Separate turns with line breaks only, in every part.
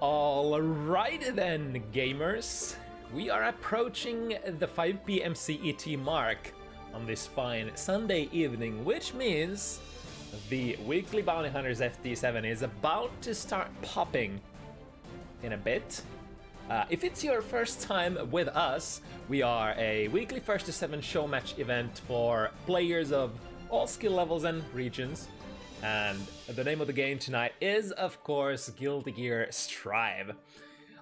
Alrighty then, gamers. We are approaching the 5 p.m. CET mark on this fine Sunday evening, which means the weekly Bounty Hunters FT7 is about to start popping in a bit. If it's your first time with us, we are a weekly 1st to 7 show match event for players of all skill levels and regions. And the name of the game tonight is, of course, Guilty Gear Strive.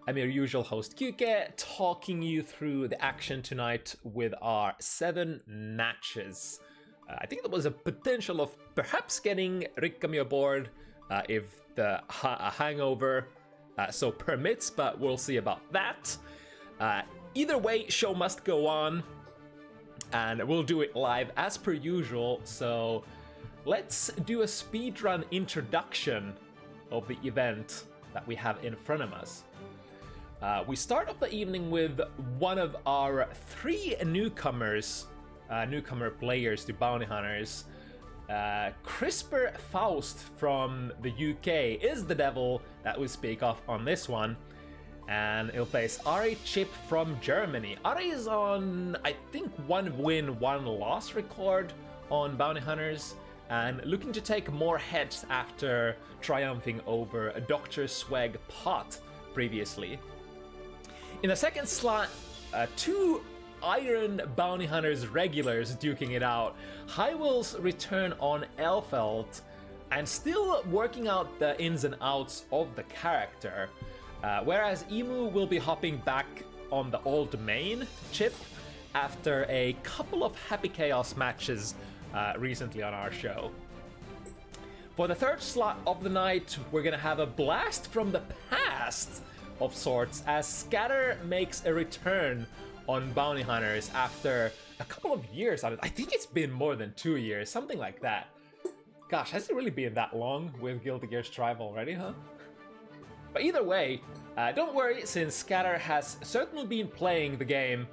I'm your usual host, Kyuke, talking you through the action tonight with our 7 matches. I think there was a potential of perhaps getting Rikkami aboard if the hangover so permits, but we'll see about that. Either way, show must go on, and we'll do it live as per usual, so let's do a speedrun introduction of the event that we have in front of us. We start off the evening with one of our 3 newcomer players to Bounty Hunters. Chryspyr Faust from the UK is the devil that we speak of on this one, and he'll face Ari Chip from Germany. Ari is on, I think, 1 win, 1 loss record on Bounty Hunters, and looking to take more heads after triumphing over Dr. Swag Pot previously. In the second slot, 2 Iron Bounty Hunters regulars duking it out. HiWill's return on Elfelt, and still working out the ins and outs of the character. Whereas Ehmu will be hopping back on the old main chip after a couple of Happy Chaos matches recently on our show. For the third slot of the night, we're gonna have a blast from the past of sorts as Scatter makes a return on Bounty Hunters after a couple of years on it. I think it's been more than 2 years, something like that. Gosh, has it really been that long with Guilty Gear Strive already, huh? But either way, don't worry, since Scatter has certainly been playing the game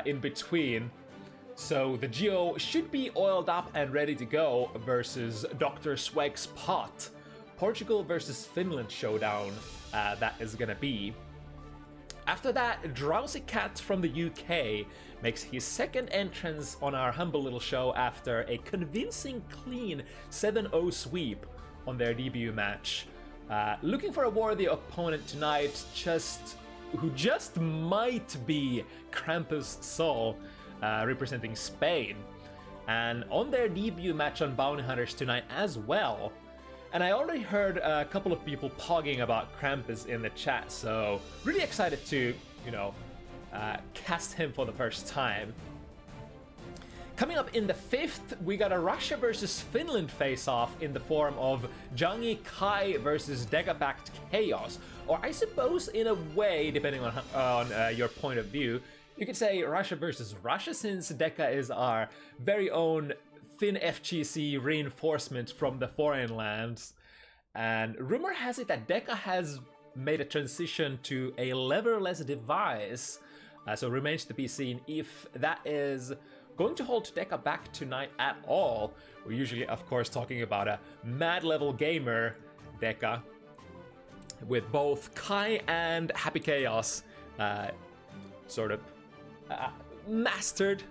in between, so the Geo should be oiled up and ready to go versus Dr. Swag's Pot. Portugal versus Finland showdown that is gonna be. After that, DrowsyKat from the UK makes his second entrance on our humble little show after a convincing clean 7-0 sweep on their debut match. Looking for a worthy opponent tonight, who just might be Krampus Soul, representing Spain. And on their debut match on Bounty Hunters tonight as well. And I already heard a couple of people pogging about Krampus in the chat, so really excited to, cast him for the first time. Coming up in the 5th, we got a Russia versus Finland face-off in the form of Jungie Kai versus Dekapact Chaos. Or I suppose, in a way, depending on your point of view, you could say Russia versus Russia, since Deka is our very own Finn FGC reinforcement from the foreign lands. And rumor has it that Deka has made a transition to a leverless device, so remains to be seen if that is going to hold Deka back tonight at all. We're usually, of course, talking about a mad level gamer Deka, with both Kai and Happy Chaos sort of mastered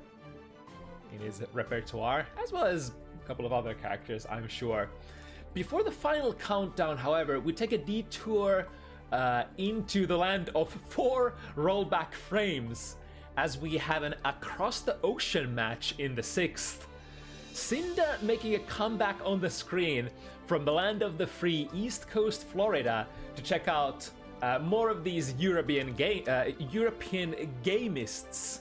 in his repertoire, as well as a couple of other characters, I'm sure. Before the final countdown, however, we take a detour into the land of 4 rollback frames, as we have an across the ocean match in the 6th. Cynda making a comeback on the screen from the land of the free East Coast Florida to check out more of these European gamists,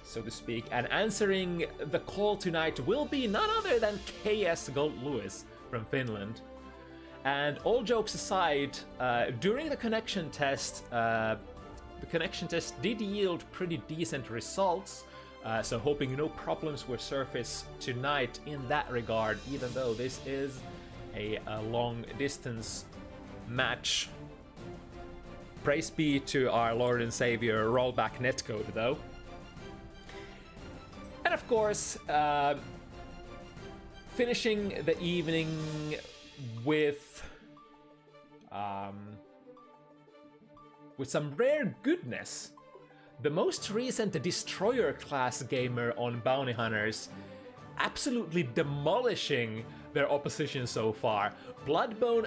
so to speak, and answering the call tonight will be none other than KS Gold Lewis from Finland. And all jokes aside, during the connection test did yield pretty decent results, so hoping no problems will surface tonight in that regard, even though this is a long distance match. Praise be to our Lord and Savior rollback netcode, though. And of course, finishing the evening with with some rare goodness. The most recent Destroyer class gamer on Bounty Hunters, absolutely demolishing their opposition so far. Blodboen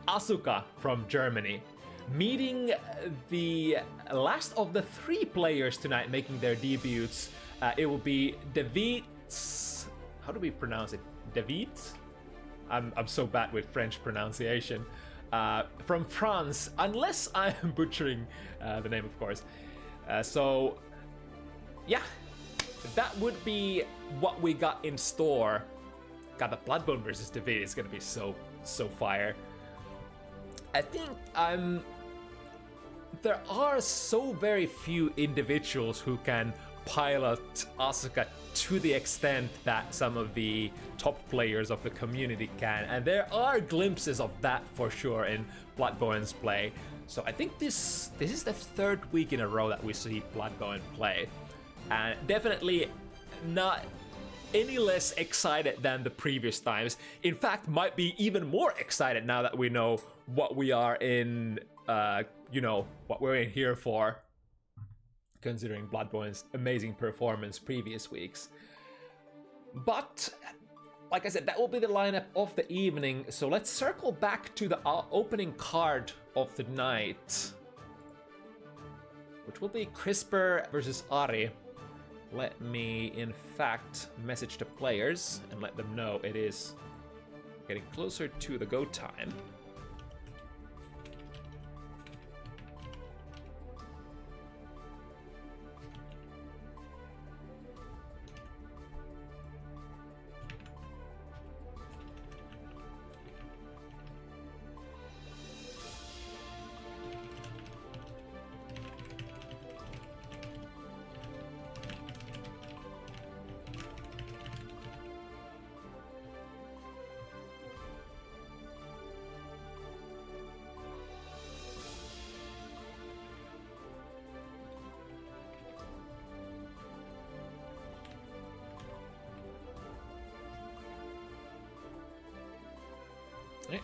Asuka from Germany, meeting the last of the 3 players tonight making their debuts. It will be Devitt. How do we pronounce it? Devitt? I'm so bad with French pronunciation. From France, unless I'm butchering the name, of course. So, yeah, that would be what we got in store. God, the Blodboen versus Devitt is gonna be so fire. I think there are so very few individuals who can pilot Asuka to the extent that some of the top players of the community can, and there are glimpses of that for sure in Blodboen's play. So I think this is the 3rd week in a row that we see Blodboen play, and definitely not any less excited than the previous times. In fact, might be even more excited now that we know what we are in, what we're in here for, considering Blodboen's amazing performance previous weeks. But, like I said, that will be the lineup of the evening, so let's circle back to the opening card of the night, which will be Chryspyr versus Ari. Let me, in fact, message the players and let them know it is getting closer to the go time.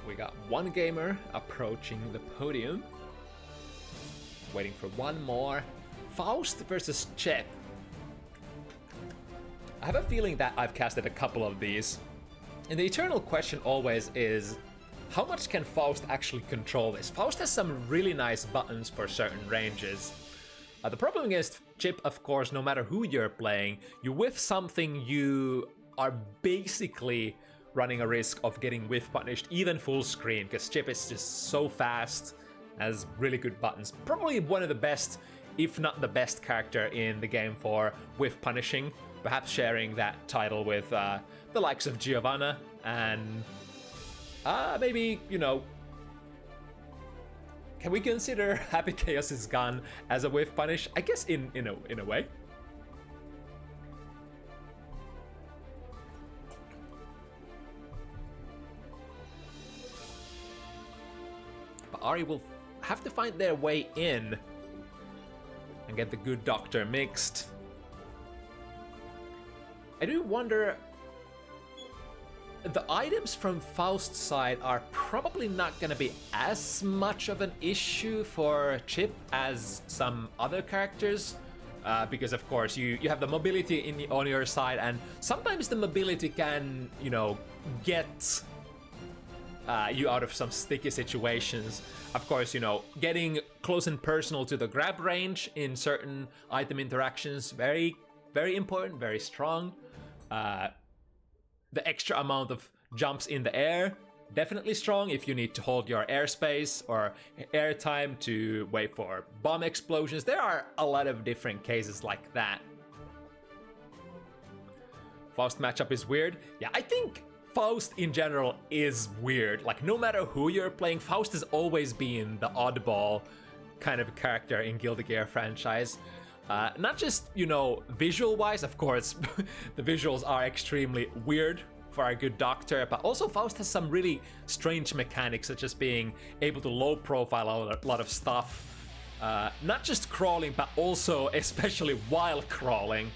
We got one gamer approaching the podium. Waiting for one more. Faust versus Chip. I have a feeling that I've casted a couple of these. And the eternal question always is, how much can Faust actually control this? Faust has some really nice buttons for certain ranges. The problem against Chip, of course, no matter who you're playing, you whiff something, you are basically running a risk of getting whiff punished, even full screen, because Chip is just so fast, has really good buttons. Probably one of the best, if not the best character in the game for whiff punishing, perhaps sharing that title with the likes of Giovanna and maybe, can we consider Happy Chaos's gun as a whiff punish? I guess in a way. Ari will have to find their way in and get the good doctor mixed. I do wonder, the items from Faust's side are probably not going to be as much of an issue for Chip as some other characters, because of course you have the mobility on your side, and sometimes the mobility can, get you out of some sticky situations. Of course, getting close and personal to the grab range in certain item interactions, very, very important, very strong. The extra amount of jumps in the air, definitely strong if you need to hold your airspace or air time to wait for bomb explosions. There are a lot of different cases like that. Faust matchup is weird. Yeah, I think Faust in general is weird. Like, no matter who you're playing, Faust has always been the oddball kind of character in Guilty Gear franchise. Not just, visual-wise, of course, the visuals are extremely weird for a good doctor, but also Faust has some really strange mechanics, such as being able to low-profile a lot of stuff. Not just crawling, but also, especially while crawling,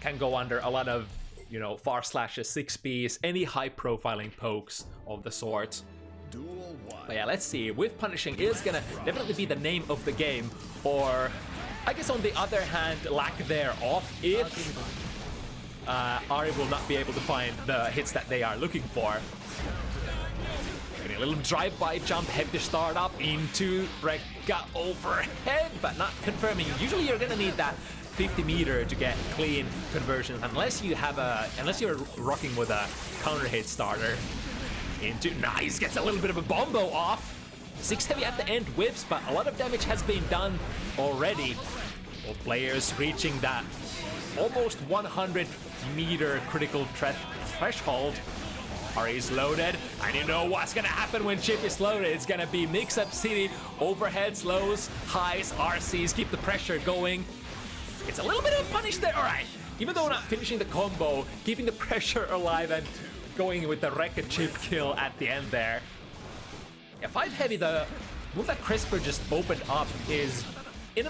can go under a lot of, 4/6, 6Bs, any high-profiling pokes of the sort. But yeah, let's see. Whiff punishing is gonna definitely be the name of the game, or I guess on the other hand, lack thereof, if Ahri will not be able to find the hits that they are looking for. Getting a little drive-by jump, heavy to start up into Rekka overhead, but not confirming. Usually you're gonna need that 50 meter to get clean conversions, unless you're rocking with a counter hit starter. Into nice, gets a little bit of a bombo off. 6 heavy at the end whiffs, but a lot of damage has been done already. Both players reaching that almost 100 meter critical threshold. Ahri is loaded, and you know what's gonna happen when Chip is loaded. It's gonna be mix-up city, overheads, lows, highs, RCs, keep the pressure going. It's a little bit of a punish there, alright. Even though not finishing the combo, keeping the pressure alive and going with the Rekka Chip kill at the end there. Yeah, 5 heavy, the move that Chryspyr just opened up is, in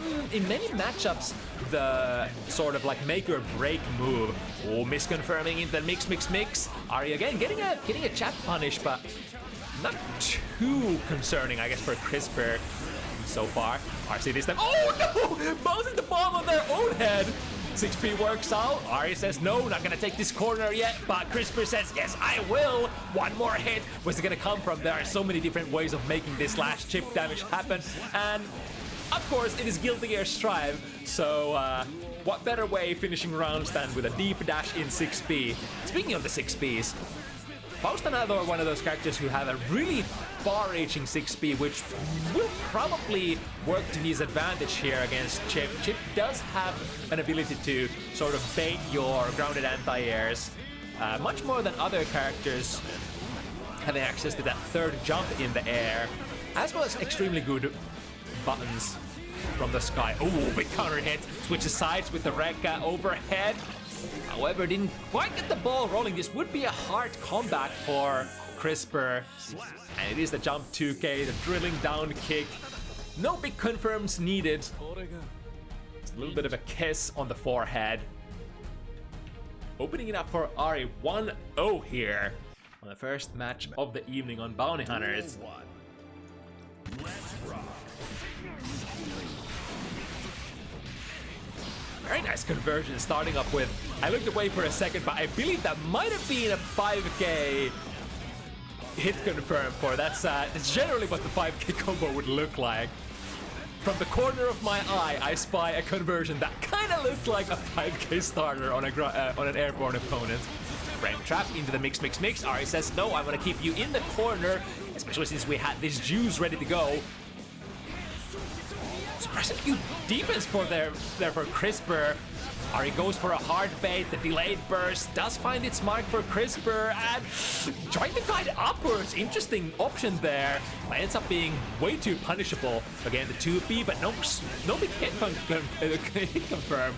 many matchups, the sort of like make or break move. Oh, misconfirming in the mix. Ahri again getting a chat punish, but not too concerning, I guess, for Chryspyr so far. RC this time. Oh no! Bouncing the bomb on their own head. 6P works out. Ahri says no, not gonna take this corner yet, but Chryspyr says yes, I will. One more hit. Where's it gonna come from? There are so many different ways of making this last chip damage happen, and of course it is Guilty Gear Strive. So what better way finishing rounds than with a deep dash in 6P? Speaking of the 6Ps, Faust another one of those characters who have a really far-reaching 6P, which will probably work to his advantage here against Chip. Chip does have an ability to sort of bait your grounded anti-airs, much more than other characters having access to that third jump in the air, as well as extremely good buttons from the sky. Oh, big counter hit, switches sides with the Rekka overhead. However, didn't quite get the ball rolling. This would be a hard comeback for Chryspyr. And it is the jump 2K, the drilling down kick. No big confirms needed. It's a little bit of a kiss on the forehead. Opening it up for Ahri, 1-0 here on the first match of the evening on Bounty Hunters. Very nice conversion starting up with. I looked away for a second, but I believe that might have been a 5K hit confirm for. That's generally what the 5K combo would look like. From the corner of my eye, I spy a conversion that kind of looks like a 5K starter on an airborne opponent. Frame trap into the mix. Ahri says, no, I'm going to keep you in the corner, especially since we had this juice ready to go. Surprisingly good defense for Chryspyr. Ahri goes for a hard bait. The delayed burst does find its mark for Chryspyr, and trying to guide upwards. Interesting option there. But ends up being way too punishable. Again, the 2P, but no big hit confirm.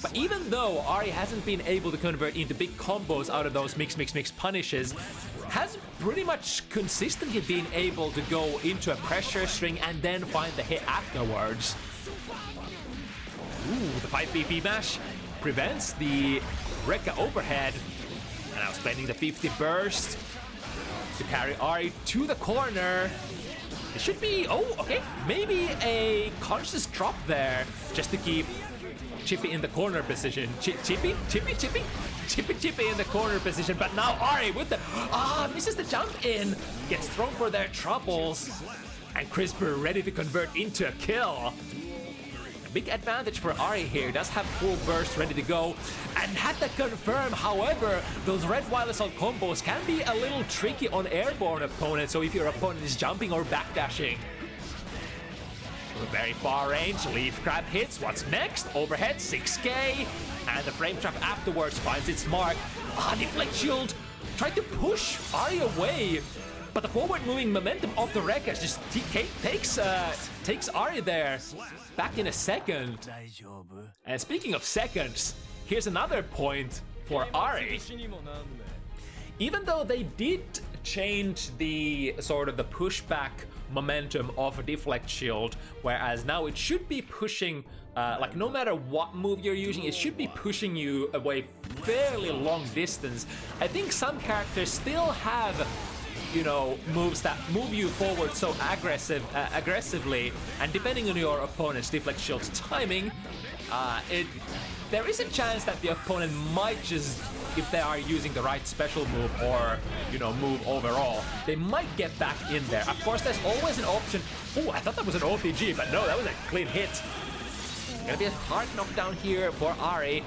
But even though Ahri hasn't been able to convert into big combos out of those mix punishes, has pretty much consistently been able to go into a pressure string and then find the hit afterwards. Ooh, the 5BP mash prevents the Rekka overhead. And now spending the 50 burst to carry Ahri to the corner. It should be, oh, okay, maybe a conscious drop there just to keep Chippy in the corner position. Chippy in the corner position, but now Ahri with the misses the jump in, gets thrown for their troubles, and Chryspyr ready to convert into a kill. A big advantage for Ahri here, does have full burst ready to go, and had to confirm. However, those red while assault combos can be a little tricky on airborne opponents, so if your opponent is jumping or backdashing. Very far range, leaf grab hits. What's next? Overhead, 6K, and the frame trap afterwards finds its mark. Deflect shield tried to push Ahri away, but the forward moving momentum of the Rekka just takes Ahri there back in a second. And speaking of seconds, here's another point for Ahri. Even though they did change the sort of the pushback momentum of a deflect shield, whereas now it should be pushing, like no matter what move you're using, it should be pushing you away fairly long distance. I think some characters still have you know, moves that move you forward so aggressively, and depending on your opponent's deflect shield's timing, there is a chance that the opponent might just, if they are using the right special move or, you know, move overall, they might get back in there. Of course, there's always an option. Oh, I thought that was an OPG, but no, that was a clean hit. Gonna be a hard knockdown here for Ari.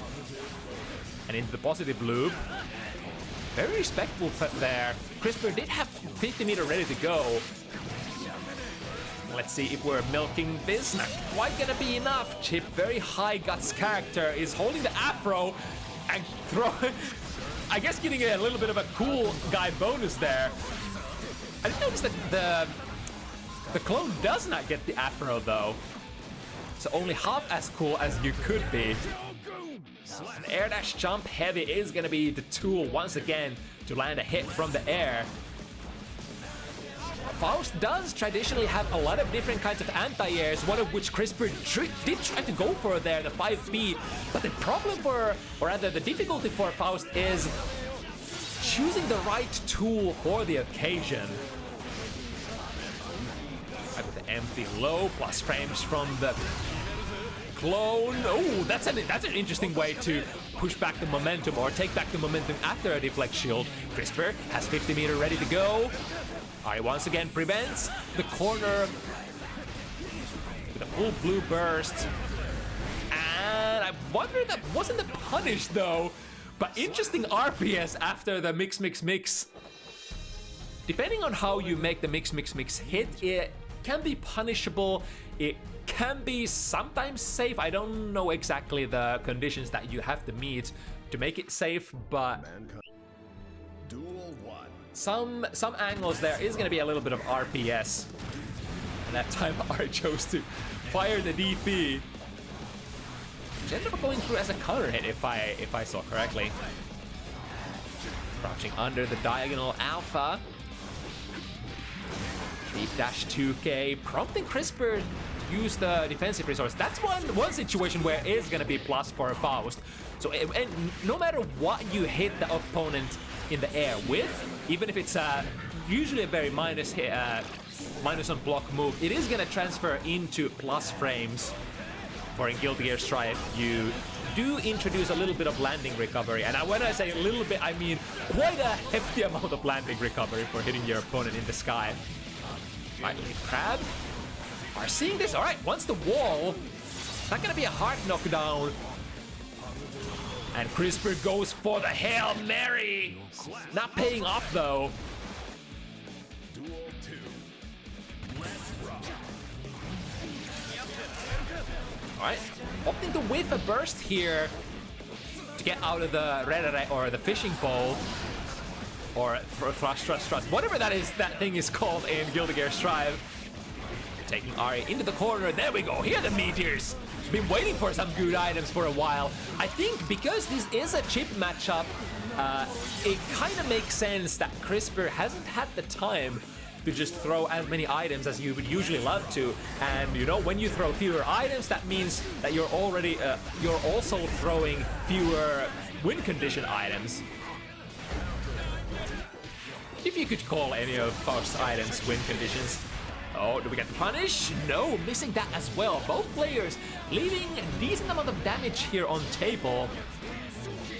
And into the positive loop. Very respectful there. Chryspyr did have 50 meter ready to go. Let's see if we're milking this. Not quite gonna be enough. Chip, very high guts character, is holding the afro and throwing, I guess, getting a little bit of a cool guy bonus there. I didn't notice that the clone does not get the afro though. So only half as cool as you could be. An air dash jump heavy is gonna be the tool once again to land a hit from the air. Faust does traditionally have a lot of different kinds of anti-airs, one of which Chryspyr did try to go for there, the 5B. But the problem for, or rather the difficulty for Faust is choosing the right tool for the occasion. Right with the empty low, plus frames from the clone. Oh, that's an interesting way to push back the momentum or take back the momentum after a deflect shield. Chryspyr has 50 meter ready to go. Ari once again prevents the corner with a full blue burst. And I wonder if that wasn't the punish though, but interesting RPS after the mix. Depending on how you make the mix hit, it can be punishable. It can be sometimes safe. I don't know exactly the conditions that you have to meet to make it safe, but some angles there is going to be a little bit of RPS. And that time Ari chose to fire the DP, which ended up going through as a counter hit if I saw correctly. Crouching under the diagonal alpha. Deep dash 2K, prompting Chryspyr to use the defensive resource. That's one situation where it's gonna be plus for Faust. So and no matter what you hit the opponent in the air with, even if it's usually a very minus on block move, it is gonna transfer into plus frames. For in Guilty Gear Strive, you do introduce a little bit of landing recovery, and when I say a little bit, I mean quite a hefty amount of landing recovery for hitting your opponent in the sky. Right, Crab are seeing this. All right, once the wall, it's not gonna be a hard knockdown. And Chryspyr goes for the Hail Mary. Not paying off though. All right, opting to whiff a burst here to get out of the red or the fishing pole. Or thrust, whatever that thing is called in Guilty Gear Strive. Taking Ari into the corner. There we go. Here are the meteors. Been waiting for some good items for a while. I think because this is a chip matchup, it kind of makes sense that Chryspyr hasn't had the time to just throw as many items as you would usually love to. And you know, when you throw fewer items, that means that you're also throwing fewer win condition items. If you could call any of Faust's items win conditions. Oh, do we get the punish? No, missing that as well. Both players leaving a decent amount of damage here on table.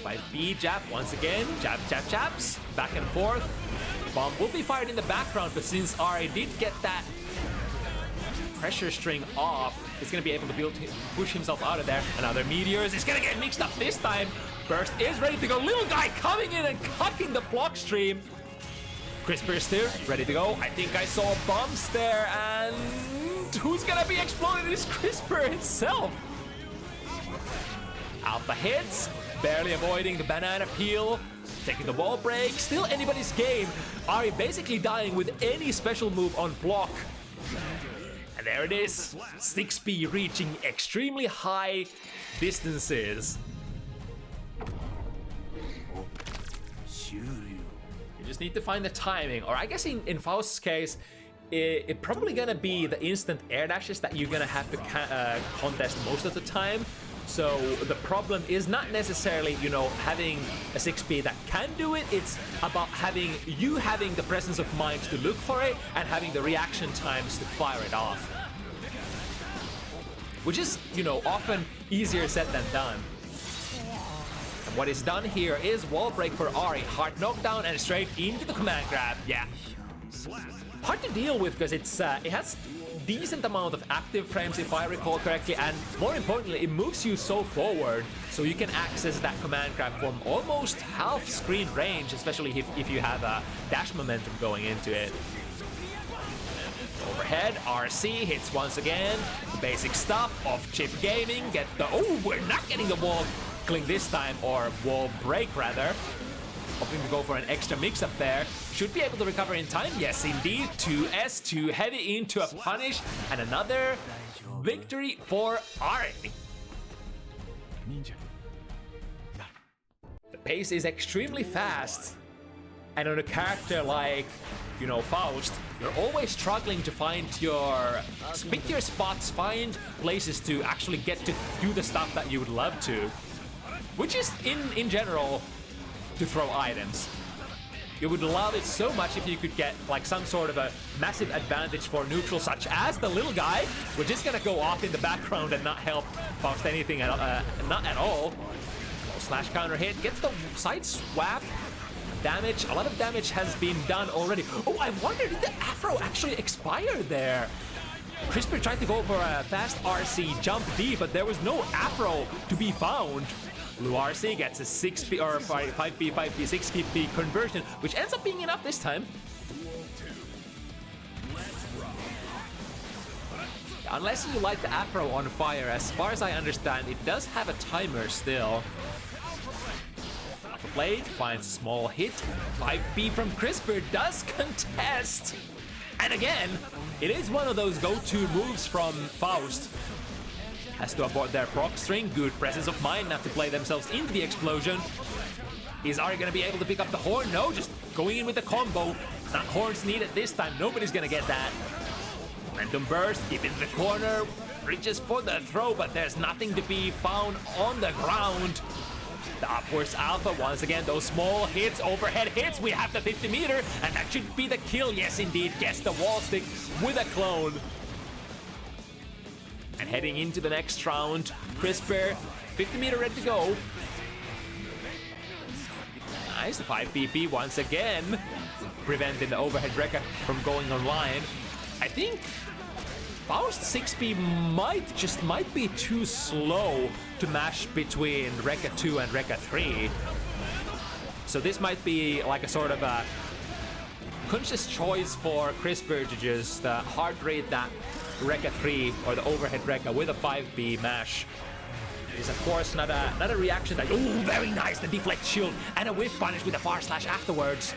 5B jab once again. Jabs. Back and forth. Bomb will be fired in the background, but since Ari did get that pressure string off, he's going to be able to push himself out of there. Another meteors. It's going to get mixed up this time. Burst is ready to go. Little guy coming in and cutting the block stream. Chryspyr still ready to go. I think I saw bombs there, and who's gonna be exploded is Chryspyr himself. Alpha hits, barely avoiding the banana peel, taking the wall break. Still anybody's game. Ari basically dying with any special move on block. And there it is. 6B reaching extremely high distances. You just need to find the timing, or I guess in Faust's case, it's probably gonna be the instant air dashes that you're gonna have to contest most of the time. So the problem is not necessarily, you know, having a 6P that can do it. It's about having the presence of mind to look for it and having the reaction times to fire it off. Which is, you know, often easier said than done. And what is done here is wall break for Ahri. Hard knockdown and straight into the command grab. Yeah. Hard to deal with because it has decent amount of active frames if I recall correctly, and more importantly it moves you so forward so you can access that command grab from almost half screen range, especially if you have a dash momentum going into it. Overhead, RC hits once again, the basic stuff of Chip Gaming, get the, oh, we're not getting the wall cling this time, or wall break rather. Hoping to go for an extra mix-up there. Should be able to recover in time. Yes, indeed. 2S, too heavy into a punish. And another victory for Ahri. The pace is extremely fast. And on a character like, you know, Faust, you're always struggling to find pick your spots, find places to actually get to do the stuff that you would love to. Which is, in general, to throw items. You would love it so much if you could get like some sort of a massive advantage for neutral, such as the little guy, which is gonna go off in the background and not help Faust anything, not at all. Slash counter hit, gets the side swap. Damage, a lot of damage has been done already. Oh, I wonder, did the Afro actually expire there? Chryspyr tried to go for a fast RC jump D, but there was no Afro to be found. Blue RC gets a 6P or 5P, 6P conversion, which ends up being enough this time. Unless you light the Afro on fire, as far as I understand, it does have a timer still. Alpha Blade finds a small hit. 5P from Chryspyr does contest. And again, it is one of those go-to moves from Faust. Has to avoid their proc string, good presence of mind not to play themselves into the explosion. Is Ahri gonna be able to pick up the horn? No, just going in with the combo. Not horns needed this time, nobody's gonna get that. Momentum burst, deep in the corner, reaches for the throw, but there's nothing to be found on the ground. The upwards alpha, once again, those small hits, overhead hits, we have the 50 meter, and that should be the kill. Yes, indeed, gets the wall stick with a clone. And heading into the next round, Chryspyr, 50 meter ready to go. Nice, 5PP once again, preventing the overhead Rekka from going online. I think Faust 6P might be too slow to mash between Rekka 2 and Rekka 3. So this might be like a sort of a conscious choice for Chryspyr to just hard rate that Rekka 3 or the overhead Rekka with a 5B mash. It is of course not a reaction that, oh, very nice, the deflect shield and a whiff punish with a far slash afterwards.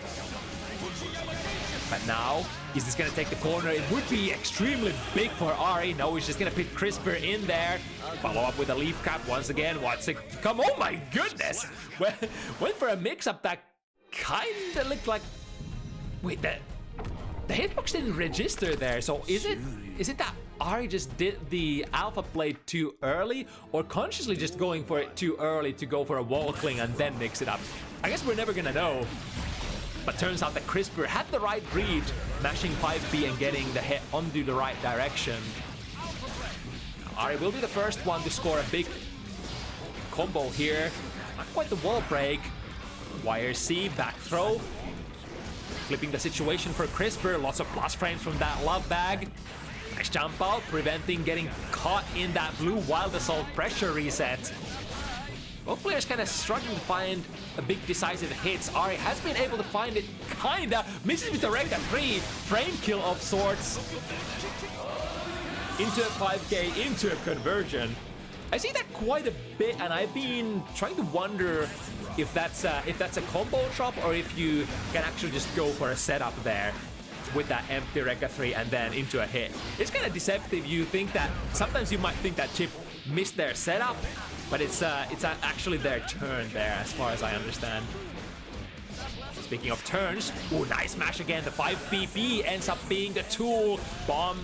But now, is this gonna take the corner? It would be extremely big for Ahri. No, he's just gonna pick Chryspyr in there. Follow up with a leaf cap once again. What's it come? Oh my goodness! Went for a mix-up that kinda looked like, wait, the hitbox didn't register there, so is it that Ahri just did the alpha blade too early, or consciously just going for it too early to go for a wall cling and then mix it up? I guess we're never gonna know. But turns out that Chryspyr had the right read, mashing 5B and getting the hit onto the right direction. Ahri will be the first one to score a big combo here. Not quite the wall break. Wire C, back throw. Flipping the situation for Chryspyr. Lots of plus frames from that love bag. Nice jump out, preventing getting caught in that blue wild assault pressure reset. Both players kind of struggling to find a big decisive hits. Ahri has been able to find it, kinda. Misses with the Rekka 3, frame kill of sorts. Into a 5K, into a conversion. I see that quite a bit, and I've been trying to wonder if that's a combo drop or if you can actually just go for a setup there with that empty Rekka 3 and then into a hit. It's kind of deceptive. You think that, sometimes you might think that Chip missed their setup, but it's actually their turn there, as far as I understand. Speaking of turns, ooh, nice smash again. The 5PP ends up being the tool. Bomb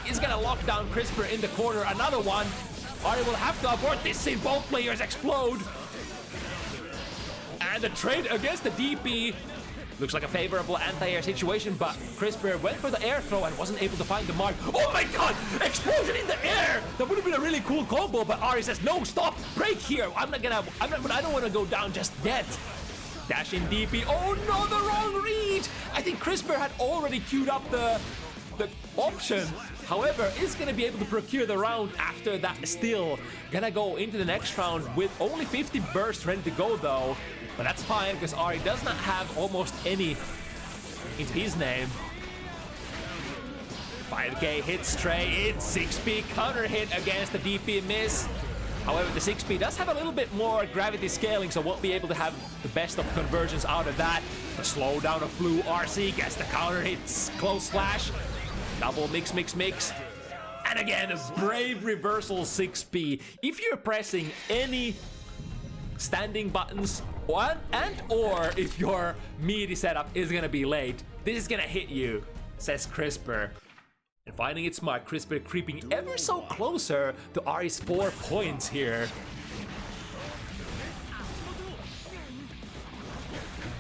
is gonna lock down Chryspyr in the corner. Another one. Ari will have to abort this scene. Both players explode. And the trade against the DP looks like a favorable anti-air situation, but Chryspyr went for the air throw and wasn't able to find the mark. Oh my god! Explosion in the air! That would have been a really cool combo, but Ari says, no, stop! Break here! I don't want to go down just yet. Dash in DP. Oh no, the wrong read! I think Chryspyr had already queued up the option. However, is gonna be able to procure the round after that. Still gonna go into the next round with only 50 bursts ready to go though. But that's fine, because Ari does not have almost any into his name. 5k hit straight, it's 6p counter hit against the DP miss. However, the 6p does have a little bit more gravity scaling, so won't be able to have the best of conversions out of that. The slowdown of blue RC gets the counter hits, close slash, double mix. And again, a brave reversal 6p. If you're pressing any standing buttons, or if your meaty setup is gonna be late, this is gonna hit you, says Chryspyr. And finding it smart, Chryspyr creeping ever so closer to Ari's 4 points here.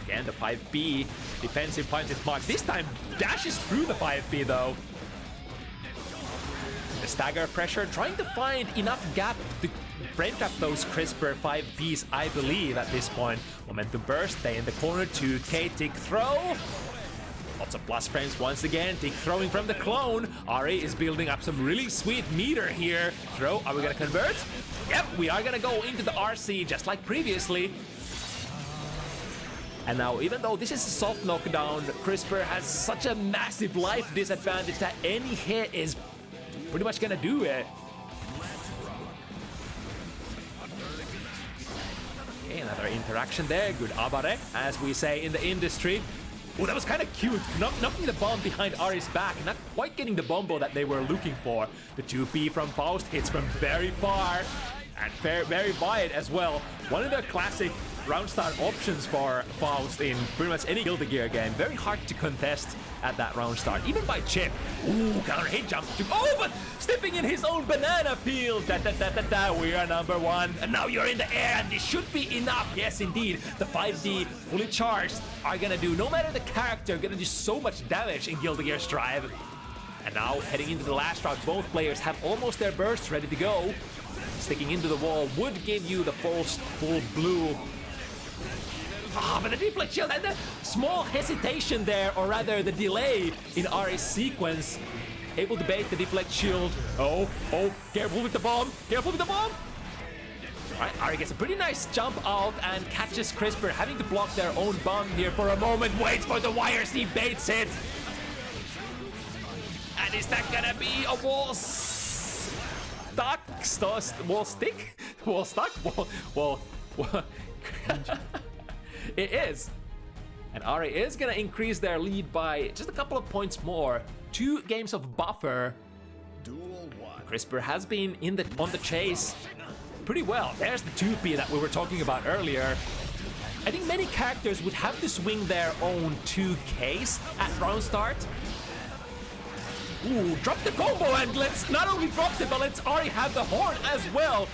Again, the 5B defensive punch is marked. This time dashes through the 5B though. The stagger pressure, trying to find enough gap to break up those Chryspyr 5Bs, I believe, at this point. Momentum burst, stay in the corner, 2k tick throw. Lots of plus frames once again, tick throwing from the clone. Ari is building up some really sweet meter here. Throw, are we gonna convert? Yep, we are gonna go into the RC just like previously. And now, even though this is a soft knockdown, Chryspyr has such a massive life disadvantage that any hit is pretty much gonna do it. Okay, another interaction there. Good abare, as we say in the industry. Oh, that was kind of cute. Knocking the bomb behind Ari's back. Not quite getting the bombo that they were looking for. The 2P from Faust hits from very far. And very wide as well. One of the classic round start options for Faust in pretty much any Guilty Gear game. Very hard to contest at that round start, even by Chip. Ooh, counter hit jump. Oh, but stepping in his own banana peel. We are number 1. And now you're in the air, and this should be enough. Yes, indeed. The 5D fully charged are gonna do, no matter the character, gonna do so much damage in Guilty Gear Strive. And now, heading into the last round, both players have almost their bursts ready to go. Sticking into the wall would give you the full blue. But the deflect shield and the small hesitation there, or rather the delay in Ari's sequence. Able to bait the deflect shield. Oh, careful with the bomb. Alright, Ari gets a pretty nice jump out and catches Chryspyr, having to block their own bomb here for a moment. Waits for the wires, he baits it. And is that gonna be a wall stuck? Wall stick? Wall stuck? Wall. It is. And Ari is gonna increase their lead by just a couple of points more. 2 games of buffer. Chryspyr has been on the chase pretty well. There's the 2P that we were talking about earlier. I think many characters would have to swing their own 2Ks at round start. Ooh, drop the combo, and let's not only drop it, but let's Ari have the horn as well.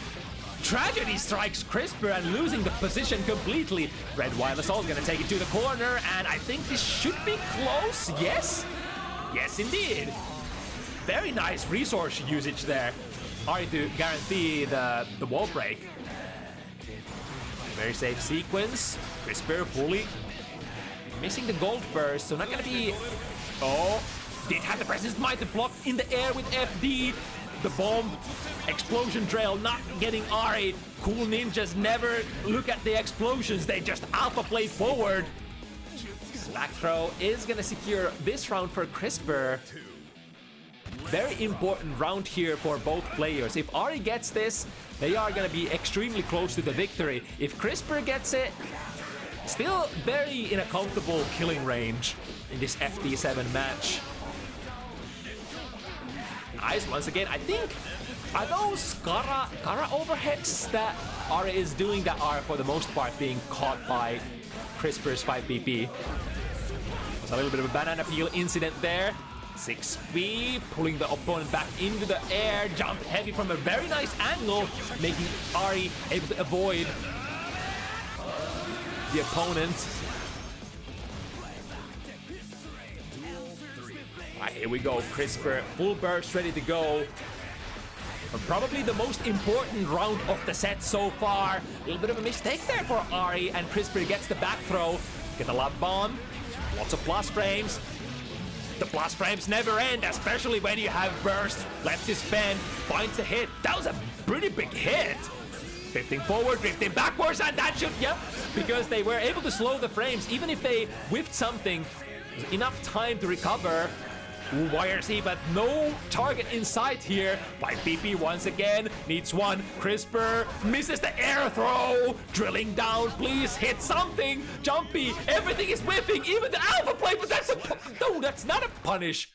Tragedy strikes Chryspyr and losing the position completely. Red Wild Assault is gonna take it to the corner, and I think this should be close. Yes, indeed. Very nice resource usage there. Ari to guarantee the wall break. Very safe sequence. Chryspyr fully missing the gold burst, so not gonna be. Oh, did have the presence might to block in the air with FD. The bomb explosion trail not getting Ari. Cool ninjas never look at the explosions, they just alpha play forward. Back throw is gonna secure this round for Chryspyr. Very important round here for both players. If Ari gets this, they are gonna be extremely close to the victory. If Chryspyr gets it, still very in a comfortable killing range in this FT7 match. Nice, once again, I think, are those Kara overheads that Ari is doing that are for the most part being caught by Chryspyr's 5BP? There's a little bit of a banana peel incident there. 6B pulling the opponent back into the air, jump heavy from a very nice angle, making Ahri able to avoid the opponent. Alright, here we go. Chryspyr, full burst, ready to go. But probably the most important round of the set so far. A little bit of a mistake there for Ahri, and Chryspyr gets the back throw. Get the love bomb. Lots of plus frames. The plus frames never end, especially when you have burst. Left to spin, finds the hit. That was a pretty big hit. Drifting forward, drifting backwards, and that should, yep. Because they were able to slow the frames, even if they whiffed something. Enough time to recover. Ooh, YRC, but no target in sight here. 5 PP once again, needs one. Chryspyr misses the air throw. Drilling down, please hit something. Jumpy, everything is whiffing, even the alpha play, but that's no, that's not a punish.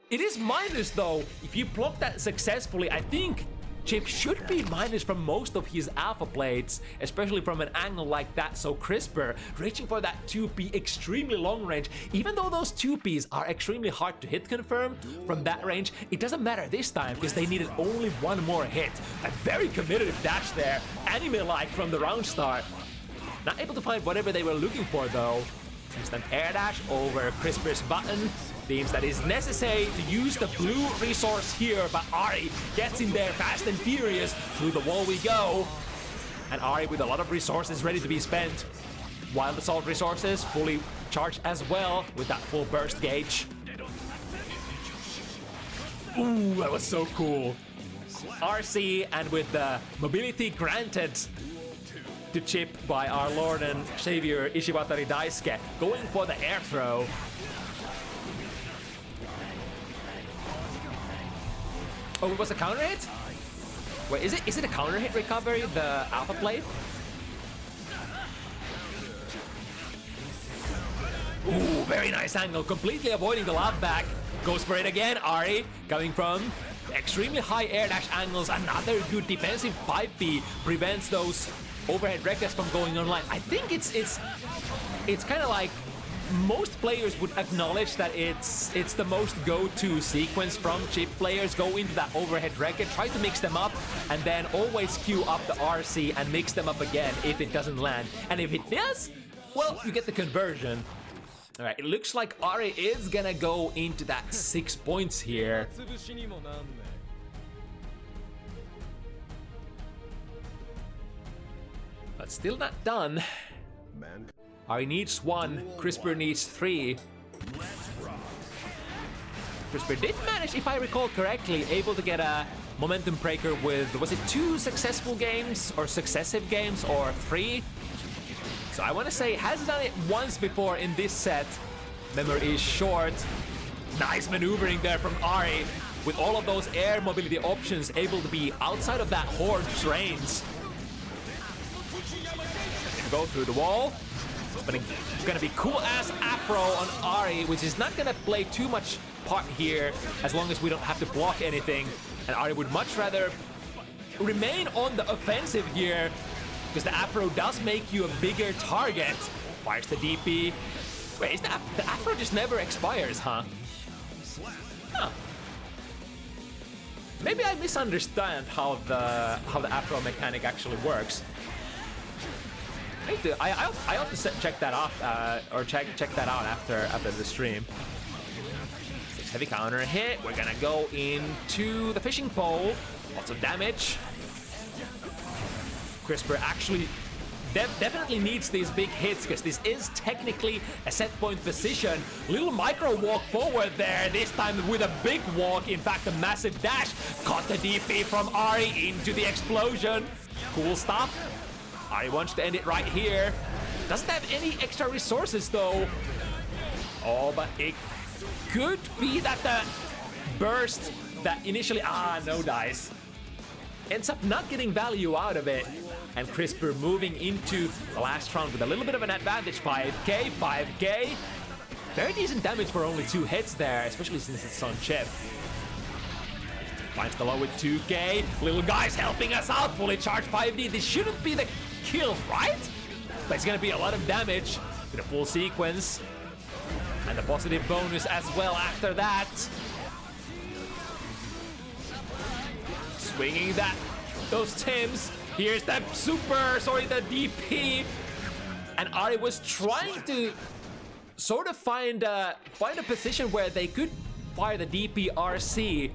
It is minus though. If you block that successfully, I think Chip should be minus from most of his alpha plates, especially from an angle like that. So Chryspyr reaching for that 2P extremely long range. Even though those 2Ps are extremely hard to hit confirm from that range, it doesn't matter this time because they needed only one more hit. A very competitive dash there, anime-like from the round start. Not able to find whatever they were looking for though. Instant air dash over Chryspyr's button. Seems that is necessary to use the blue resource here, but Ahri gets in there fast and furious. Through the wall we go. And Ahri with a lot of resources ready to be spent. Wild Assault resources fully charged as well with that full burst gauge. Ooh, that was so cool. RC, and with the mobility granted to Chip by our Lord and Savior Ishiwatari Daisuke, going for the air throw. Oh, it was a counter hit? Wait, is it a counter hit recovery, the alpha plate? Ooh, very nice angle, completely avoiding the lab back. Goes for it again, Ahri, coming from extremely high air dash angles. Another good defensive 5P prevents those overhead reckless from going online. I think it's kind of like most players would acknowledge that it's the most go-to sequence from Chip players. Go into that overhead racket, try to mix them up, and then always queue up the RC and mix them up again if it doesn't land. And if it does, well, you get the conversion. All right, it looks like Ahri is gonna go into that 6 points here. But still not done. Ahri needs 1, Chryspyr needs 3. Chryspyr did manage, if I recall correctly, able to get a momentum breaker with, was it 2 successful games, or successive games, or 3? So I want to say has done it once before in this set. Memory is short. Nice maneuvering there from Ahri, with all of those air mobility options able to be outside of that horde's range. Go through the wall. But it's gonna be cool ass Afro on Ahri, which is not gonna play too much part here as long as we don't have to block anything. And Ahri would much rather remain on the offensive here because the Afro does make you a bigger target. Fires the DP. Wait, is the Afro just never expires, huh? Huh. Maybe I misunderstand how the Afro mechanic actually works. I ought to check that off, or check that out after the stream. Heavy counter hit. We're gonna go into the fishing pole. Lots of damage. Chryspyr actually definitely needs these big hits because this is technically a set point position. Little micro walk forward there, this time with a big walk, in fact a massive dash. Caught the DP from Ahri into the explosion. Cool stuff. Ahri wants to end it right here. Doesn't have any extra resources though. Oh, but it could be that the burst that initially, no dice, ends up not getting value out of it. And Chryspyr moving into the last round with a little bit of an advantage. 5k. Very decent damage for only 2 hits there, especially since it's on Chip. Finds the low with 2k. Little guys helping us out. Fully charged 5D. This shouldn't be the kill, right? But it's gonna be a lot of damage with a full sequence. And the positive bonus as well after that. Swinging those Tims. Here's the the DP. And Ari was trying to sort of find a position where they could fire the DP RC.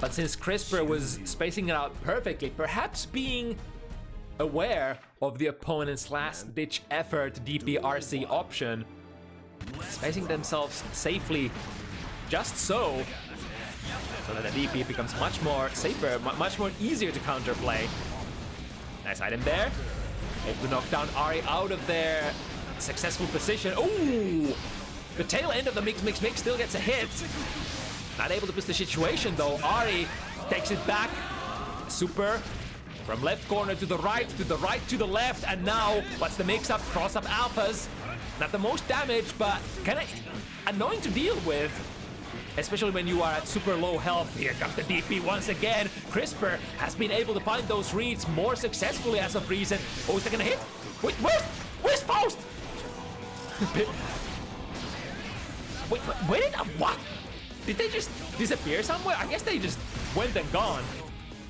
But since Chryspyr was spacing it out perfectly, perhaps being aware of the opponent's last-ditch effort DP RC option, spacing themselves safely just so that the DP becomes much more safer, much more easier to counterplay. Nice item there. Able to knock down Ari out of their successful position. Ooh! The tail end of the mix still gets a hit. Not able to push the situation though. Ari takes it back. Super. From left corner to the right, to the right, to the left. And now, what's the mix-up? Cross-up alphas. Not the most damage, but kind of annoying to deal with. Especially when you are at super low health. Here comes the DP once again. Chryspyr has been able to find those reads more successfully as of recent. Oh, is that gonna hit? Wait, where's Faust? Wait, where did what? Did they just disappear somewhere? I guess they just went and gone.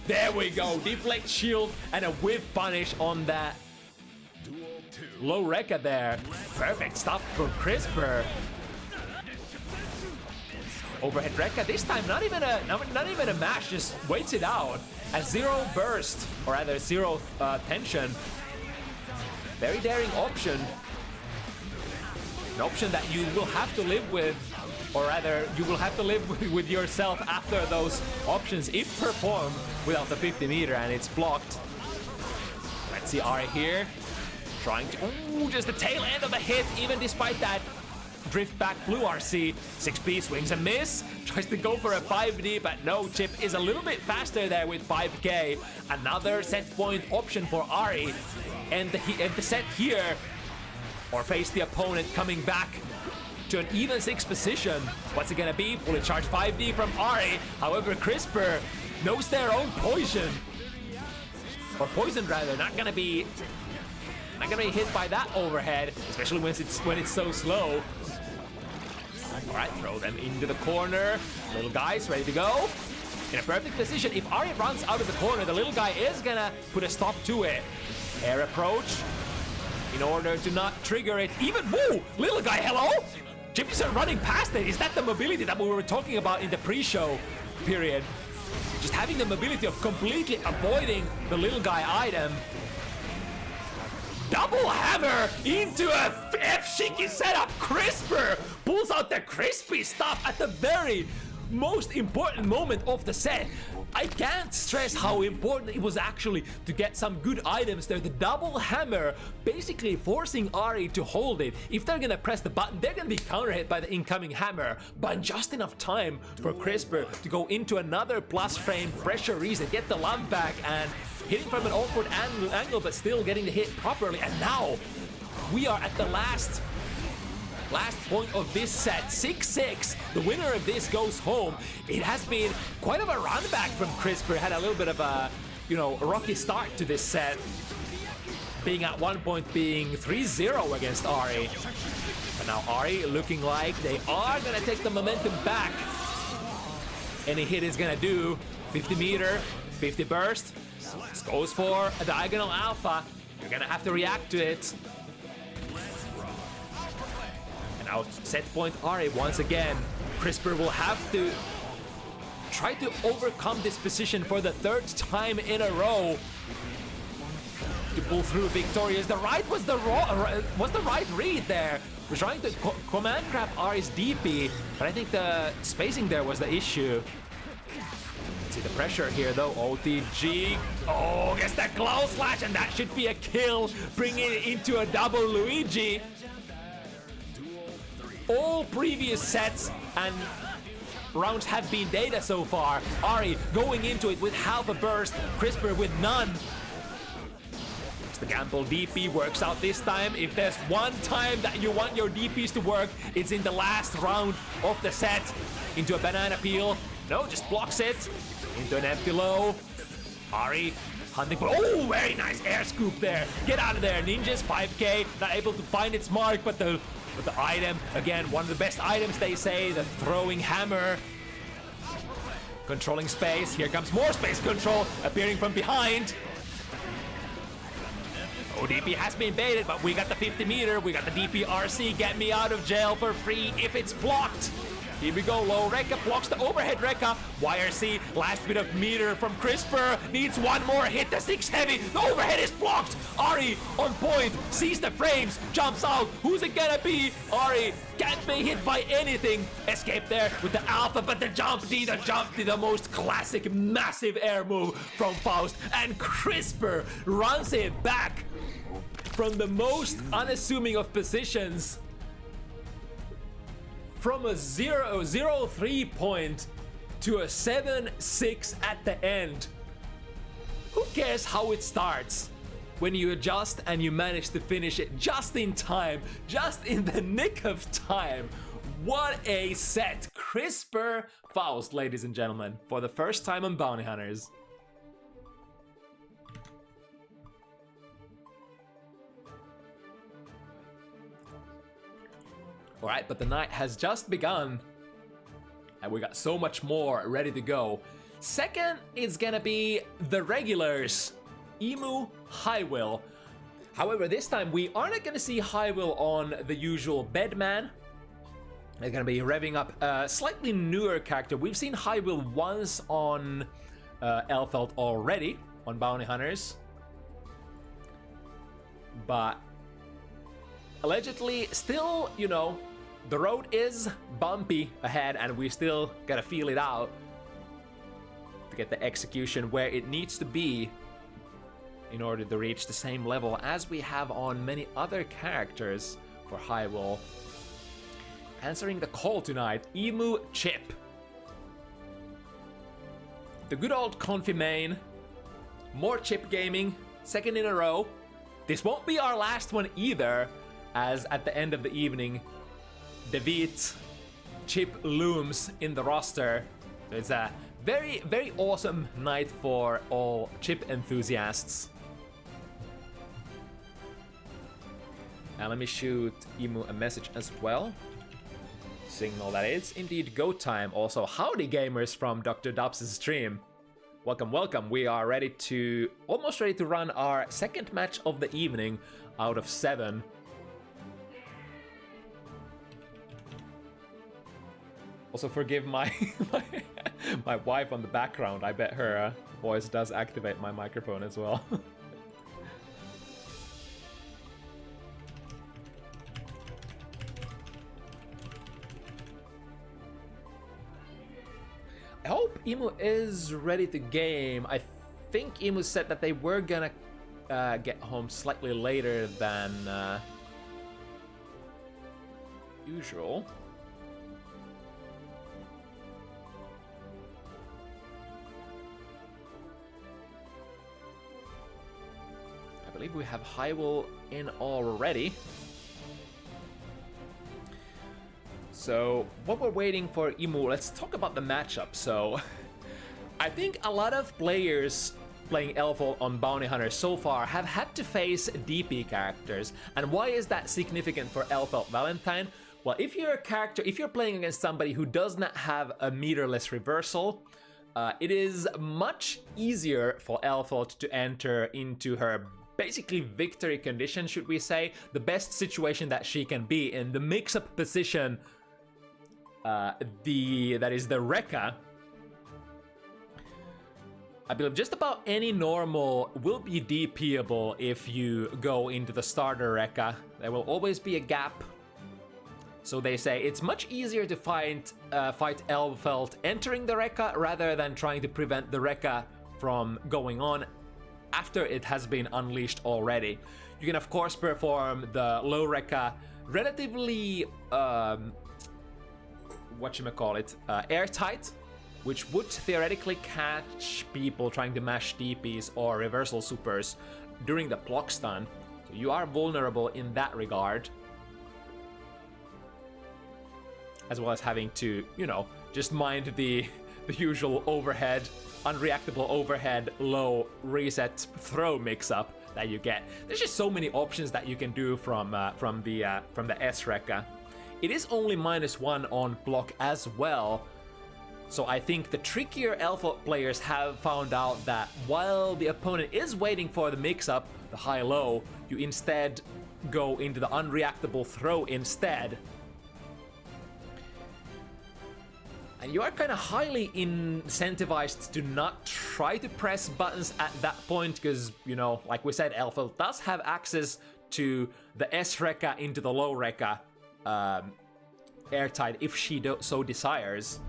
There we go. Deflect shield and a whiff punish on that low Rekka there. Perfect stuff for Chryspyr. Overhead Rekka this time, not even a mash, just waits it out. A zero burst, or rather zero tension. Very daring option. An option that you will have to live with, or rather, you will have to live with yourself after those options if performed without the 50 meter, and it's blocked. Let's see Ari here, trying to, ooh, just the tail end of the hit, even despite that drift back blue RC. 6P swings and miss, tries to go for a 5D, but no, Chip is a little bit faster there with 5K. Another set point option for Ari, and the set here, or face the opponent coming back to an even 6 position. What's it gonna be? Fully charged 5D from Ari. However, Chryspyr knows their own poison, or poison rather, not gonna be hit by that overhead, especially when it's so slow. All right, throw them into the corner. Little guy's ready to go. In a perfect position. If Ari runs out of the corner, the little guy is gonna put a stop to it. Air approach in order to not trigger it. Even, woo! Little guy, hello? Gypsies are running past it. Is that the mobility that we were talking about in the pre-show period? Just having the mobility of completely avoiding the little guy item. Double hammer into a F-Shiki setup. Chryspyr pulls out the crispy stuff at the very most important moment of the set. I can't stress how important it was actually to get some good items there. The double hammer basically forcing Ari to hold it. If they're gonna press the button, they're gonna be counter hit by the incoming hammer, but just enough time for Chryspyr to go into another plus frame pressure reset, get the love back, and hitting from an awkward angle, but still getting the hit properly. And now we are at the last point of this set, 6-6. The winner of this goes home. It has been quite of a run back from Chryspyr. Had a little bit of a, rocky start to this set, being at one point being 3-0 against Ari. But now Ari looking like they are gonna take the momentum back. Any hit is gonna do. 50 meter, 50 burst. This goes for a diagonal alpha. You're gonna have to react to it. Now set point Ari once again. Chryspyr will have to try to overcome this position for the 3rd time in a row to pull through victorious. The right was the right read there. We're trying to command grab Ari's DP, but I think the spacing there was the issue. Let's see the pressure here though. OTG. Oh, gets that glow slash, and that should be a kill, bringing it into a double Luigi. All previous sets and rounds have been data so far. Ari going into it with half a burst, Chryspyr with none. The gamble DP works out this time. If there's one time that you want your DPs to work, it's in the last round of the set. Into a banana peel. No, just blocks it. Into an empty low. Ari hunting for, oh, very nice air scoop there. Get out of there. Ninjas 5K, not able to find its mark, but the But the item, again, one of the best items they say, the throwing hammer. Controlling space, here comes more space control, appearing from behind. ODP has been baited, but we got the 50 meter, we got the DPRC, get me out of jail for free if it's blocked. Here we go, low Rekka blocks the overhead Rekka. YRC, last bit of meter from Chryspyr, needs one more hit, the 6 heavy, the overhead is blocked. Ari on point, sees the frames, jumps out, who's it gonna be? Ari can't be hit by anything. Escape there with the alpha, but the jump D, the most classic massive air move from Faust. And Chryspyr runs it back from the most unassuming of positions. From a 0-0-3 point to a 7-6 at the end. Who cares how it starts? When you adjust and you manage to finish it just in time, just in the nick of time. What a set. Chryspyr Faust, ladies and gentlemen, for the first time on Bounty Hunters. Alright, but the night has just begun. And we got so much more ready to go. Second is gonna be the regulars. Ehmu, HiWill. However, this time we aren't gonna see HiWill on the usual Bedman. They're gonna be revving up a slightly newer character. We've seen HiWill once on Elfeld already, on Bounty Hunters. But allegedly, still, you know, the road is bumpy ahead and we still gotta feel it out to get the execution where it needs to be in order to reach the same level as we have on many other characters for HiWill. Answering the call tonight, Ehmu Chip. The good old Confi main. More Chip gaming, second in a row. This won't be our last one either, as at the end of the evening, Devitt Chip looms in the roster. So it's a very, very awesome night for all Chip enthusiasts. Now let me shoot Ehmu a message as well. Signal that it's indeed go time. Also, howdy gamers from Dr. Dubs' stream. Welcome, welcome. We are almost ready to run our second match of the evening out of 7. Also forgive my my wife on the background. I bet her voice does activate my microphone as well. I hope Ehmu is ready to game. I think Ehmu said that they were gonna get home slightly later than usual. I believe we have HiWill in already. So, while we're waiting for Ehmu, let's talk about the matchup. So, I think a lot of players playing Elfeld on Bounty Hunter so far have had to face DP characters. And why is that significant for Elfeld Valentine? Well, if you're playing against somebody who does not have a meterless reversal, it is much easier for Elfeld to enter into her basically victory condition, should we say, the best situation that she can be in, the mix-up position, that is the Rekka. I believe just about any normal will be DPable if you go into the starter Rekka. There will always be a gap. So they say it's much easier to fight Elfeld entering the Rekka rather than trying to prevent the Rekka from going on after it has been unleashed already. You can of course perform the low Rekka relatively airtight, which would theoretically catch people trying to mash DPs or reversal supers during the block stun. So you are vulnerable in that regard. As well as having to, you know, just mind the usual overhead, unreactable overhead, low reset throw mix-up that you get. There's just so many options that you can do from the S-Rekka. It is only -1 on block as well. So I think the trickier Alpha players have found out that while the opponent is waiting for the mix-up, the high-low, you instead go into the unreactable throw instead. And you are kind of highly incentivized to not try to press buttons at that point, because, you know, like we said, Alpha does have access to the S-Rekka into the low Rekka airtight if she so desires.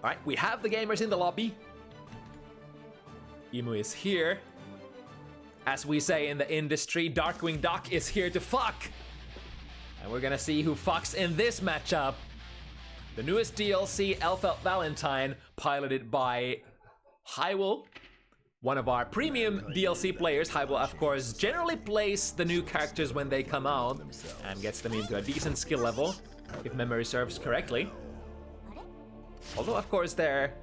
Alright, we have the gamers in the lobby. Ehmu is here. As we say in the industry, Darkwing Duck is here to fuck. And we're gonna see who fucks in this matchup. The newest DLC, Alpha Valentine, piloted by HiWill, one of our premium DLC players. HiWill, of course, generally plays the new characters when they come out and gets them into a decent skill level, if memory serves correctly. Although, of course, their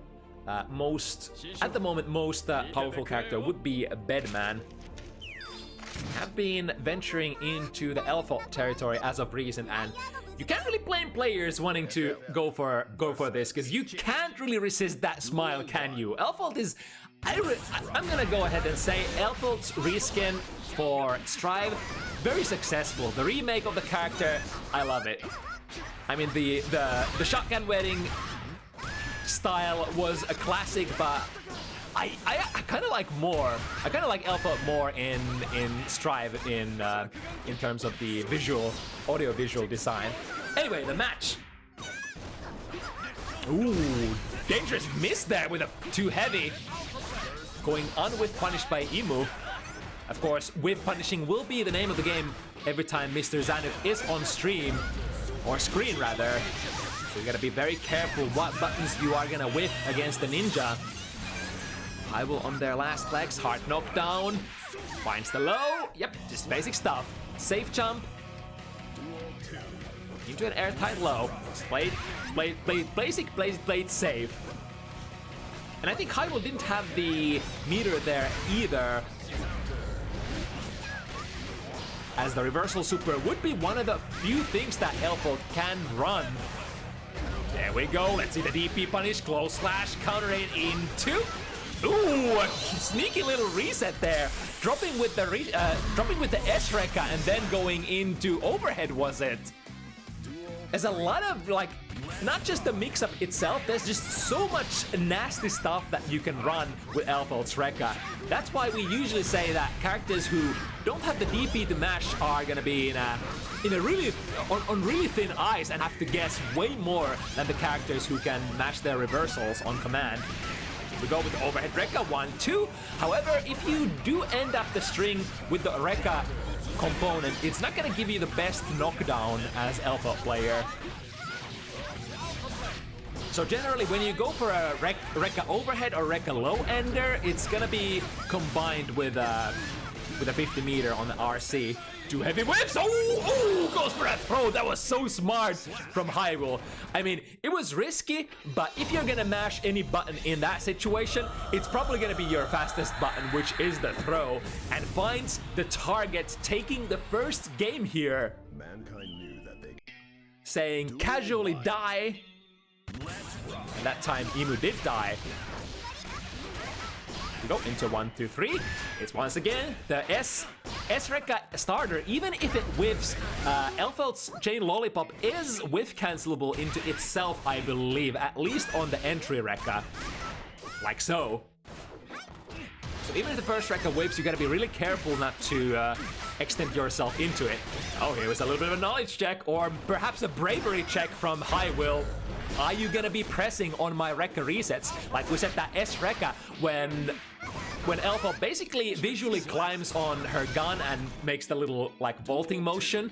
at the moment, most powerful character would be a Bedman. Have been venturing into the Elfalt territory as of recent, and you can't really blame players wanting to go for this, because you can't really resist that smile, can you? Elfalt is... I'm gonna go ahead and say Elfalt's reskin for Strive, very successful. The remake of the character, I love it. I mean, the shotgun wedding style was a classic, but I kind of like more. I kind of like Elfalt more in Strive in terms of the audio visual design. Anyway, the match. Ooh, dangerous miss there with a too heavy. Going on with punish by Ehmu. Of course, with punishing will be the name of the game every time Mr. Zanuf is on stream, or screen rather. So you gotta be very careful what buttons you are gonna whiff against the ninja. HiWill on their last legs, hard knockdown, finds the low. Yep, just basic stuff. Safe jump into an airtight low. Blade save. And I think HiWill didn't have the meter there either, as the reversal super would be one of the few things that Elfalt can run. There we go, let's see the DP punish, close slash, counter it into... Ooh, a sneaky little reset there. Dropping with the S-Rekka and then going into overhead, was it? There's a lot of, like, not just the mix-up itself, there's just so much nasty stuff that you can run with Elfalt's Rekka. That's why we usually say that characters who don't have the DP to mash are gonna be on really thin ice and have to guess way more than the characters who can mash their reversals on command. We go with the overhead Rekka, 1-2. However, if you do end up the string with the Rekka component, it's not gonna give you the best knockdown as Alpha player. So generally, when you go for a Rekka overhead or Rekka low ender, it's gonna be combined with a 50 meter on the RC. Two heavy whips. Oh, goes for a throw. That was so smart from HiWill. I mean, it was risky, but if you're gonna mash any button in that situation, it's probably gonna be your fastest button, which is the throw, and finds the target, taking the first game here.
Mankind knew that they
saying casually die. And that time Ehmu did die. We go into 1, 2, 3. It's once again the S-Rekka starter. Even if it whiffs, Elfalt's Chain Lollipop is whiff cancelable into itself, I believe, at least on the entry Rekka. Like so. So even if the first Rekka whiffs, you gotta be really careful not to extend yourself into it. Oh, here was a little bit of a knowledge check, or perhaps a bravery check from HiWill. Are you gonna be pressing on my Rekka resets? Like we said, that S-Rekka, when Elfalt basically visually climbs on her gun and makes the little, like, vaulting motion,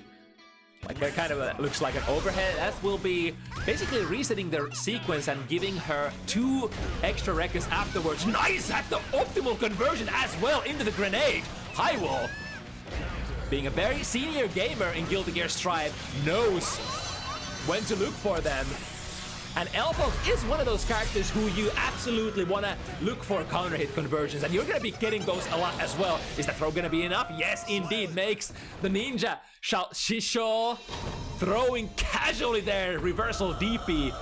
like that kind of looks like an overhead, that will be basically resetting the sequence and giving her 2 extra Rekkas afterwards. Nice! That's the optimal conversion as well into the grenade. HiWill, being a very senior gamer in Guilty Gear Strive, knows when to look for them. And Elfeld is one of those characters who you absolutely want to look for counter hit conversions, and you're going to be getting those a lot as well. Is the throw going to be enough? Yes, indeed. Makes the ninja shout Shisho. Throwing casually there. Reversal DP.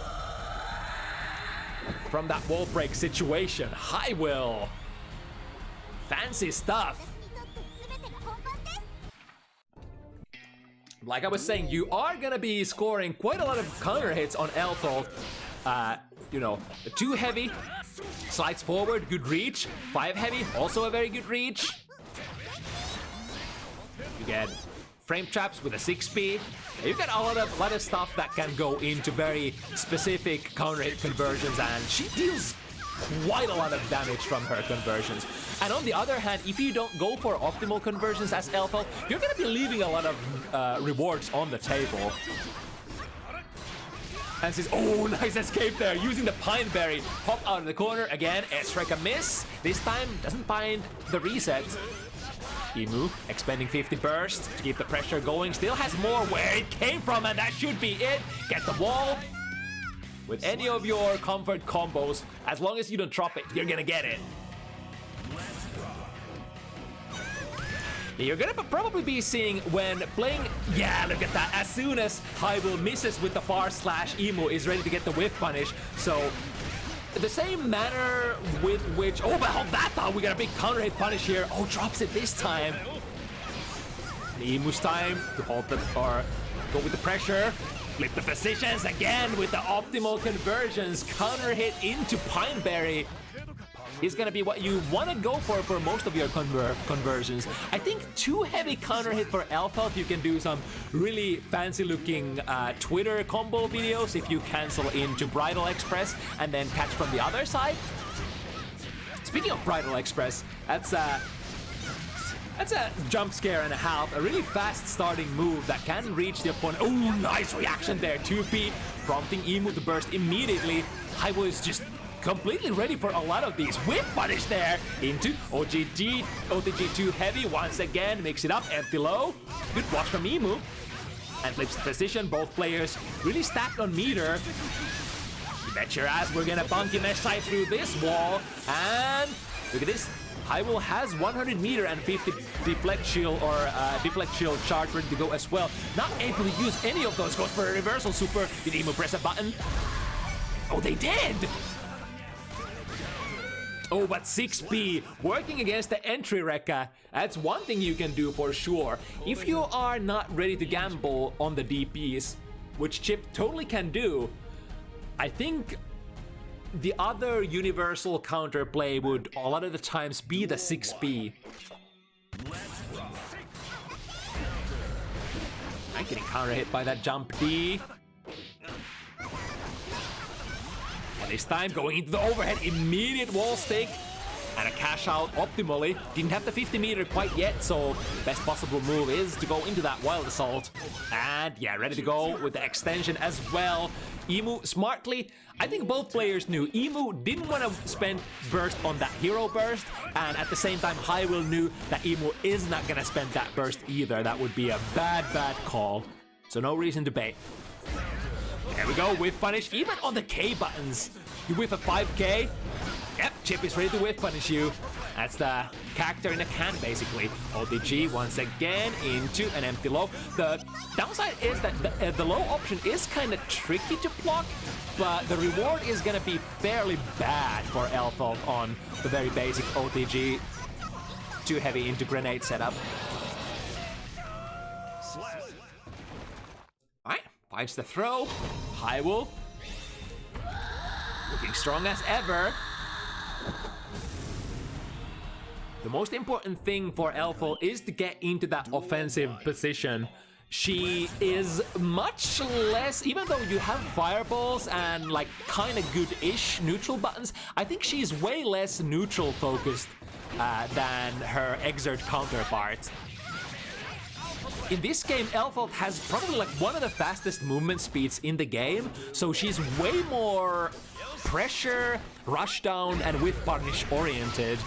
From that wall break situation. HiWill. Fancy stuff. Like I was saying, you are gonna be scoring quite a lot of counter hits on Elfeld. You know, 2 heavy, slides forward, good reach. 5 heavy, also a very good reach. You get frame traps with a 6p. You get a lot of stuff that can go into very specific counter hit conversions, and she deals quite a lot of damage from her conversions. And on the other hand, if you don't go for optimal conversions as Elfeld, you're gonna be leaving a lot of rewards on the table. And says, oh, nice escape there, using the Pine Berry. Pop out of the corner again, strike a miss. This time doesn't find the reset. Ehmu expending 50 burst to keep the pressure going. Still has more where it came from, and that should be it. Get the wall. With any of your comfort combos, as long as you don't drop it, you're gonna get it. You're gonna probably be seeing when playing... Yeah, look at that. As soon as HiWill misses with the far slash, Ehmu is ready to get the whiff punish. So, the same manner with which... Oh, but hold that thought. We got a big counter hit punish here. Oh, drops it this time. Ehmu's time to hold the... or go with the pressure. Flip the positions again with the optimal conversions. Counter hit into Pineberry is gonna be what you want to go for most of your conversions. I think 2 heavy counter hit for Elfeld. You can do some really fancy looking Twitter combo videos if you cancel into Bridal Express and then catch from the other side. Speaking of Bridal Express, that's a jump scare and a half, a really fast starting move that can reach the opponent. Oh, nice reaction there, 2p, prompting Ehmu to burst immediately. HiWill is just completely ready for a lot of these. Whip punish there into OTG 2 heavy once again, mix it up, empty low. Good watch from Ehmu. And flips the position, both players really stacked on meter. You bet your ass we're gonna bunky mesh side through this wall. And look at this. HiWill has 100 meter and 50 deflect shield or deflect shield charge ready to go as well. Not able to use any of those. Goes for a reversal super. Did Ehmu press a button? Oh, they did! Oh, but 6p working against the entry Rekka. That's one thing you can do for sure. If you are not ready to gamble on the DPs, which Chip totally can do, I think the other universal counterplay would a lot of the times be the 6p. I'm getting counter hit by that jump D. And this time going into the overhead, immediate wall stick. And a cash out optimally. Didn't have the 50 meter quite yet, so best possible move is to go into that wild assault. And yeah, ready to go with the extension as well. Ehmu smartly, I think both players knew Ehmu didn't want to spend burst on that hero burst, and at the same time HiWill knew that Ehmu is not gonna spend that burst either. That would be a bad call. So no reason to bait. There we go, whiff punish, even on the K buttons. You whiff a 5k, yep, Chip is ready to whiff punish you. That's the character in a can, basically. OTG once again into an empty low. The downside is that the low option is kind of tricky to block, but the reward is gonna be fairly bad for Elfeld on the very basic OTG. Too heavy into grenade setup. Alright, finds the throw. HiWill looking strong as ever. The most important thing for Elfeld is to get into that offensive position. She is much less, even though you have fireballs and like kind of good-ish neutral buttons, I think she's way less neutral focused than her Exert counterpart. In this game, Elfeld has probably like one of the fastest movement speeds in the game, so she's way more pressure, rush down, and whiff punish oriented.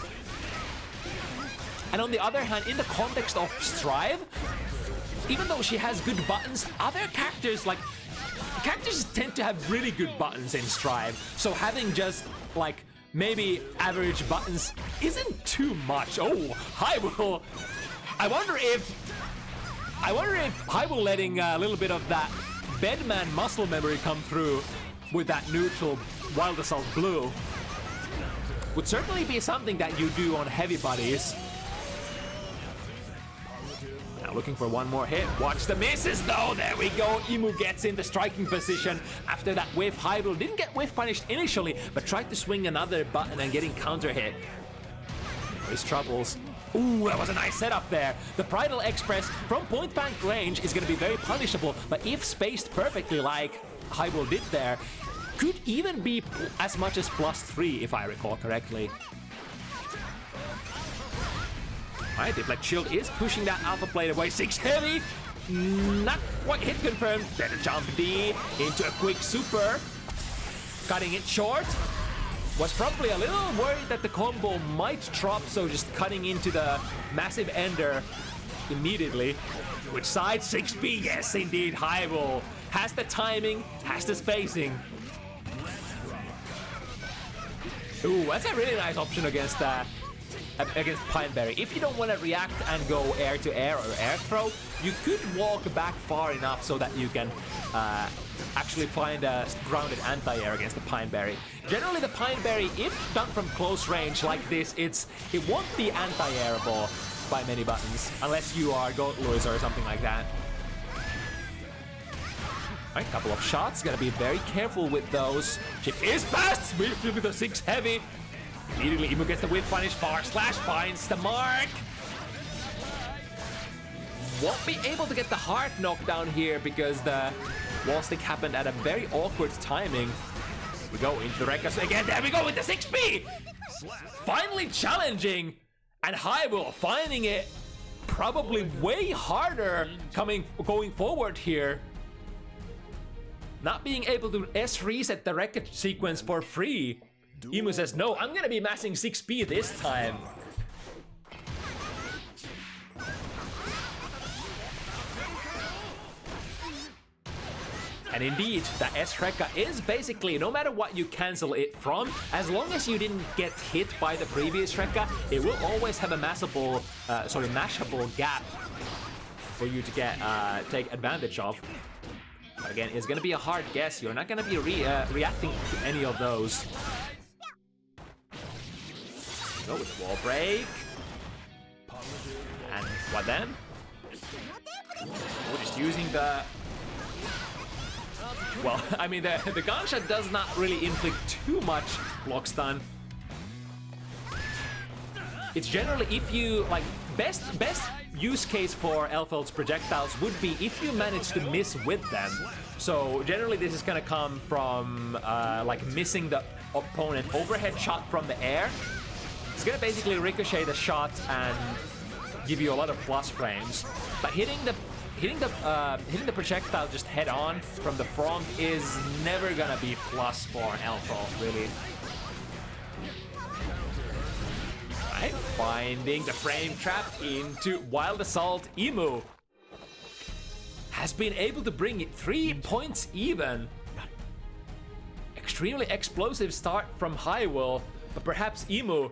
And on the other hand, in the context of Strive, even though she has good buttons, other characters like characters tend to have really good buttons in Strive, so having just like maybe average buttons isn't too much. Oh, HiWill. I wonder if HiWill letting a little bit of that Bedman muscle memory come through with that neutral Wild Assault blue would certainly be something that you do on heavy buddies. Now looking for one more hit. Watch the misses though. There we go. Ehmu gets in the striking position after that whiff. HiWill didn't get whiff punished initially, but tried to swing another button and getting counter hit. His troubles. Ooh, that was a nice setup there. The Bridal Express from point blank range is going to be very punishable, but if spaced perfectly like HiWill did there, could even be as much as +3 if I recall correctly. Alright, Deflect Shield is pushing that Alpha Blade away. 6 heavy! Not quite hit confirmed. Better jump D into a quick super. Cutting it short. Was probably a little worried that the combo might drop, so just cutting into the massive ender immediately. Which side? 6B? Yes, indeed. HiWill has the timing, has the spacing. Ooh, that's a really nice option against Pineberry. If you don't want to react and go air to air or air throw, you could walk back far enough so that you can actually find a grounded anti-air against the Pineberry. Generally, the Pineberry, if done from close range like this, it won't be anti-airable by many buttons, unless you are Goat Lewis or something like that. Alright, couple of shots, gotta be very careful with those. Chip is fast, with the 6 heavy. Immediately, Ehmu gets the whiff punish, bar slash finds the mark. Won't be able to get the hard knockdown here because the wall stick happened at a very awkward timing. We go into the Rekkas again, there we go with the 6B! Finally challenging, and HiWill finding it probably way harder going forward here. Not being able to S-reset the Rekka sequence for free. Ehmu says, no, I'm gonna be massing 6B this time. And indeed, the S-Rekka is basically, no matter what you cancel it from, as long as you didn't get hit by the previous Rekka, it will always have a mashable gap for you to take advantage of. But again, it's gonna be a hard guess. You're not gonna be reacting to any of those. Go with the wall break. And what then? We're just using the... Well, I mean, the gunshot does not really inflict too much block stun. It's generally, if you, like, best use case for Elfeld's projectiles would be if you manage to miss with them. So generally this is gonna come from like missing the opponent overhead shot from the air. It's gonna basically ricochet the shot and give you a lot of plus frames. But hitting the projectile just head on from the front is never gonna be plus for Elfeld, really. Right, finding the frame trap into Wild Assault. Ehmu has been able to bring it 3 points even. Extremely explosive start from HiWill, but perhaps Ehmu,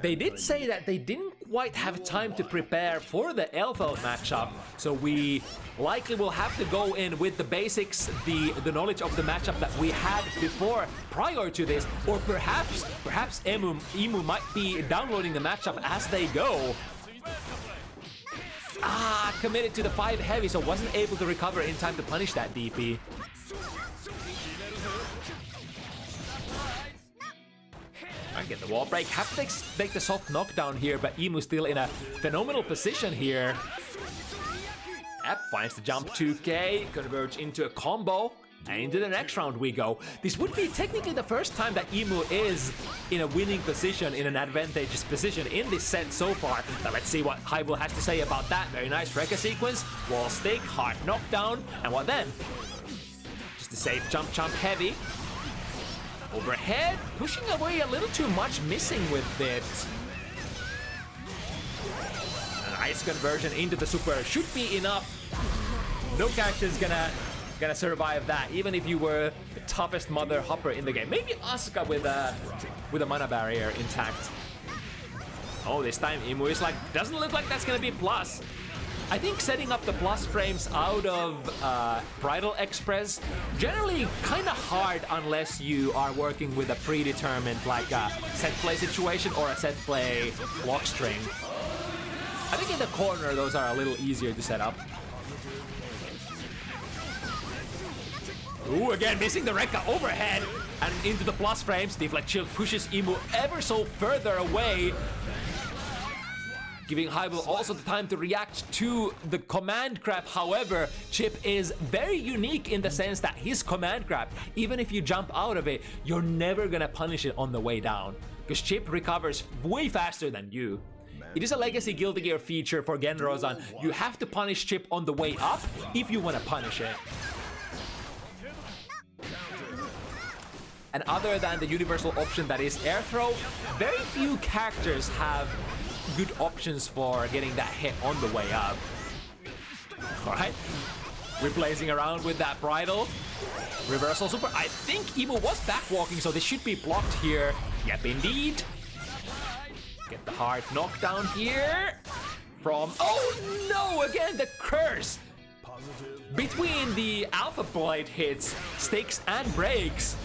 they did say that they didn't quite have time to prepare for the Elfeld matchup, so we likely will have to go in with the basics, the knowledge of the matchup that we had before, prior to this, or perhaps Ehmu might be downloading the matchup as they go. Committed to the 5 heavy, so wasn't able to recover in time to punish that DP. I get the wall break. Have to take the soft knockdown here, but Ehmu still in a phenomenal position here. App finds the jump 2K, converge into a combo, and into the next round we go. This would be technically the first time that Ehmu is in a winning position, in an advantageous position in this set so far. Now let's see what HiWill has to say about that. Very nice Rekka sequence, wall stick, hard knockdown, and what then? Just a safe jump heavy. Overhead, pushing away a little too much, missing with it. A nice conversion into the super should be enough. No character is gonna gonna survive that, even if you were the toughest mother hopper in the game. Maybe Asuka with a mana barrier intact. Oh, this time Ehmu is like, doesn't look like that's gonna be plus. I think setting up the plus frames out of Bridal Express generally kind of hard unless you are working with a predetermined like a set play situation or a set play block string. I think in the corner those are a little easier to set up. Ooh, again missing the Rekka overhead and into the plus frames. Deflect Shield pushes Ehmu ever so further away, giving HiWill also the time to react to the command grab. However, Chip is very unique in the sense that his command grab, even if you jump out of it, you're never gonna punish it on the way down, because Chip recovers way faster than you. It is a legacy Guilty Gear feature for Genrozan. You have to punish Chip on the way up if you want to punish it. And other than the universal option that is air throw, very few characters have good options for getting that hit on the way up. Alright, replacing around with that bridle. Reversal super. I think Ehmu was backwalking, so this should be blocked here. Yep, indeed. Get the hard knockdown here from... Oh no, again the curse! Between the Alpha Blade hits, sticks and breaks.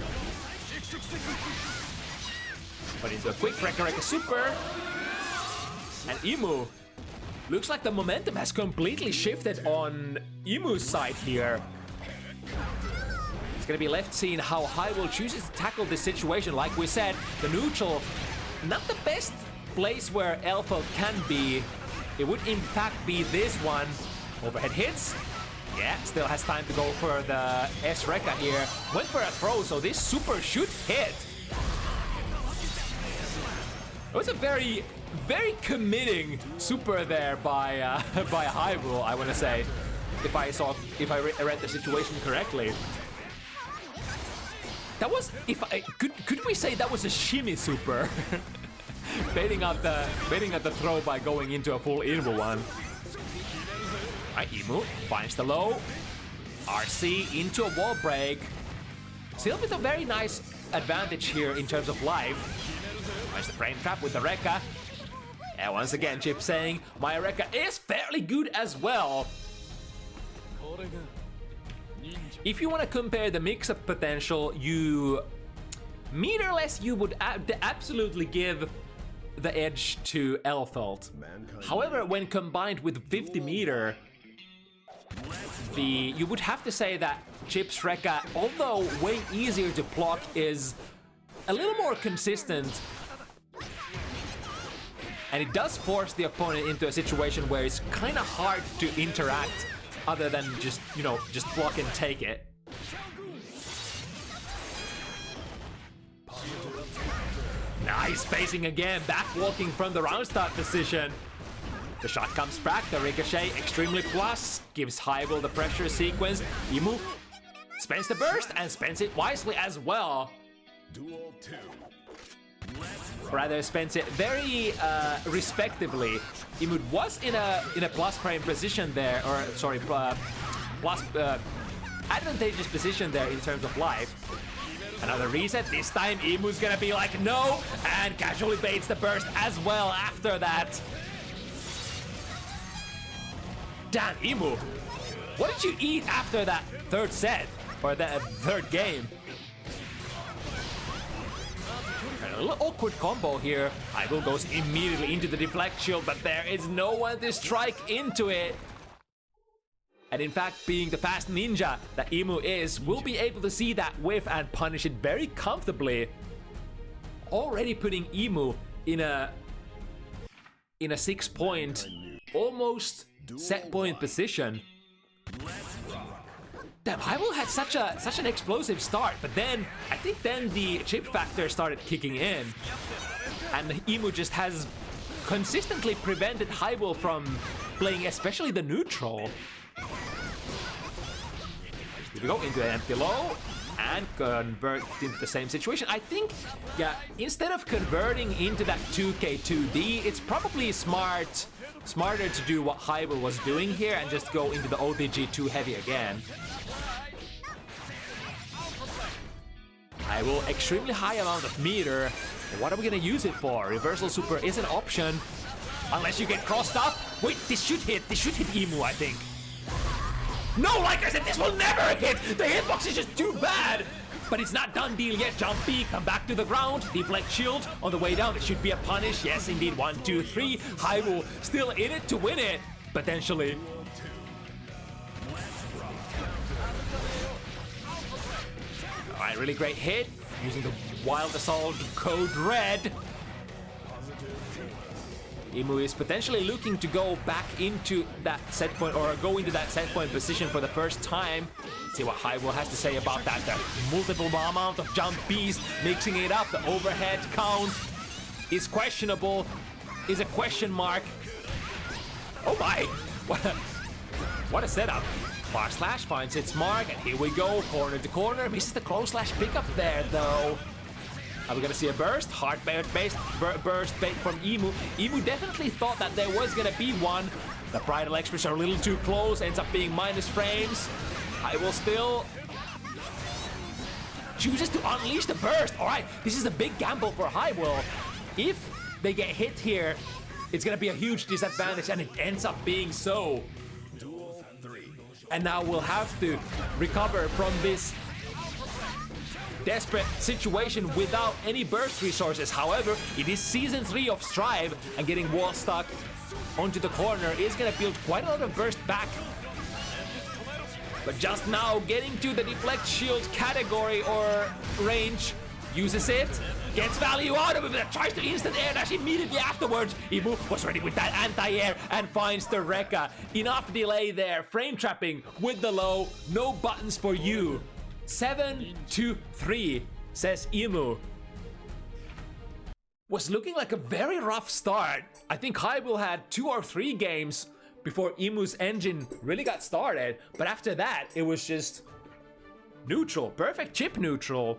But into a quick Rekka super. And Ehmu, looks like the momentum has completely shifted on Emu's side here. It's gonna be left seeing how HiWill chooses to tackle this situation. Like we said, the neutral, not the best place where Alpha can be. It would in fact be this one. Overhead hits. Yeah, still has time to go for the S-Rekka here. Went for a throw, so this super should hit. It was a very committing super there by by HiWill, I want to say, if I read the situation correctly. That was, could we say that was a shimmy super? baiting out the throw by going into a full Ehmu one. Right, Ehmu finds the low. RC into a wall break. Still with a very nice advantage here in terms of life. Finds the frame trap with the Rekka. And once again, Chip saying, my Rekka is fairly good as well. If you want to compare the mix-up potential, meterless, you would absolutely give the edge to Elfelt. However, when combined with 50 meter, you would have to say that Chip's Rekka, although way easier to block, is a little more consistent. And it does force the opponent into a situation where it's kind of hard to interact other than just, just block and take it. Nice spacing again, back walking from the round start position. The shot comes back, the ricochet extremely plus, gives HiWill the pressure sequence. Ehmu spends the burst and spends it wisely as well. Duel 2. Rather spends it very respectively. Ehmu was in a plus frame position there, or sorry, plus advantageous position there in terms of life. Another reset. This time Ehmu's gonna be like no, and casually baits the burst as well after that. Damn, Ehmu, what did you eat after that third set or that third game? A little awkward combo here. HiWill goes immediately into the deflect shield, but there is no one to strike into it. And in fact, being the fast ninja that Ehmu is, will be able to see that whiff and punish it very comfortably. Already putting Ehmu in a 6-point, almost set point position. Damn, HiWill had such an explosive start, but then I think then the chip factor started kicking in, and Ehmu just has consistently prevented HiWill from playing, especially the neutral. Here we go into an empty low and convert into the same situation. I think, yeah, instead of converting into that 2K2D, it's probably smarter to do what HiWill was doing here and just go into the ODG too heavy again.
HiWill, extremely high amount of meter. What are we gonna use it for? Reversal super is an option. Unless you get crossed up. Wait, this should hit Ehmu, I think. No, like I said, this will never hit! The hitbox is just too bad! But it's not done deal yet. Jungie, come back to the ground. Deflect shield on the way down. It should be a punish. Yes, indeed. 1, 2, 3. HiWill still in it to win it. Potentially. Alright, really great hit. Using the Wild Assault Code Red. Ehmu is potentially looking to go back into that set point, or go into that set point position for the first time. See what HiWill has to say about that. The multiple amount of jumpies, mixing it up. The overhead count is questionable, is a question mark. Oh my! What a setup. Bar slash finds its mark, and here we go. Corner to corner. Misses the close slash pickup there, though. Are we gonna see a burst? Hard based burst bait from Ehmu. Ehmu definitely thought that there was gonna be one. The Bridal Express are a little too close, ends up being minus frames. HiWill still chooses to unleash the burst. Alright, this is a big gamble for HiWill. If they get hit here, it's gonna be a huge disadvantage, and it ends up being so. And now we'll have to recover from this desperate situation without any burst resources. However, it is Season 3 of Strive, and getting wall stuck onto the corner is gonna build quite a lot of burst back. But just now getting to the deflect shield category or range, uses it, gets value out of it, but tries to instant air dash immediately afterwards. Ehmu was ready with that anti-air and finds the Rekka. Enough delay there, frame trapping with the low, no buttons for you. 7-3, says Ehmu. Was looking like a very rough start. I think HiWill had 2 or 3 games before Emu's engine really got started, but after that, it was just neutral, perfect chip neutral.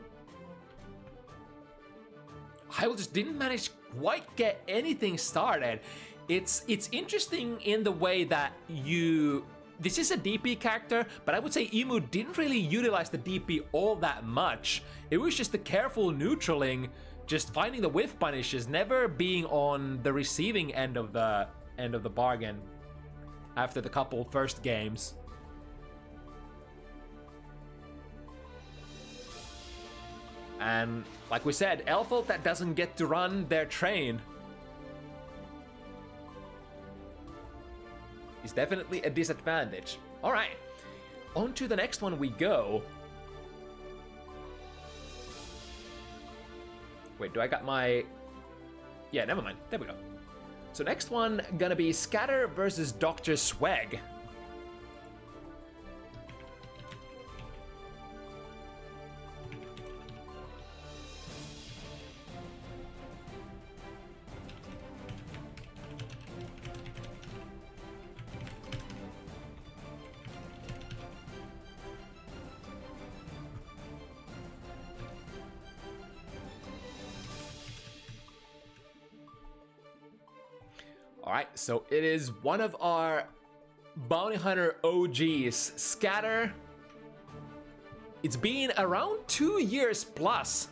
HiWill just didn't manage quite get anything started. It's interesting in the way that this is a DP character, but I would say Ehmu didn't really utilize the DP all that much. It was just the careful neutraling, just finding the whiff punishes, never being on the receiving end of the bargain after the couple first games. And like we said, Elfelt that doesn't get to run their train is definitely a disadvantage. All right, on to the next one we go. Wait, do I got my... Yeah, never mind. There we go. So next one gonna be Scatter versus Dr. Swag. Alright, so it is one of our Bounty Hunter OGs, Scatter. It's been around 2 years plus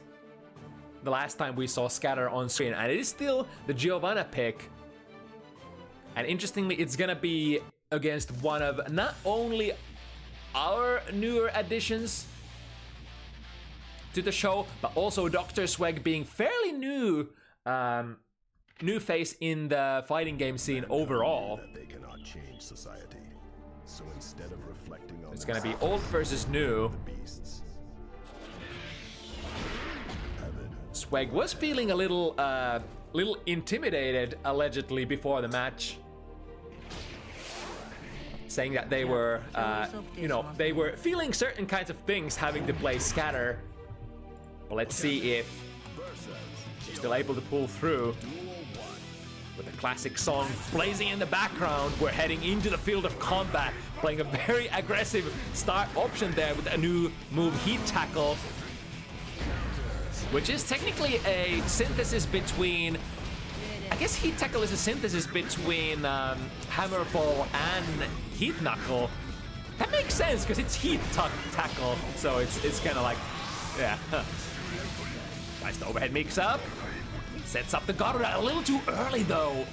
the last time we saw Scatter on screen, and it is still the Giovanna pick. And interestingly, it's gonna be against one of not only our newer additions to the show, but also Dr. Swag being fairly new, new face in the fighting game scene overall.
They cannot change society. So instead of reflecting on
it's gonna be old versus new. Swag was feeling a little intimidated allegedly before the match, saying that they were, they were feeling certain kinds of things having to play Scatter. But let's see if she's still able to pull through. With the classic song blazing in the background, we're heading into the field of combat, playing a very aggressive start option there with a new move, Heat Tackle, which is technically a synthesis between, I guess Heat Tackle is a synthesis between Hammerfall and Heat Knuckle. That makes sense because it's Heat Tackle, so it's kind of like, yeah. Tries the overhead mix-up. Sets up the Garuda a little too early, though.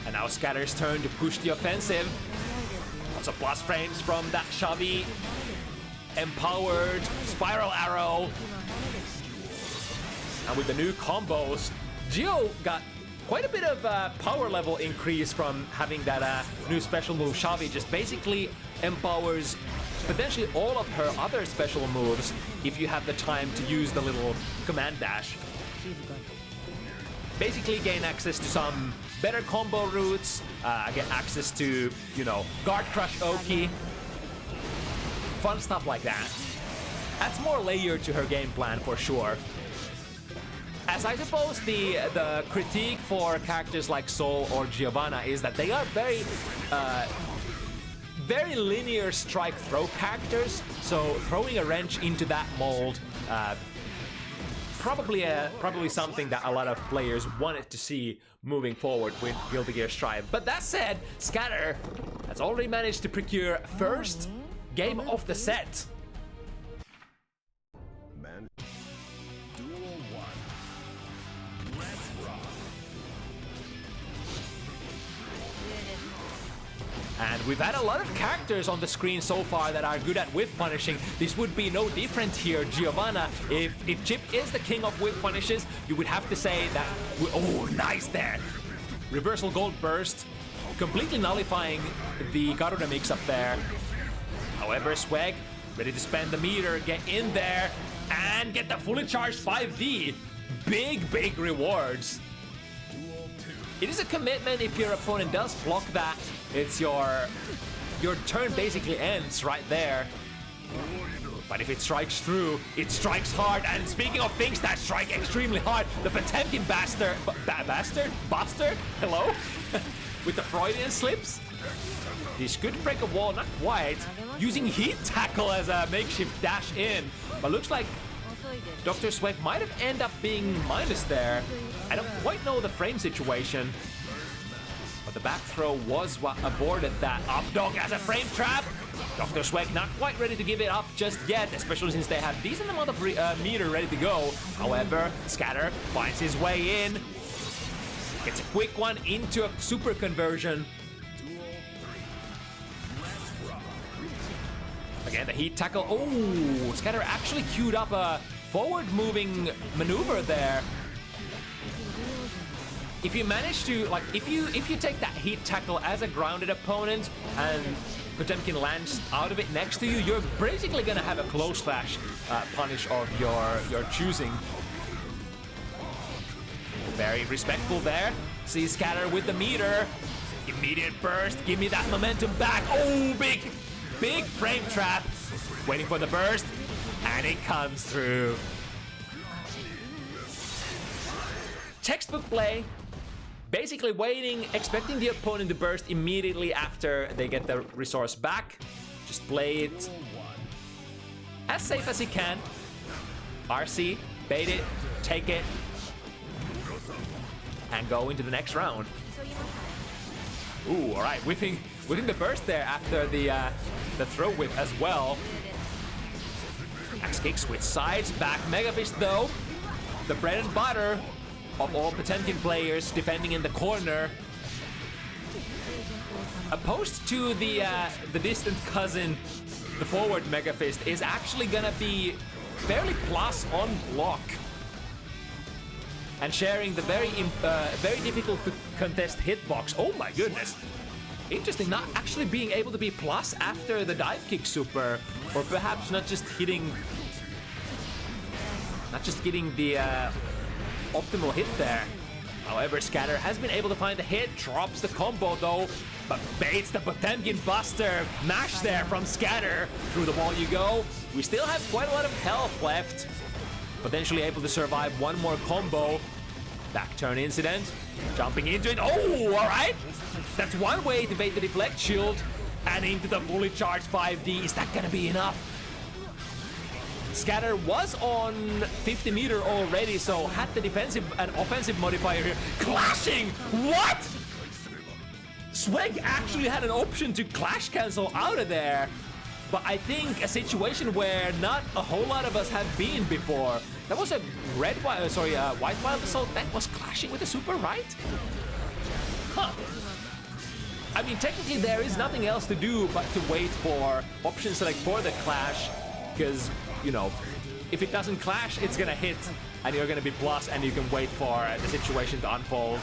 And now Scatter's turn to push the offensive. Lots of plus frames from that Shavi. Empowered Spiral Arrow. And with the new combos, Gio got quite a bit of power level increase from having that new special move. Shavi just basically empowers potentially all of her other special moves if you have the time to use the little command dash. Basically gain access to some better combo routes, get access to, you know, Guard Crush Oki. Fun stuff like that. Adds more layer to her game plan for sure. As I suppose the critique for characters like Sol or Giovanna is that they are very linear strike throw characters, so throwing a wrench into that mold probably something that a lot of players wanted to see moving forward with Guilty Gear Strive. But that said, Scatter has already managed to procure first game of the set. And we've had a lot of characters on the screen so far that are good at whiff punishing. This would be no different here. Giovanna, if Chip is the king of whiff punishes, you would have to say that... Oh, nice there! Reversal Gold Burst, completely nullifying the Garuda mix up there. However, Swag, ready to spend the meter, get in there, and get the fully charged 5D. Big rewards. It is a commitment if your opponent does block that. It's your turn basically ends right there. But if it strikes through, it strikes hard. And speaking of things that strike extremely hard, the Potemkin Bastard, hello? With the Freudian slips. This could break a wall, not quite. Using Heat Tackle as a makeshift dash in. But looks like Dr. Swag might have ended up being minus there. I don't quite know the frame situation. But the back throw was what aborted that. Up dog as a frame trap. Dr. Swag not quite ready to give it up just yet, especially since they have decent amount of meter ready to go. However, Scatter finds his way in. Gets a quick one into a super conversion. Again, the Heat Tackle. Oh, Scatter actually queued up a forward-moving maneuver there. If you manage to, like, if you take that Heat Tackle as a grounded opponent and Potemkin lands out of it next to you, you're basically gonna have a close slash punish of your choosing. Very respectful there. See Scatter with the meter. Immediate burst. Give me that momentum back. Oh, big frame trap. Waiting for the burst. And it comes through. Textbook play. Basically waiting, expecting the opponent to burst immediately after they get the resource back. Just play it as safe as he can. RC, bait it, take it, and go into the next round. Ooh, all right, whipping the burst there after the throw whip as well. Axe kick, switch sides, back Mega Fist though. The bread and butter of all Potemkin players defending in the corner. Opposed to the distant cousin, the forward Mega Fist is actually gonna be fairly plus on block. And sharing the very difficult to contest hitbox. Oh my goodness. Interesting, not actually being able to be plus after the dive kick super, or perhaps not just getting the optimal hit there. However, Scatter has been able to find the hit, drops the combo though, but baits the Potemkin Buster. Mash there from Scatter. Through the wall you go. We still have quite a lot of health left. Potentially able to survive one more combo. Back turn incident. Jumping into it. Oh, alright. That's one way to bait the deflect shield. And into the fully charged 5D. Is that gonna be enough? Scatter was on 50 meter already, so had the defensive and offensive modifier here. Clashing! What? Swag actually had an option to clash cancel out of there. but I think a situation where not a whole lot of us have been before. That was a white wild assault that was clashing with the super, right? Huh. I mean, technically there is nothing else to do but to wait for option select for the clash, because, you know, if it doesn't clash, it's gonna hit, and you're gonna be plus, and you can wait for the situation to unfold.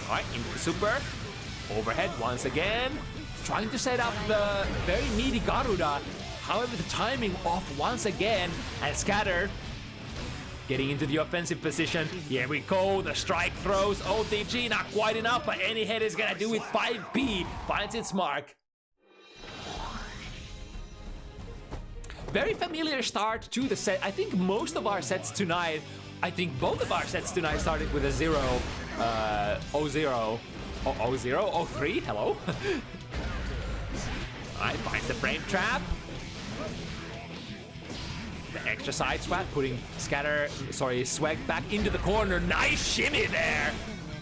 Alright, into the super. Overhead once again. Trying to set up the very meaty Garuda. However, the timing off once again. And Scatter getting into the offensive position. Here we go. The strike throws. OTG, not quite enough, but any hit is gonna do it. 5P finds its mark. Very familiar start to the set. I think most of our sets tonight, both of our sets tonight started with a 0, 0-0, 0-3, hello? Alright, finds the frame trap. The extra side swap, putting Swag back into the corner. Nice shimmy there!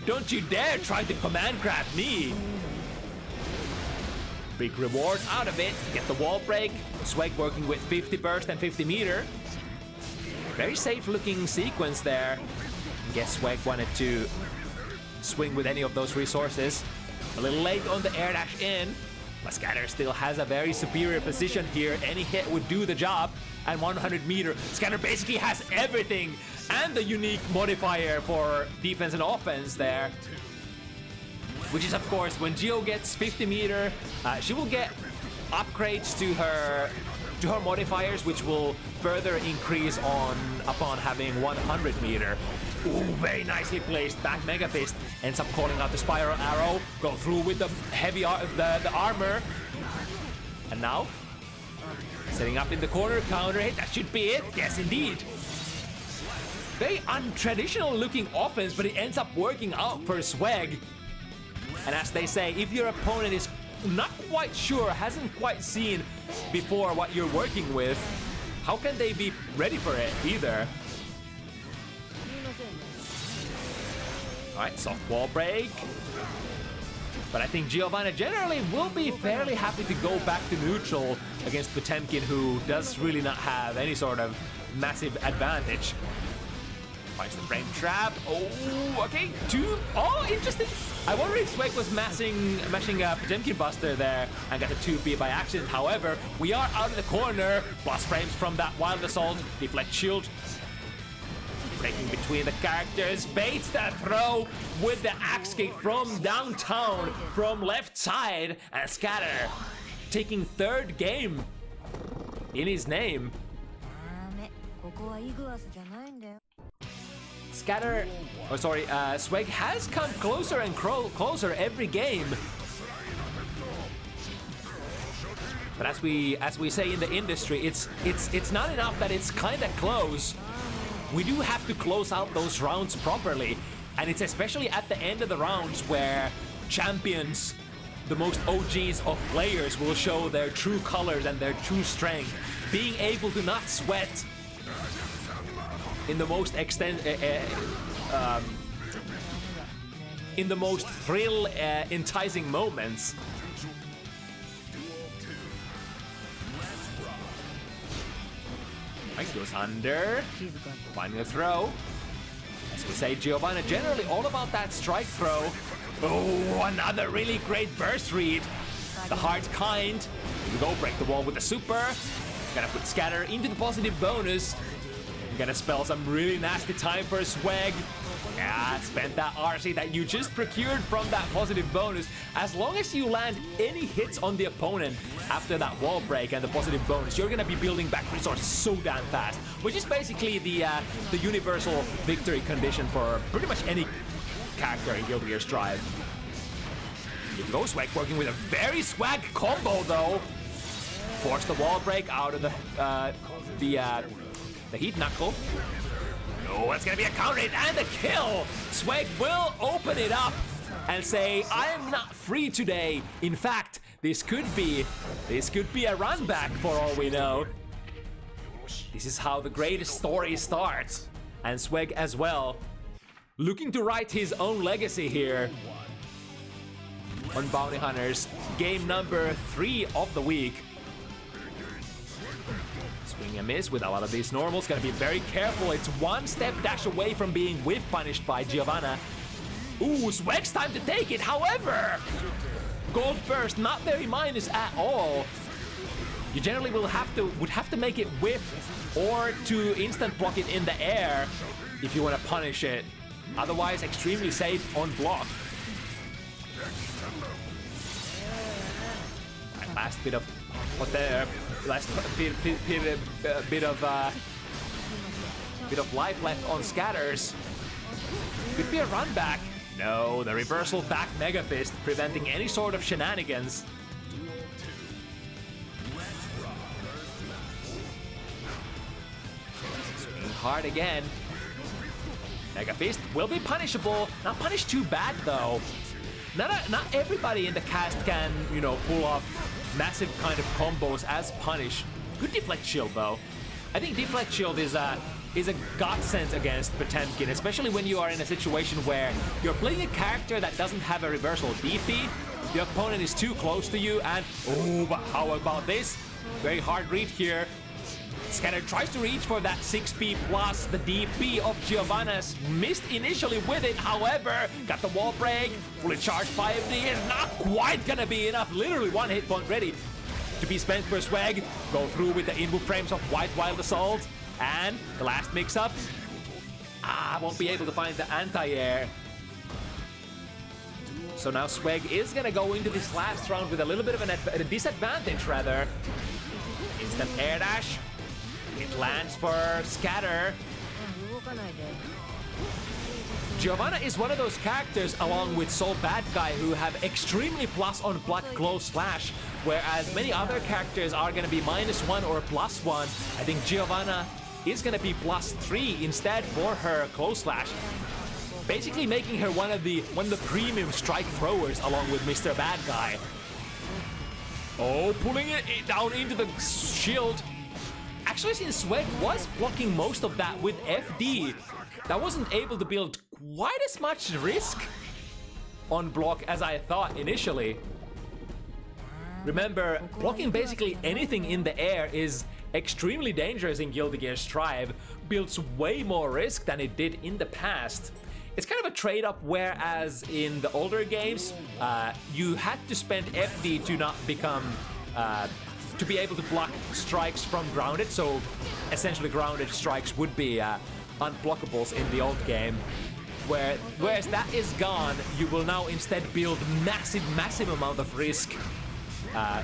Don't you dare try to command grab me! Big reward out of it. Get the wall break. Swag working with 50 burst and 50 meter. Very safe looking sequence there. Guess Swag wanted to swing with any of those resources. A little late on the air dash in, but Scatter still has a very superior position here. Any hit would do the job. And 100 meter, Scatter basically has everything and the unique modifier for defense and offense there. Which is, of course, when Geo gets 50 meter, she will get upgrades to her modifiers, which will further increase upon having 100 meter. Ooh, very nicely placed. Back Mega Fist ends up calling out the Spiral Arrow. Go through with the heavy the armor. And now, setting up in the corner, counter hit. That should be it. Yes, indeed. Very untraditional looking offense, but it ends up working out for Swag. And as they say, if your opponent is not quite sure, hasn't quite seen before what you're working with, how can they be ready for it either? Alright, soft wall break. But I think Giovanna generally will be fairly happy to go back to neutral against Potemkin, who does really not have any sort of massive advantage. Finds the frame trap. Oh, okay. Oh, interesting. I wonder if Swag was mashing a Potemkin Buster there and got a 2B by accident. However, we are out of the corner. Plus frames from that Wild Assault. Deflect shield. Breaking between the characters. Baits that throw with the axe kick from downtown, from left side. And Scatter taking third game in his name. Swag has come closer and closer every game. But as we say in the industry, it's not enough that it's kind of close. We do have to close out those rounds properly, and it's especially at the end of the rounds where champions, the most OGs of players, will show their true colors and their true strength. Being able to not sweat in the most in the most thrill enticing moments. Right, goes under, finding a throw. As we say, Giovanna generally all about that strike throw. Oh, another really great burst read. The hard kind. Here we go, break the wall with the super. Gonna put Scatter into the positive bonus. Gonna spell some really nasty time for Swag. Yeah, spent that RC that you just procured from that positive bonus. As long as you land any hits on the opponent after that wall break and the positive bonus, you're gonna be building back resources so damn fast, which is basically the universal victory condition for pretty much any character in Guilty Gear Strive. Here goes Swag working with a very Swag combo though. Force the wall break out of the heat knuckle. Oh, it's gonna be a counter hit and a kill! Swag will open it up and say, I am not free today. In fact, this could be a run back for all we know. This is how the greatest story starts. And Swag as well, looking to write his own legacy here. on Bounty Hunters. Game number 3 of the week. Swing and miss with a lot of these normals. Gotta be very careful. It's one step dash away from being whiff punished by Giovanna. Ooh, Swag's time to take it. However, gold burst, not very minus at all. You generally would have to make it whiff or to instant block it in the air if you want to punish it. Otherwise, extremely safe on block. Last bit of what there, last bit of life left on Scatters. Could be a run back. No, the reversal back Mega Fist, preventing any sort of shenanigans. Swinging hard again. Mega Fist will be punishable. Not punished too bad though. Not everybody in the cast can, you know, pull off massive kind of combos as punish. Good deflect shield though. I think deflect shield is a godsend against Potemkin, especially when you are in a situation where you're playing a character that doesn't have a reversal DP, the opponent is too close to you, and oh, but how about this? Very hard read here. Scatter tries to reach for that 6p plus the DP of Giovanna's. Missed initially with it, however, got the wall break, fully charged 5D, is not quite gonna be enough. Literally one hit point ready to be spent for Swag. Go through with the input frames of White Wild Assault, and the last mix-up. Won't be able to find the anti-air. So now Swag is gonna go into this last round with a little bit of a disadvantage, rather. Instant air dash. It lands for Scatter. Giovanna is one of those characters, along with Soul Bad Guy, who have extremely plus on block close slash, whereas many other characters are going to be -1 or +1. I think Giovanna is going to be +3 instead for her close slash, basically making her one of the premium strike throwers along with Mr. Bad Guy. Oh, pulling it down into the shield. Actually, since Swag was blocking most of that with FD, that wasn't able to build quite as much risk on block as I thought initially. Remember, blocking basically anything in the air is extremely dangerous in Guilty Gear Strive, builds way more risk than it did in the past. It's kind of a trade-up, whereas in the older games, you had to spend FD to not become to be able to block strikes from grounded, so essentially grounded strikes would be unblockables in the old game. Whereas that is gone, you will now instead build massive amount of risk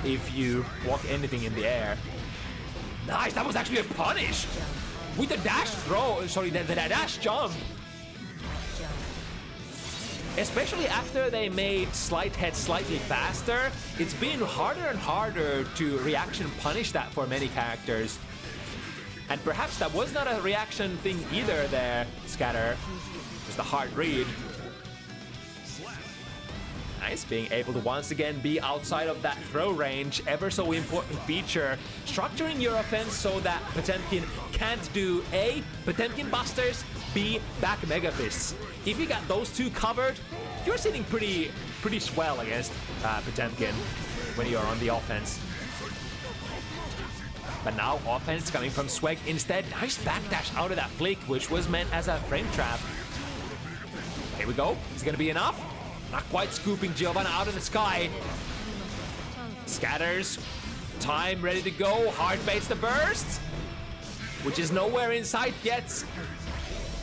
if you block anything in the air. Nice, that was actually a punish! With the dash throw, sorry, the dash jump! Especially after they made Slight Head slightly faster, it's been harder and harder to reaction punish that for many characters. And perhaps that was not a reaction thing either there, Scatter. Just a hard read. Nice, being able to once again be outside of that throw range, ever so important feature. Structuring your offense so that Potemkin can't do A, Potemkin busters, B, back Mega Fists. If you got those two covered, you're sitting pretty swell against Potemkin when you're on the offense. But now offense coming from Swag instead. Nice backdash out of that flick, which was meant as a frame trap. Here we go. Is it gonna be enough? Not quite scooping Giovanna out of the sky. Scatters. Time ready to go. Hard baits the burst, which is nowhere in sight yet.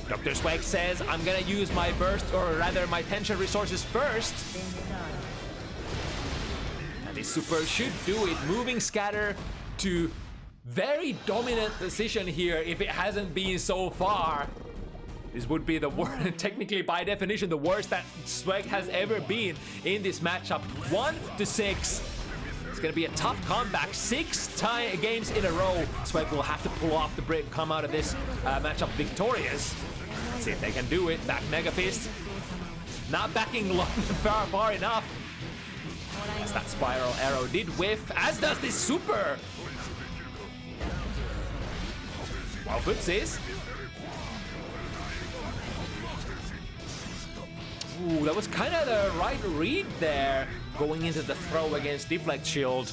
Dr. Swag says, I'm gonna use my burst, or rather my tension resources first. And this super should do it, moving Scatter to very dominant position here if it hasn't been so far. This would be the worst, technically by definition, the worst that Swag has ever been in this matchup. 1-6. It's gonna be a tough comeback. 6 games in a row. Swag will have to pull off the break, come out of this matchup victorious. Let's see if they can do it. Back Mega Fist. Not backing long far enough. As that spiral arrow did whiff, as does this super. Wow, footsies. Ooh, that was kind of the right read there. going into the throw against Deflect Shield.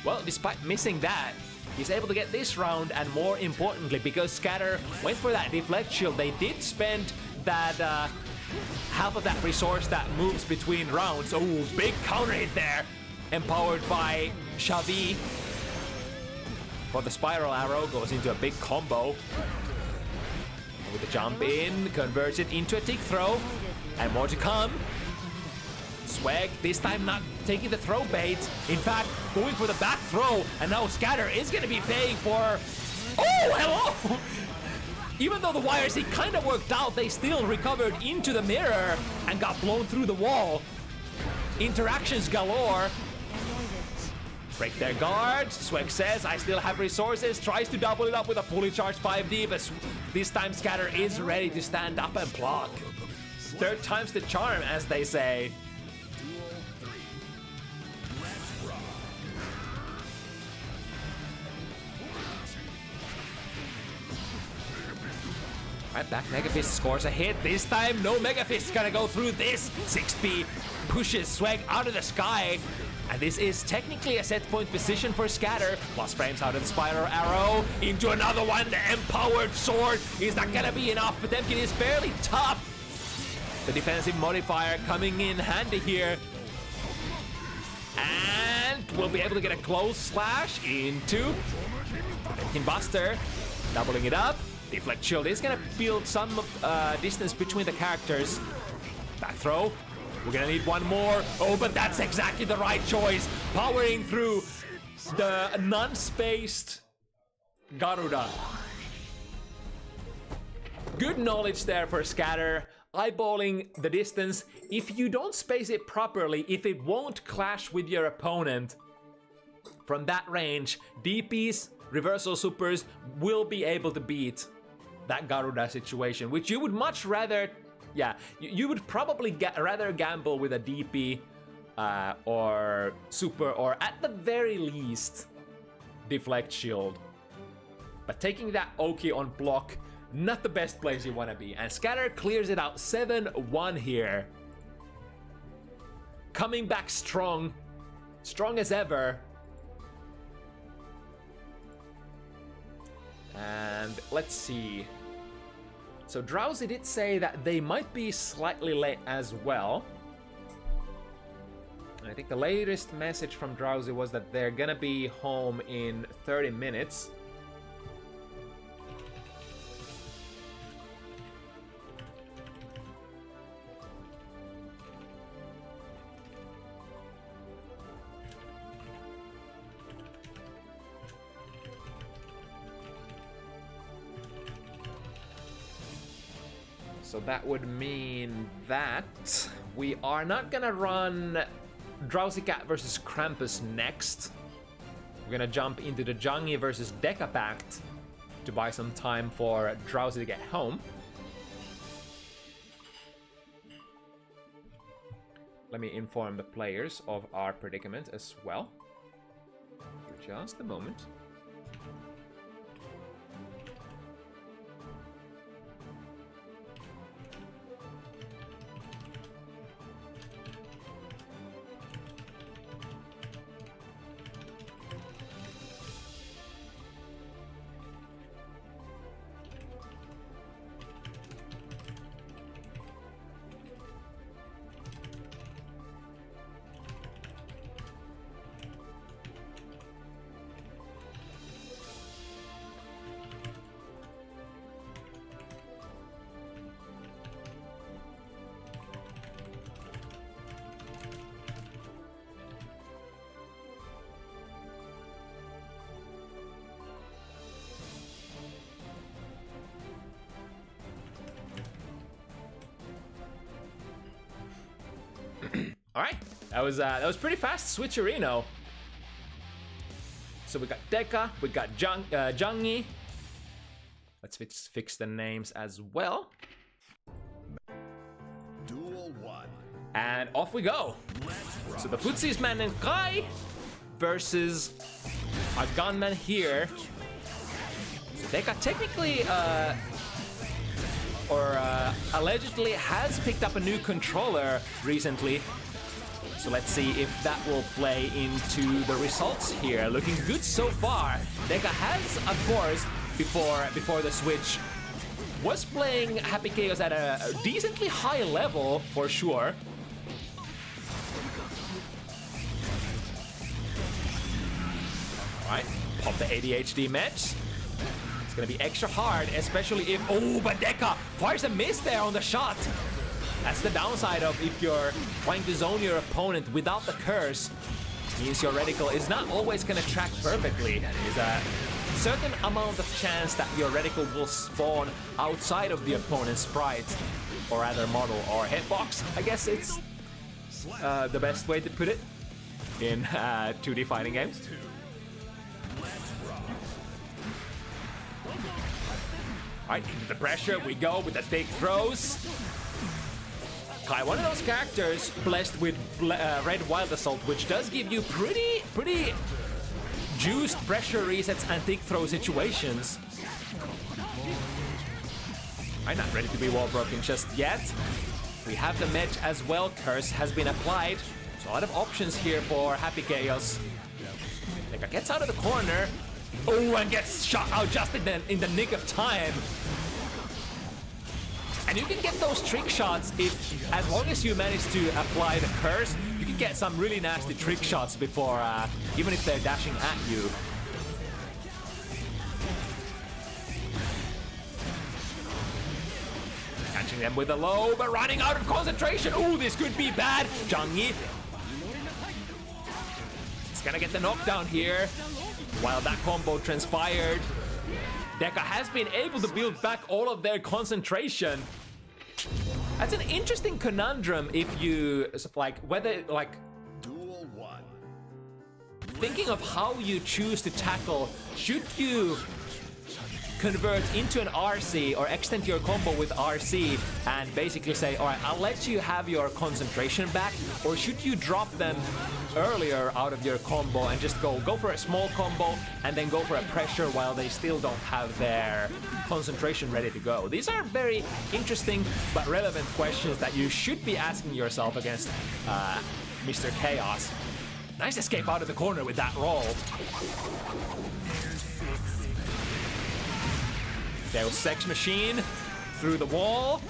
Well, despite missing that, he's able to get this round, and more importantly, because Scatter went for that Deflect Shield, they did spend that half of that resource that moves between rounds. Oh, big counter hit there, empowered by Xavi. For the Spiral Arrow, goes into a big combo. With the jump in, converts it into a tick throw, and more to come. Swag, this time not taking the throw bait. In fact, going for the back throw, and now Scatter is gonna be paying for... Oh, hello! Even though the YRC kind of worked out, they still recovered into the mirror and got blown through the wall. Interactions galore. Break their guard. Swag says, I still have resources. Tries to double it up with a fully charged 5D, but this time Scatter is ready to stand up and block. Third time's the charm, as they say. Right back, Megafist scores a hit. This time, no Megafist gonna go through this. 6P pushes Swag out of the sky. And this is technically a set point position for Scatter. Plus frames out of the Spiral Arrow. Into another one, the Empowered Sword. Is not gonna be enough, but Temkin is fairly tough. The defensive modifier coming in handy here. And we'll be able to get a close slash into Temkin Buster. Doubling it up. Deflect Shield is gonna build some distance between the characters. Back throw. We're gonna need one more. Oh, but that's exactly the right choice. Powering through the non-spaced Garuda. Good knowledge there for Scatter. Eyeballing the distance. If you don't space it properly, if it won't clash with your opponent, from that range, DPs, reversal supers will be able to beat that Garuda situation, which you would much rather, yeah, you would probably rather gamble with a DP or super, or at the very least, Deflect Shield. But taking that Oki on block, not the best place you want to be. And Scatter clears it out 7-1 here. Coming back strong, strong as ever. And let's see. So Drowsy did say that they might be slightly late as well. I think the latest message from Drowsy was that they're gonna be home in 30 minutes. So that would mean that we are not gonna run DrowsyKat versus Krampus next. We're gonna jump into the Jungie versus Dekapact to buy some time for Drowsy to get home. Let me inform the players of our predicament as well. Just a moment. All right, that was pretty fast switcherino. So we got Deka, we got Jungie. Let's fix the names as well.
Duel 1.
And off we go. So the Footsies man and Kai versus our gunman here. So Deka technically, allegedly has picked up a new controller recently. So let's see if that will play into the results here. Looking good so far. Deka has, of course, before the switch, was playing Happy Chaos at a decently high level for sure. Alright, pop the ADHD match. It's gonna be extra hard, especially if... Oh, but Deka fires a miss there on the shot. That's the downside of if you're trying to zone your opponent without the curse. Means your reticle is not always gonna track perfectly. There's a certain amount of chance that your reticle will spawn outside of the opponent's sprite, or rather model or hitbox. I guess it's the best way to put it in 2D fighting games. Alright, into the pressure we go with the big throws. Kai, one of those characters blessed with Red Wild Assault, which does give you pretty juiced pressure resets and thick throw situations. I'm not ready to be wall broken just yet. We have the match as well. Curse has been applied. So a lot of options here for Happy Chaos. Deka gets out of the corner. Oh, and gets shot out just in the nick of time. And you can get those trick shots as long as you manage to apply the curse, you can get some really nasty trick shots before, even if they're dashing at you. Catching them with a low, but running out of concentration. Ooh, this could be bad. Jungie. It's gonna get the knockdown here. While that combo transpired, Deka has been able to build back all of their concentration. That's an interesting conundrum if you, like, whether, like,
Duel 1.
thinking of how you choose to tackle, should you convert into an RC or extend your combo with RC and basically say, all right, I'll let you have your concentration back, or should you drop them earlier out of your combo and just go for a small combo and then go for a pressure while they still don't have their concentration ready to go? These are very interesting but relevant questions that you should be asking yourself against Mr. Chaos. Nice escape out of the corner with that roll. Deus Ex Machine through the wall.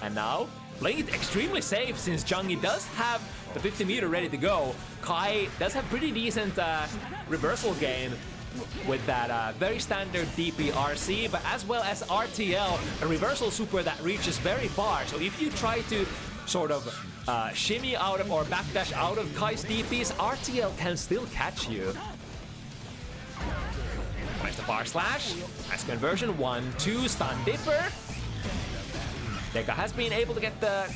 And now, playing it extremely safe since Jungie does have the 50 meter ready to go. Kai does have pretty decent reversal game with that very standard DP RC, but as well as RTL, a reversal super that reaches very far. So if you try to sort of shimmy out of or backdash out of Kai's DPs, RTL can still catch you. Nice the bar slash. Nice conversion. 1-2 stun dipper. Deka has been able to get the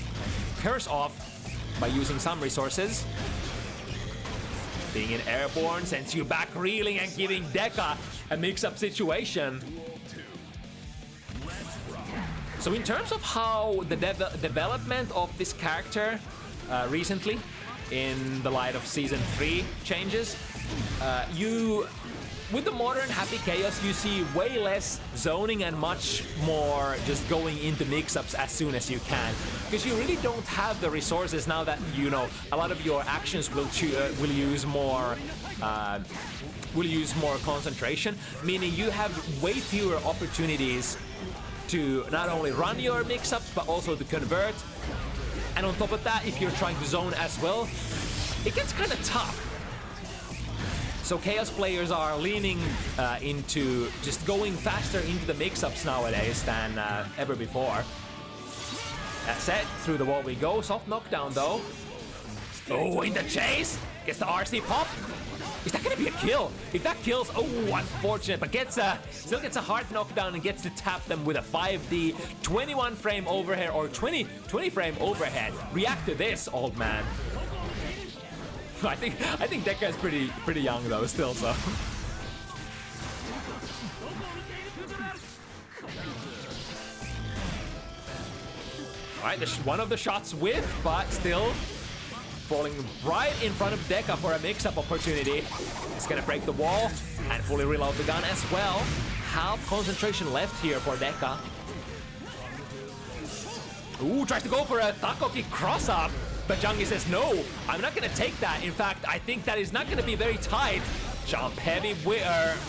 curse off by using some resources. Being in airborne sends you back reeling and giving Deka a mix-up situation. So in terms of how the development of this character recently, in the light of Season 3 changes, with the modern Happy Chaos, you see way less zoning and much more just going into mix-ups as soon as you can. Because you really don't have the resources now that, you know, a lot of your actions will use more concentration, meaning you have way fewer opportunities to not only run your mix-ups, but also to convert. And on top of that, if you're trying to zone as well, it gets kind of tough. So Chaos players are leaning into just going faster into the mix-ups nowadays than ever before. That said, through the wall we go. Soft knockdown though. Oh, in the chase! Gets the RC pop. Is that gonna be a kill? If that kills, oh, unfortunate, but still gets a hard knockdown and gets to tap them with a 5D, 21 frame overhead or 20 frame overhead. React to this, old man. I think Deka is pretty young though, still, so. Alright, one of the shots with, but still falling right in front of Deka for a mix-up opportunity. It's gonna break the wall and fully reload the gun as well. Half concentration left here for Deka. Ooh, tries to go for a taco kick cross-up. But Jungie says, no, I'm not gonna take that. In fact, I think that is not gonna be very tight. Jump heavy,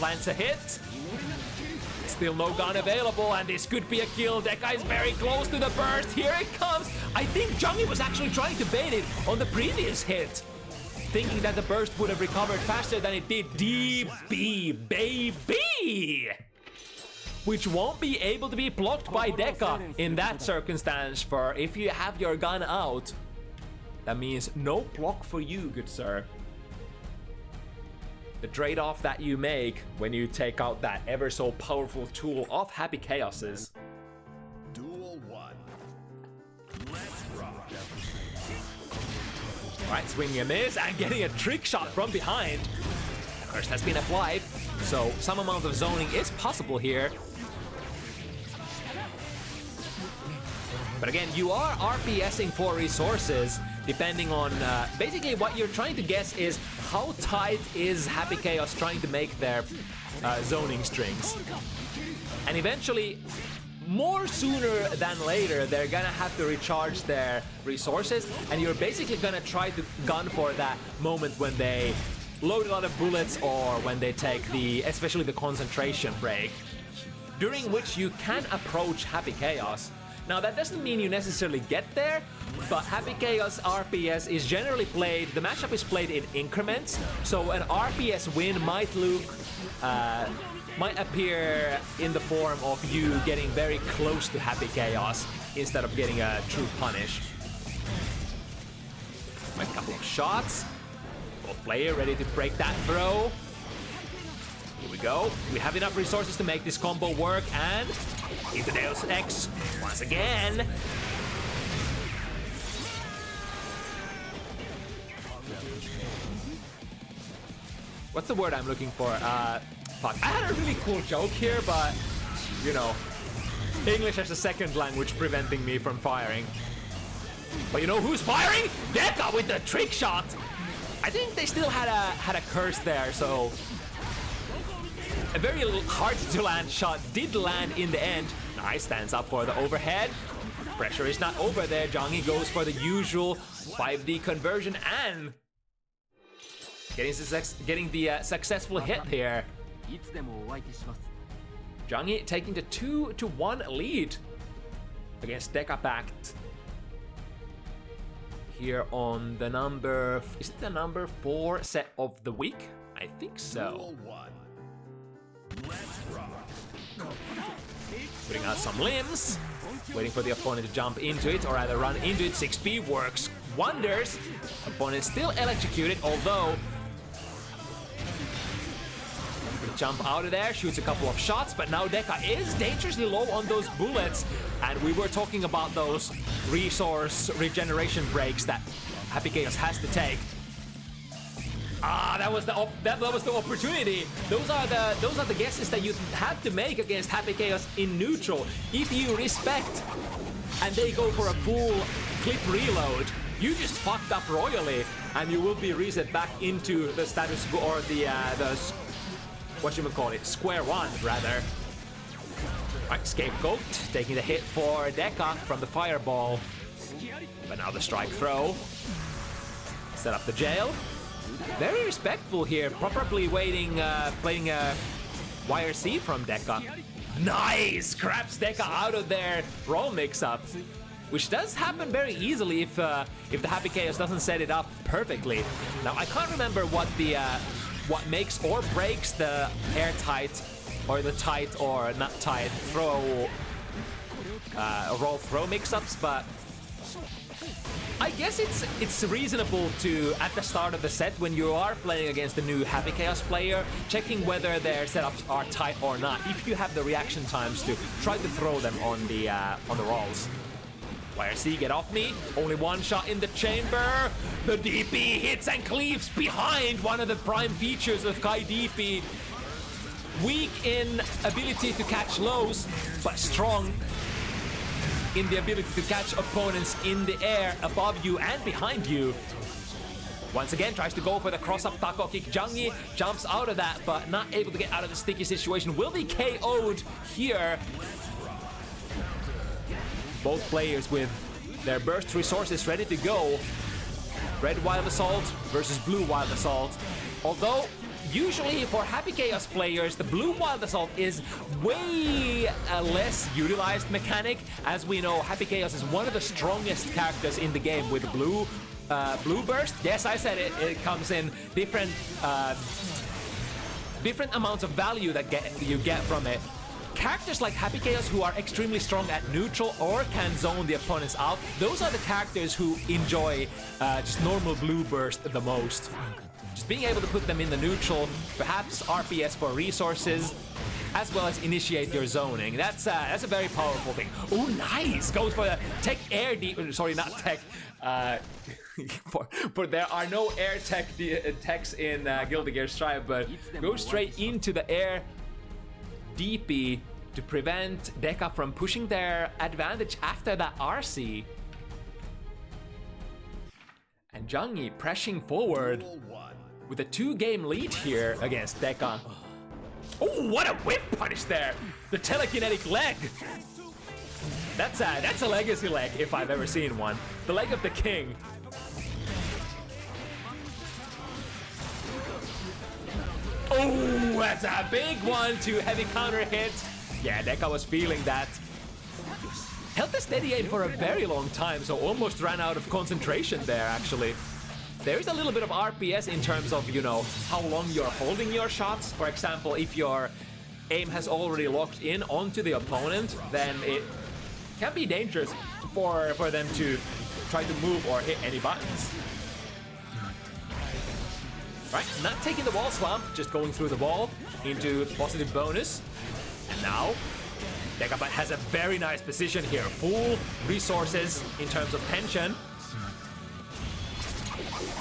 lands a hit. Still no gun available, and this could be a kill. Deka is very close to the burst. Here it comes. I think Jungie was actually trying to bait it on the previous hit, thinking that the burst would have recovered faster than it did. DB, baby! Which won't be able to be blocked by Deka in that circumstance, for if you have your gun out, that means no block for you, good sir. The trade-off that you make when you take out that ever so powerful tool of Happy Chaoses.
Duel 1. Let's rock.
Right, swinging a miss and getting a trick shot from behind. The curse has been applied, so some amount of zoning is possible here. But again, you are RPSing for resources, depending on basically what you're trying to guess is how tight is Happy Chaos trying to make their zoning strings. And eventually, more sooner than later, they're gonna have to recharge their resources, and you're basically gonna try to gun for that moment when they load a lot of bullets or when they take especially the concentration break, during which you can approach Happy Chaos. Now, that doesn't mean you necessarily get there, but Happy Chaos RPS is generally played, the matchup is played in increments, so an RPS win might appear in the form of you getting very close to Happy Chaos instead of getting a true punish. A couple of shots. Both player ready to break that throw. Here we go. We have enough resources to make this combo work, and into Deus Ex once again. What's the word I'm looking for? Fuck. I had a really cool joke here, but, you know, English as a second language preventing me from firing. But you know who's firing? Deka with the trick shot! I think they still had a curse there, so a very hard to land shot did land in the end. Nice, stands up for the overhead. Pressure is not over there. Jungie goes for the usual 5D conversion and getting the successful hit here. Jungie taking the 2-1 lead against Dekapact. Here on the number, is it the number 4 set of the week? I think so. Putting out some limbs, waiting for the opponent to jump into it, or rather run into it. 6B works wonders. Opponent still electrocuted, although jump out of there, shoots a couple of shots, but now Deka is dangerously low on those bullets, and we were talking about those resource regeneration breaks that Happy Chaos has to take. That was the opportunity. Those are the guesses that you have to make against Happy Chaos in neutral. If you respect and they go for a full clip reload, you just fucked up royally, and you will be reset back into the status quo, or the square one, rather. Right, Scapegoat taking the hit for Deka from the fireball. But now the strike throw. Set up the jail. Very respectful here, probably waiting, playing a YRC from Deka. Nice! Grabs Deka out of their roll mix-up, which does happen very easily if the Happy Chaos doesn't set it up perfectly. Now, I can't remember what makes or breaks the airtight or the tight or not tight roll throw mix-ups, but I guess it's reasonable to, at the start of the set, when you are playing against a new Happy Chaos player, checking whether their setups are tight or not, if you have the reaction times to try to throw them on the rolls. YRC, get off me. Only one shot in the chamber. The DP hits and cleaves behind one of the prime features of Kai DP. Weak in ability to catch lows, but strong in the ability to catch opponents in the air above you and behind you. Once again, tries to go for the cross-up taco kick. Jungie jumps out of that, but not able to get out of the sticky situation. Will be KO'd here. Both players with their burst resources ready to go. Red Wild Assault versus Blue Wild Assault. Although, usually for Happy Chaos players, the Blue Wild Assault is way less utilized mechanic. As we know, Happy Chaos is one of the strongest characters in the game with Blue Burst. Yes, I said it. It comes in different amounts of value that you get from it. Characters like Happy Chaos who are extremely strong at neutral or can zone the opponents out, those are the characters who enjoy just normal Blue Burst the most. Just being able to put them in the neutral, perhaps RPS for resources, as well as initiate your zoning. That's a very powerful thing. Oh, nice! Goes for the tech air sorry, not tech. For there are no air techs in Guilty Gear Strive, but goes straight into the air DP to prevent Deka from pushing their advantage after that RC. And Jungie pressing forward with a 2-game lead here against Deka. Oh, what a whip punish there! The telekinetic leg! That's a legacy leg if I've ever seen one. The leg of the king. Oh, that's a big one, 2 heavy counter hits. Yeah, Deka was feeling that. Held the steady aim for a very long time, so almost ran out of concentration there, actually. There is a little bit of RPS in terms of, you know, how long you're holding your shots. For example, if your aim has already locked in onto the opponent, then it can be dangerous for them to try to move or hit any buttons. Right, not taking the wall slump, just going through the wall into positive bonus. And now, Dekapact has a very nice position here. Full resources in terms of tension.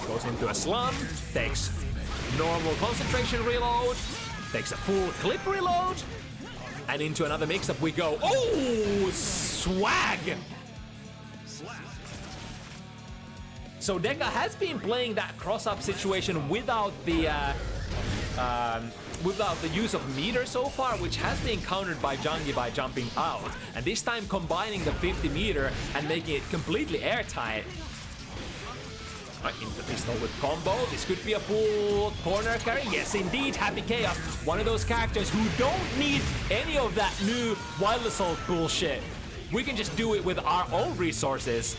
Goes into a slump, takes normal concentration reload, takes a full clip reload, and into another mix-up we go. Oh, swag! So Deka has been playing that cross-up situation without the use of meter so far, which has been countered by Jungie by jumping out. And this time combining the 50 meter and making it completely airtight. Right, into the pistol with combo. This could be a full corner carry. Yes, indeed, Happy Chaos. One of those characters who don't need any of that new Wild Assault bullshit. We can just do it with our own resources.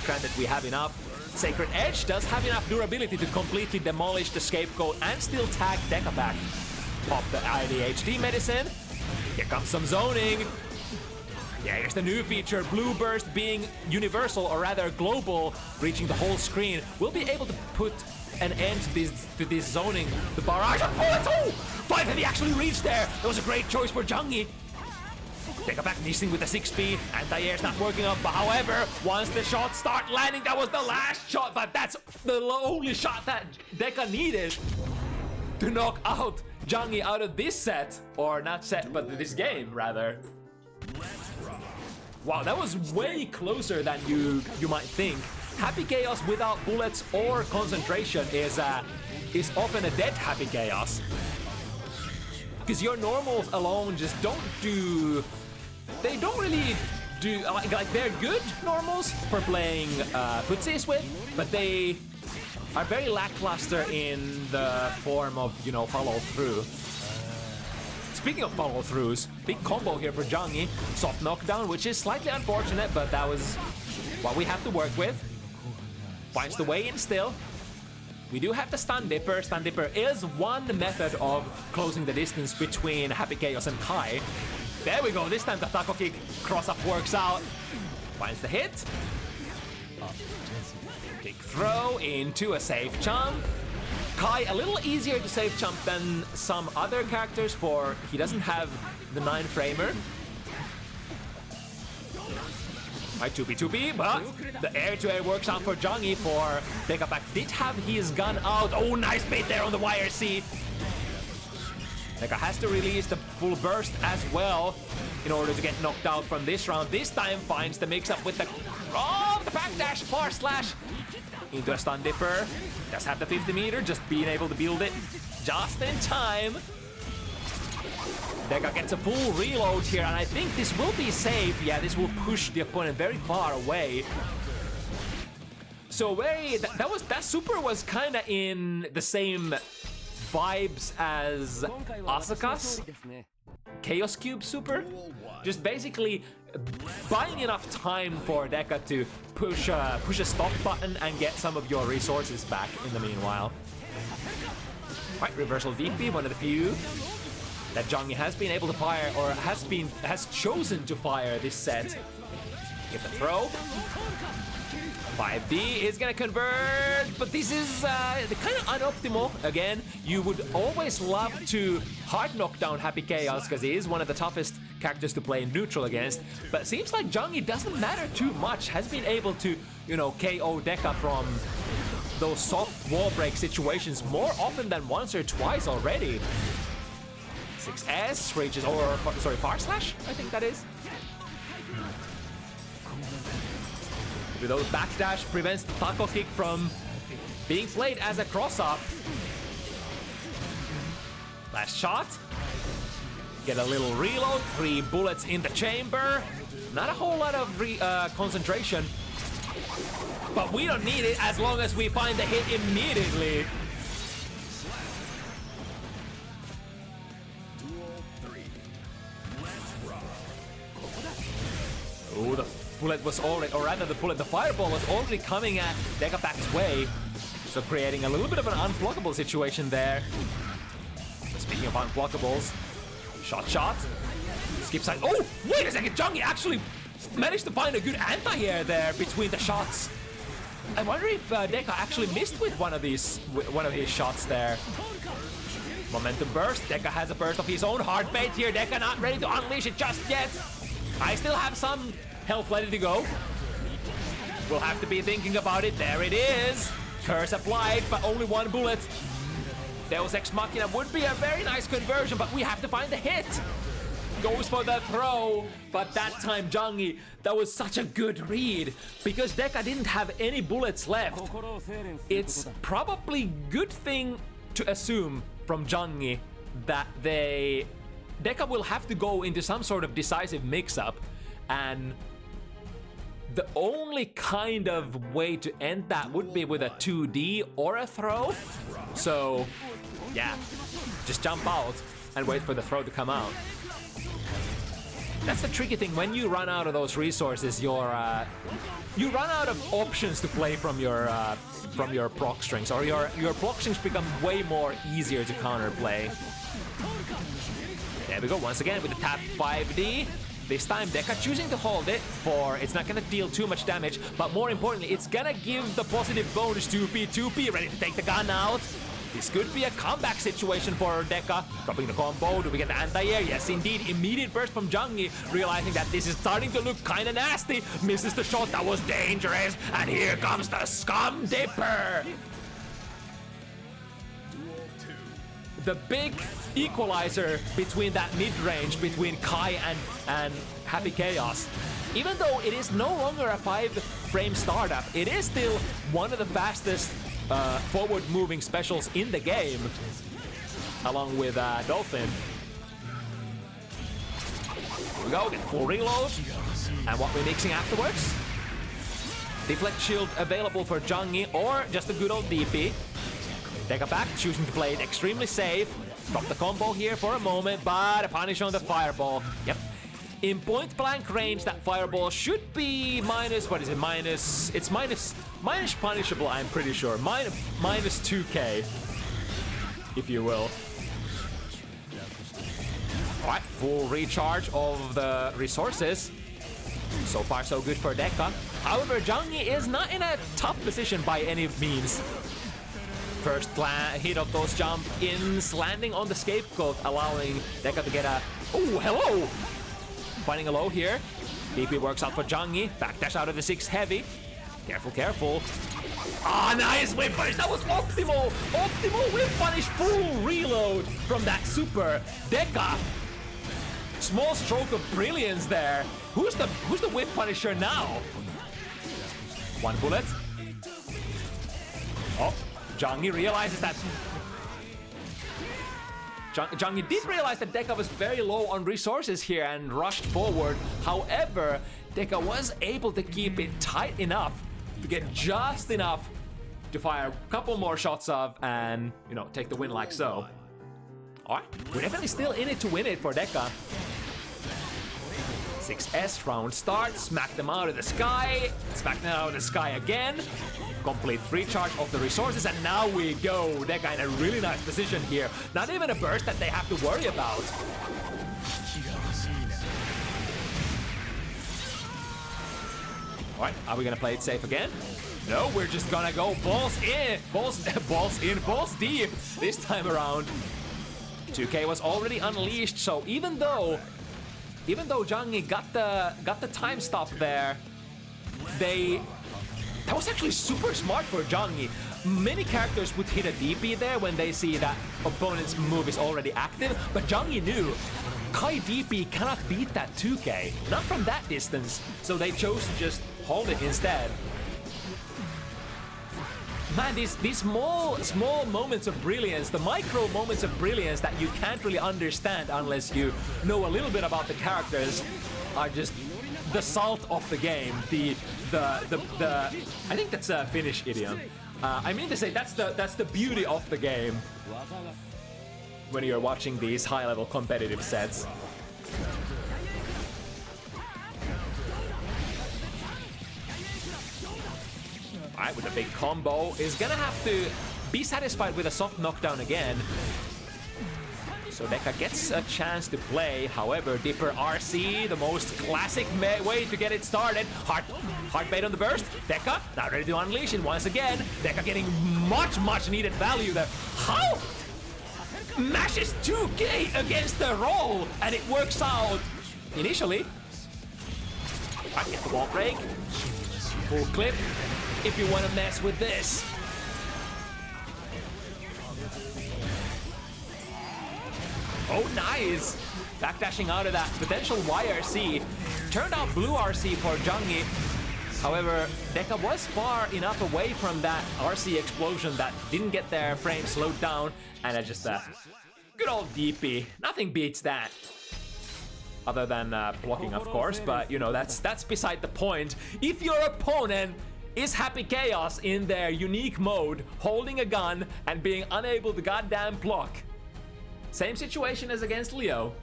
Granted, we have enough. Sacred Edge does have enough durability to completely demolish the Scapegoat and still tag Dekapact. Pop the ADHD medicine. Here comes some zoning. Yeah, here's the new feature, Blue Burst being universal, or rather global, reaching the whole screen. We'll be able to put an end to this zoning. The barrage of bullets! Oh! 5 heavy actually reached there! That was a great choice for Jungie. Dekapact missing with the 6P. Anti-air's not working out, but however, once the shots start landing, that was the last shot, but that's the only shot that Deka needed to knock out Jungie out of this set. Or not set, but this game, rather. Wow, that was way closer than you might think. Happy Chaos without bullets or concentration is often a dead Happy Chaos. Because your normals alone just don't do... They don't really do... Like they're good normals for playing footsies with, but they are very lackluster in the form of, you know, follow-through. Speaking of follow-throughs, big combo here for Jungie. Soft knockdown, which is slightly unfortunate, but that was what we have to work with. Finds the way in still. We do have the Stun Dipper. Stun Dipper is one method of closing the distance between Happy Chaos and Kai. There we go, this time the Taco Kick cross-up works out. Finds the hit. Kick throw into a safe jump. Kai a little easier to safe jump than some other characters, for he doesn't have the 9-framer. Right, 2B, but the air-to-air works out for Jungie. For Dekapact did have his gun out. Oh, nice bait there on the YRC. Deka has to release the full burst as well in order to get knocked out from this round. This time finds the mix-up with the backdash far slash into a Stun Dipper. Does have the 50 meter, just being able to build it just in time. Deka gets a full reload here, and I think this will be safe. Yeah, this will push the opponent very far away. So that super was kind of in the same vibes as Asuka's Chaos Cube super. Just basically buying enough time for Deka to push a stop button and get some of your resources back in the meanwhile. Right, reversal DP, one of the few that Jungie has been able to fire, or has chosen to fire this set. Get the throw. 5D is gonna convert, but this is kind of unoptimal. Again, you would always love to hard knock down Happy Chaos because he is one of the toughest characters to play neutral against. But it seems like Jungie doesn't matter too much. Has been able to, you know, KO Deka from those soft wall break situations more often than once or twice already. 6S reaches, or sorry, Far Slash, I think that is. With those backdash prevents the taco kick from being played as a cross-up. Last shot. Get a little reload, 3 bullets in the chamber. Not a whole lot of concentration. But we don't need it as long as we find the hit immediately. Ooh, the bullet was already, or rather the fireball was already coming at Dekapact's way. So creating a little bit of an unblockable situation there. Speaking of unblockables, shot. Skip side. Oh, wait a second, Jungie actually managed to find a good anti-air there between the shots. I wonder if Deka actually missed with one of these shots there. Momentum burst. Deka has a burst of his own. Hard bait here. Deka not ready to unleash it just yet. I still have some health ready to go. We'll have to be thinking about it. There it is. Curse applied, but only 1 bullet. Deus Ex Machina would be a very nice conversion, but we have to find the hit. Goes for the throw, but that time Jungie, that was such a good read because Deka didn't have any bullets left. It's probably good thing to assume from Jungie that Deka will have to go into some sort of decisive mix-up, and the only kind of way to end that would be with a 2D or a throw. So yeah, just jump out and wait for the throw to come out. That's the tricky thing. When you run out of those resources, you run out of options to play from your proc strings, or your proc strings become way more easier to counterplay. There we go, once again with the tap 5D. This time Deka choosing to hold it for, it's not gonna deal too much damage, but more importantly, it's gonna give the positive bonus 2P, ready to take the gun out. This could be a comeback situation for Deka. Dropping the combo, do we get the anti-air? Yes, indeed. Immediate burst from Jungie, realizing that this is starting to look kind of nasty. Misses the shot, that was dangerous. And here comes the Scum Dipper. The big equalizer between that mid-range, between Kai and Happy Chaos. Even though it is no longer a 5-frame startup, it is still one of the fastest forward-moving specials in the game, along with Dolphin. Here we go, get full reload. And what we're mixing afterwards? Deflect shield available for Jungie, or just a good old DP. Dekapact choosing to play it extremely safe. Drop the combo here for a moment, but a punish on the fireball. Yep. In point-blank range, that fireball should be minus, what is it, minus, it's minus punishable, I'm pretty sure. Minus 2k, if you will. Alright, full recharge of the resources. So far, so good for Deka. However, Jungie is not in a tough position by any means. First hit of those jump-ins, landing on the scapegoat, allowing Deka to get a... Oh, hello! Finding a low here. DP works out for Jungie. Backdash out of the 6 heavy. Careful, careful. Ah, nice whip punish. That was optimal. Optimal whip punish. Full reload from that super. Deka. Small stroke of brilliance there. Who's the whip punisher now? 1 bullet. Oh, Jungie realizes that. Jungie did realize that Deka was very low on resources here and rushed forward. However, Deka was able to keep it tight enough to get just enough to fire a couple more shots of and, you know, take the win like so. Alright, we're definitely still in it to win it for Deka. 6S round start, smack them out of the sky, smack them out of the sky again. Complete free charge of the resources, and now we go. Deka in a really nice position here. Not even a burst that they have to worry about. Alright, are we gonna play it safe again? No, we're just gonna go balls in, balls deep this time around. 2K was already unleashed, so even though Jungie got the time stop there, that was actually super smart for Jungie. Many characters would hit a DP there when they see that opponent's move is already active, but Jungie knew Kai DP cannot beat that 2K, not from that distance, so they chose to just hold it instead. Man, these small moments of brilliance, the micro moments of brilliance that you can't really understand unless you know a little bit about the characters, are just the salt of the game. I think that's a Finnish idiom. I mean to say that's the beauty of the game when you're watching these high-level competitive sets. Alright, with a big combo, is gonna have to be satisfied with a soft knockdown again. So Deka gets a chance to play. However, Dipper RC, the most classic way to get it started. Hard bait on the burst. Deka now ready to unleash it once again. Deka getting much needed value there. How? Mashes 2K against the roll, and it works out initially. I get the wall break. Full clip. If you want to mess with this. Oh, nice! Backdashing out of that potential YRC. Turned out blue RC for Jungie. However, Deka was far enough away from that RC explosion that didn't get their frame slowed down. And just a good old DP. Nothing beats that. Other than blocking, of course. But, you know, that's beside the point. If your opponent is Happy Chaos in their unique mode, holding a gun and being unable to goddamn block. Same situation as against Leo.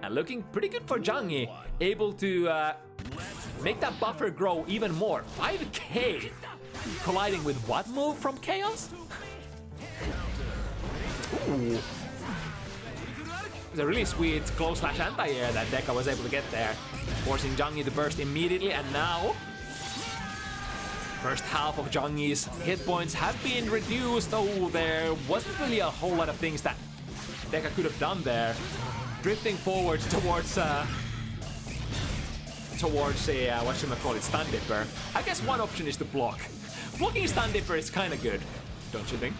And looking pretty good for Jungie, able to make that buffer grow even more. 5K colliding with what move from Chaos? Ooh. It's a really sweet close slash anti-air that Deka was able to get there, forcing Jungie to burst immediately. And now, first half of Jungie's hit points have been reduced. Oh, there wasn't really a whole lot of things that Deka could have done there. Drifting forward towards a whatchamacallit, Stun Dipper. I guess one option is to block. Blocking Stun Dipper is kind of good, don't you think?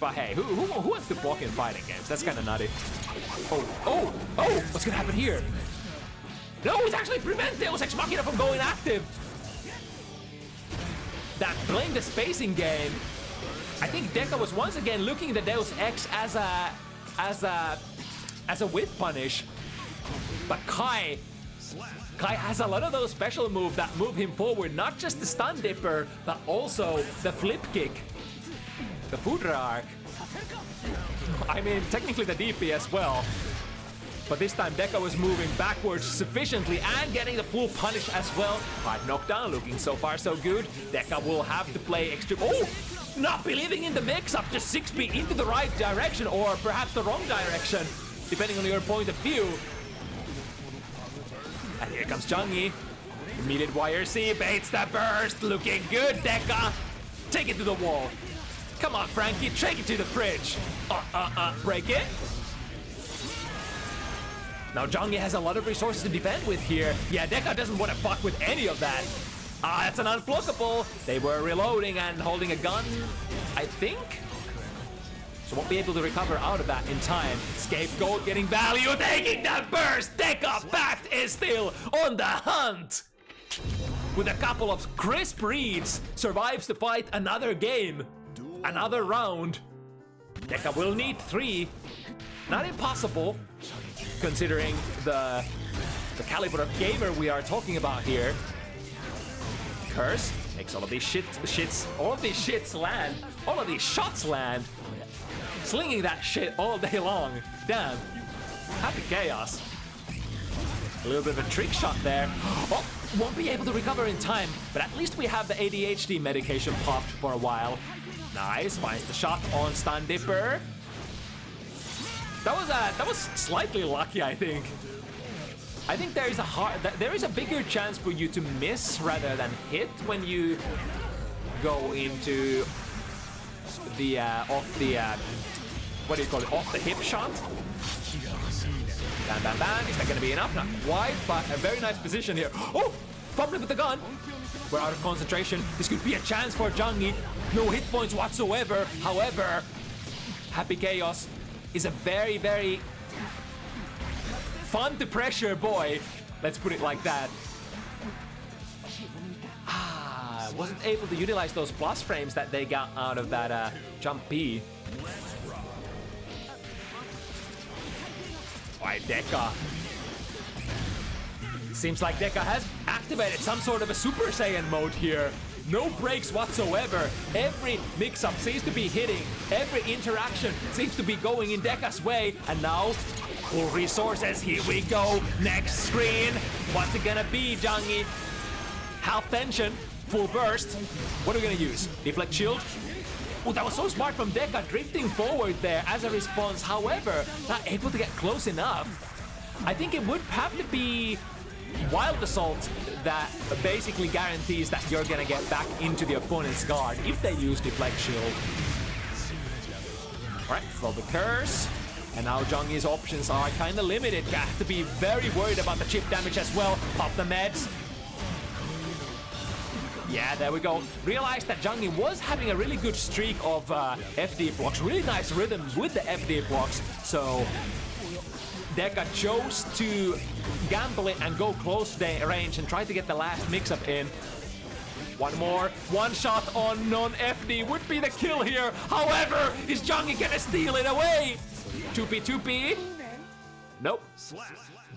But hey, who wants to block in fighting games? That's kind of nutty. Oh! What's gonna happen here? No, it's actually prevent Deus Ex Machina from going active. That blame the spacing game. I think Deka was once again looking at the Deus Ex as a whiff punish. But Kai has a lot of those special moves that move him forward. Not just the Stun Dipper, but also the flip kick. The Fudra arc. I mean, technically the DP as well. But this time Deka was moving backwards sufficiently and getting the full punish as well. Hard knockdown, looking so far so good. Deka will have to play extra... Oh! Not believing in the mix-up, just 6B into the right direction or perhaps the wrong direction, depending on your point of view. And here comes Jungie. Immediate YRC, baits the burst, looking good, Deka. Take it to the wall. Come on, Frankie, take it to the fridge. Break it. Now Jungie has a lot of resources to defend with here. Yeah, Deka doesn't want to fuck with any of that. That's an unblockable. They were reloading and holding a gun, I think. So won't be able to recover out of that in time. Scapegoat getting value, taking that burst. Dekapact is still on the hunt. With a couple of crisp reads, survives to fight another game. Another round. Deka will need 3. Not impossible, considering the the caliber of gamer we are talking about here. Curse makes all of these shits land. All of these shots land. Slinging that shit all day long. Damn. Happy Chaos. A little bit of a trick shot there. Oh, won't be able to recover in time, but at least we have the ADHD medication popped for a while. Nice, finds the shot on Stun Dipper. That was slightly lucky, I think. I think there is a bigger chance for you to miss rather than hit when you go into the off the hip shot. Bam, bam, bam. Is that going to be enough? Not quite, but a very nice position here. Oh, fumbling with the gun. We're out of concentration. This could be a chance for Jungie. No hit points whatsoever. However, Happy Chaos is a very, very fun to pressure boy. Let's put it like that. Wasn't able to utilize those plus frames that they got out of that jump B. Alright, Deka. Seems like Deka has activated some sort of a Super Saiyan mode here. No breaks whatsoever. Every mix-up seems to be hitting. Every interaction seems to be going in Deka's way. And now, full resources. Here we go. Next screen. What's it gonna be, Jungie? Half tension. Full burst. What are we gonna use? Deflect shield? Oh, that was so smart from Deka, drifting forward there as a response. However, not able to get close enough. I think it would have to be Wild Assault that basically guarantees that you're gonna get back into the opponent's guard if they use Deflect Shield. Alright, throw the curse. And now Jungie's options are kinda limited. Gonna have to be very worried about the chip damage as well. Pop the meds. Yeah, there we go. Realized that Jungie was having a really good streak of FD blocks. Really nice rhythm with the FD blocks. So Deka chose to gamble it and go close range and try to get the last mix-up in. One more. One shot on non-FD would be the kill here. However, is Jungie gonna steal it away? 2P. Nope.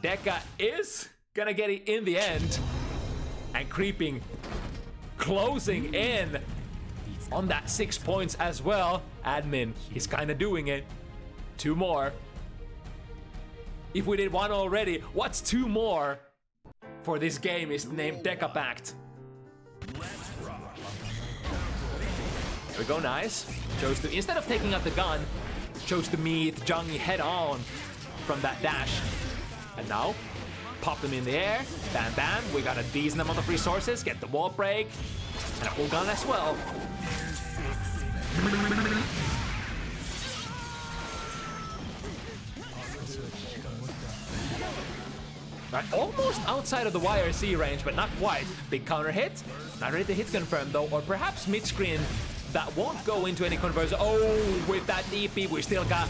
Deka is gonna get it in the end. And creeping. Closing in on that 6 points as well. Admin, he's kind of doing it. 2 more. If we did 1 already, what's 2 more for this game is named Dekapact. There we go, nice. Chose to, instead of taking out the gun, chose to meet Jungie head on from that dash. And now, pop them in the air. Bam, bam. We got a decent amount of resources. Get the wall break. And a full gun as well. Right, almost outside of the YRC range, but not quite. Big counter hit. Not ready to hit confirm though, or perhaps mid-screen that won't go into any conversion. Oh, with that DP, we still got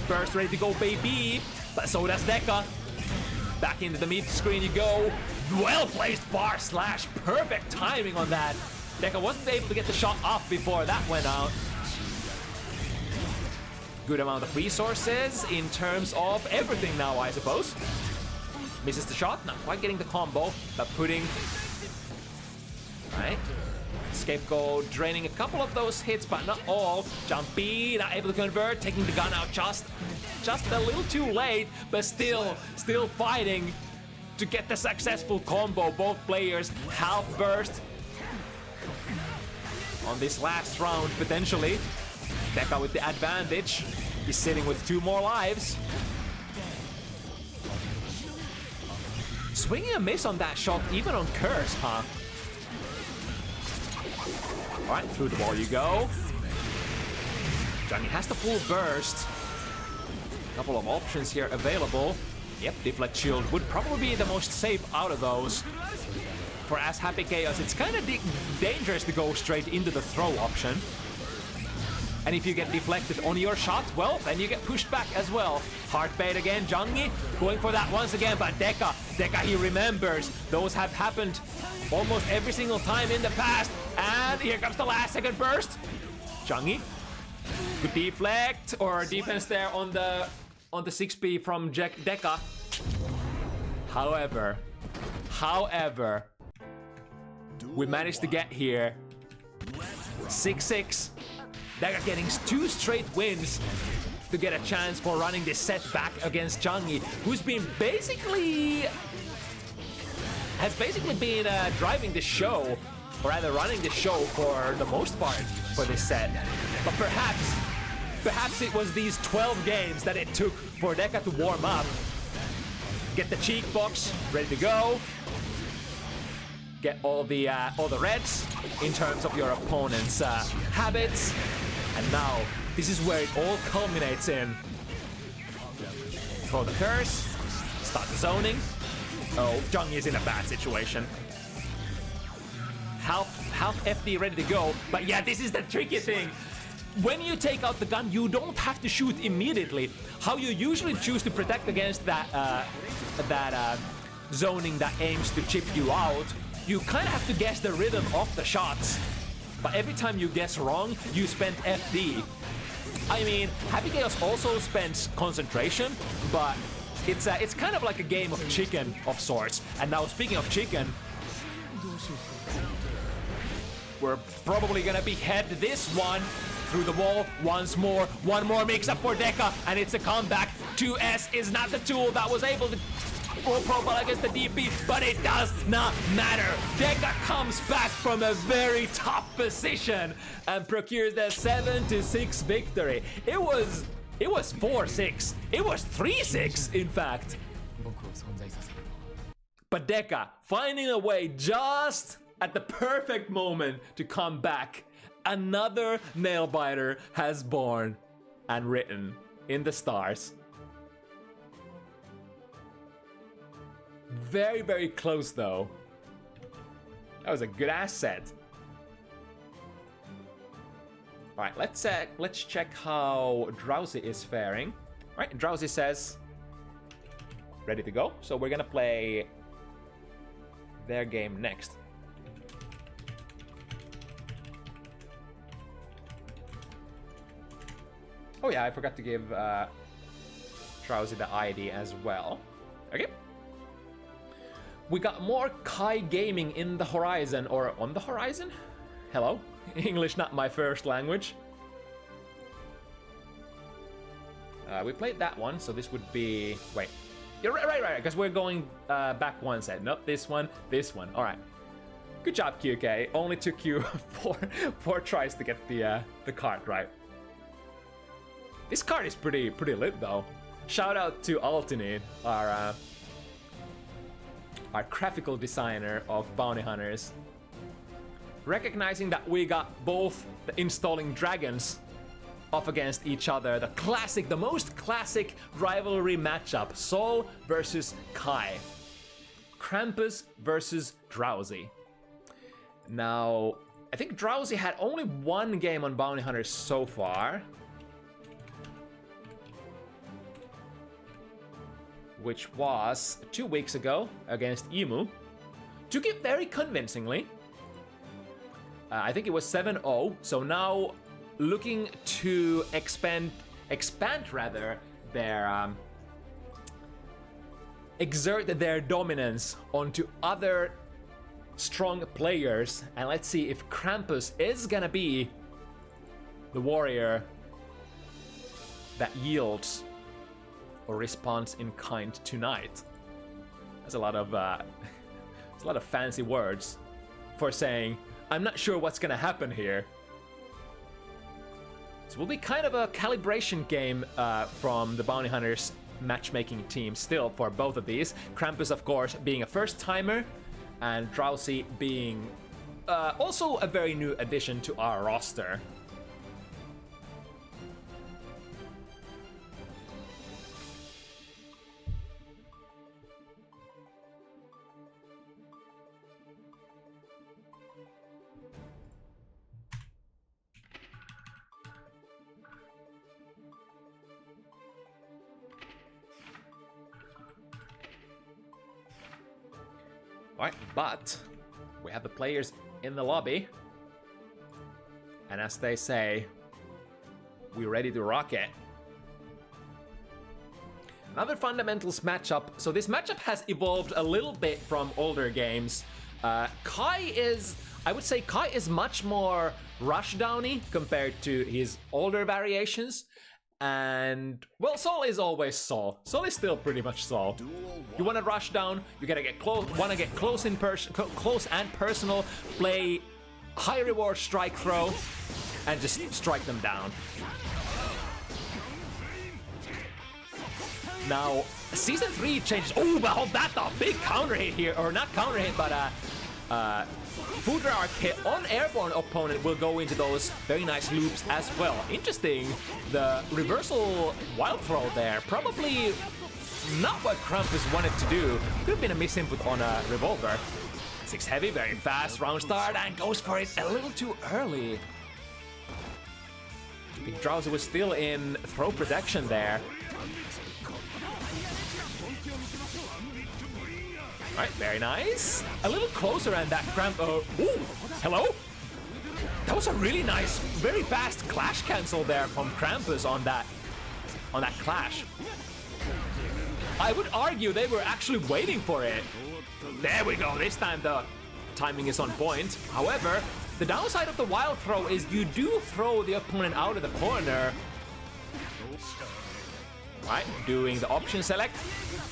burst ready to go, baby. But so does Deka. Back into the mid-screen you go. Well-placed bar slash. Perfect timing on that. Deka wasn't able to get the shot off before that went out. Good amount of resources in terms of everything now, I suppose. Misses the shot, not quite getting the combo, but putting... Right. Scapegoat draining a couple of those hits, but not all. Jumpy, not able to convert, taking the gun out just a little too late, but still fighting to get the successful combo. Both players half burst on this last round, potentially. Deka with the advantage. He's sitting with 2 more lives. Swinging a miss on that shot, even on Curse, huh? Alright, through the wall you go. Jungie has the full burst. Couple of options here available. Yep, Deflect Shield would probably be the most safe out of those. For as Happy Chaos, it's kind of dangerous to go straight into the throw option. And if you get deflected on your shot, well, then you get pushed back as well. Heart bait again, Jungie going for that once again, but Deka, he remembers. Those have happened almost every single time in the past. And here comes the last second burst. Jungie, good deflect or defense there on the 6P from Deka. However, we managed to get here. 6-6. Deka getting 2 straight wins to get a chance for running this set back against Jungie, who's been basically been driving the show, or rather running the show for the most part for this set. But perhaps it was these 12 games that it took for Deka to warm up, get the cheek box ready to go, get all the reds in terms of your opponent's habits, and now this is where it all culminates in. Throw the curse, start the zoning. Oh, Jungie is in a bad situation. Half FD ready to go, but yeah, this is the tricky thing. When you take out the gun, you don't have to shoot immediately. How you usually choose to protect against that zoning that aims to chip you out, you kind of have to guess the rhythm of the shots. But every time you guess wrong, you spend FD. I mean, Happy Chaos also spends concentration, but it's kind of like a game of chicken of sorts. And now, speaking of chicken, we're probably gonna behead this one through the wall once more. One more mix-up for Deka, and it's a comeback. 2S is not the tool that was able to full profile against the DP, but it does not matter. Deka comes back from a very tough position and procures the 7-6 victory. It was 4-6. It was 3-6, in fact. But Deka finding a way just at the perfect moment to come back. Another nail biter has born and written in the stars. Very, very close though. That was a good ass set. All right, let's check how Drowsy is faring. All right, Drowsy says ready to go. So we're gonna play their game next. Oh yeah, I forgot to give Drowsy the ID as well. Okay. We got more Kai Gaming in the horizon, or on the horizon? Hello? English not my first language. We played that one, so this would be... Wait. You're right, because we're going back one set. Not this one, this one. Alright. Good job, QK. Only took you four tries to get the card right. This card is pretty lit, though. Shout out to Altini, our graphical designer of Bounty Hunters. Recognizing that we got both the installing dragons off against each other, the most classic rivalry matchup, Sol versus Kai. Krampus versus Drowsy. Now, I think Drowsy had only one game on Bounty Hunters so far, which was 2 weeks ago against Ehmu. Took it very convincingly. I think it was 7-0, so now looking to expand rather their exert their dominance onto other strong players, and let's see if Krampus is gonna be the warrior that yields or responds in kind tonight. That's a lot of fancy words for saying I'm not sure what's gonna happen here. So it will be kind of a calibration game from the Bounty Hunters matchmaking team still for both of these. Krampus, of course, being a first-timer, and Drowsy being also a very new addition to our roster. Alright, but we have the players in the lobby, and as they say, we're ready to rock it. Another fundamentals matchup. So this matchup has evolved a little bit from older games. I would say Kai is much more rushdowny compared to his older variations. And, well, Sol is always Sol. Sol is still pretty much Sol. You want to rush down, you gotta get close, close and personal, play high reward strike throw, and just strike them down. Now, Season 3 changes. Oh, but hold that up. Big counter hit here. Or not counter hit, but Food Arc hit on airborne opponent will go into those very nice loops as well. Interesting. The reversal wild throw there. Probably not what Krampus wanted to do. Could have been a misinput on a revolver. 6 heavy, very fast round start, and goes for it a little too early. Big Drowsy was still in throw protection there. Alright, very nice. A little closer and that Krampus. Ooh, hello? That was a really nice, very fast clash cancel there from Krampus on that clash. I would argue they were actually waiting for it. There we go, this time the timing is on point. However, the downside of the wild throw is you do throw the opponent out of the corner. Right, doing the option select.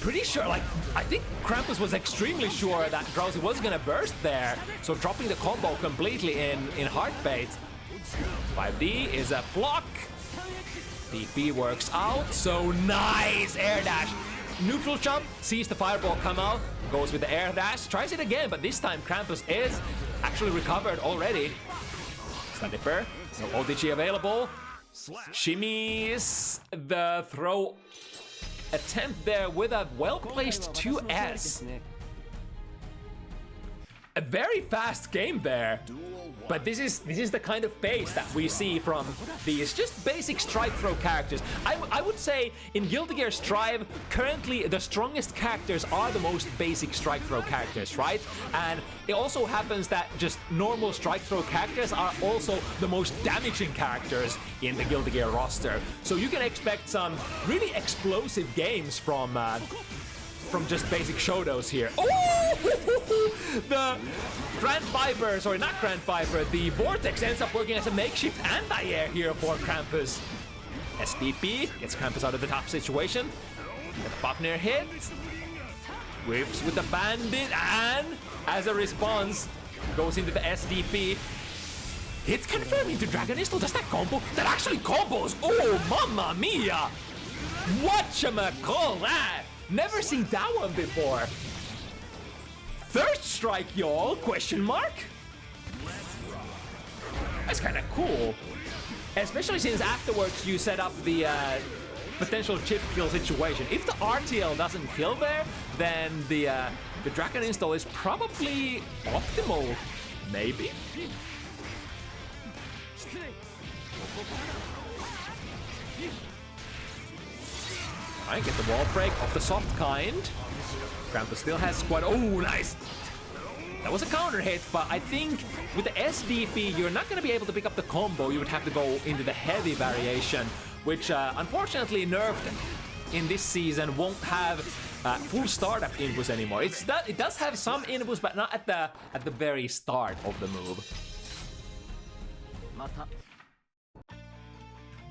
Pretty sure, like, I think Krampus was extremely sure that Drowsy was gonna burst there. So dropping the combo completely in hard bait. 5D is a block. DP works out, so nice air dash. Neutral jump, sees the fireball come out, goes with the air dash, tries it again, but this time Krampus is actually recovered already. Sniper, no OTG available. Shimmies the throw attempt there with a well-placed 2S. A very fast game there. But this is the kind of pace that we see from these just basic strike throw characters. I would say in Guilty Gear Strive, currently the strongest characters are the most basic strike throw characters, right? And it also happens that just normal strike throw characters are also the most damaging characters in the Guilty Gear roster. So you can expect some really explosive games from just basic Shotos here. Oh! The Grand Viper, sorry, not Grand Viper, the Vortex ends up working as a makeshift anti-air here for Krampus. SPP gets Krampus out of the tough situation. The Fafnir hit. Whips with the Bandit, and as a response, goes into the SDP. Hit confirming to Dragonistol. Does that combo? That actually combos! Oh, mamma mia! Whatchamacall that? Never seen that one before. Third strike, y'all? Question mark? That's kind of cool. Especially since afterwards you set up the potential chip kill situation. If the RTL doesn't kill there, then the Dragon install is probably optimal. Maybe? Alright, get the wall break of the soft kind. Krampus still has squad. Oh, nice! That was a counter hit, but I think with the SDP, you're not going to be able to pick up the combo. You would have to go into the heavy variation, which unfortunately nerfed in this season won't have full startup inputs anymore. It does have some inputs, but not at the very start of the move.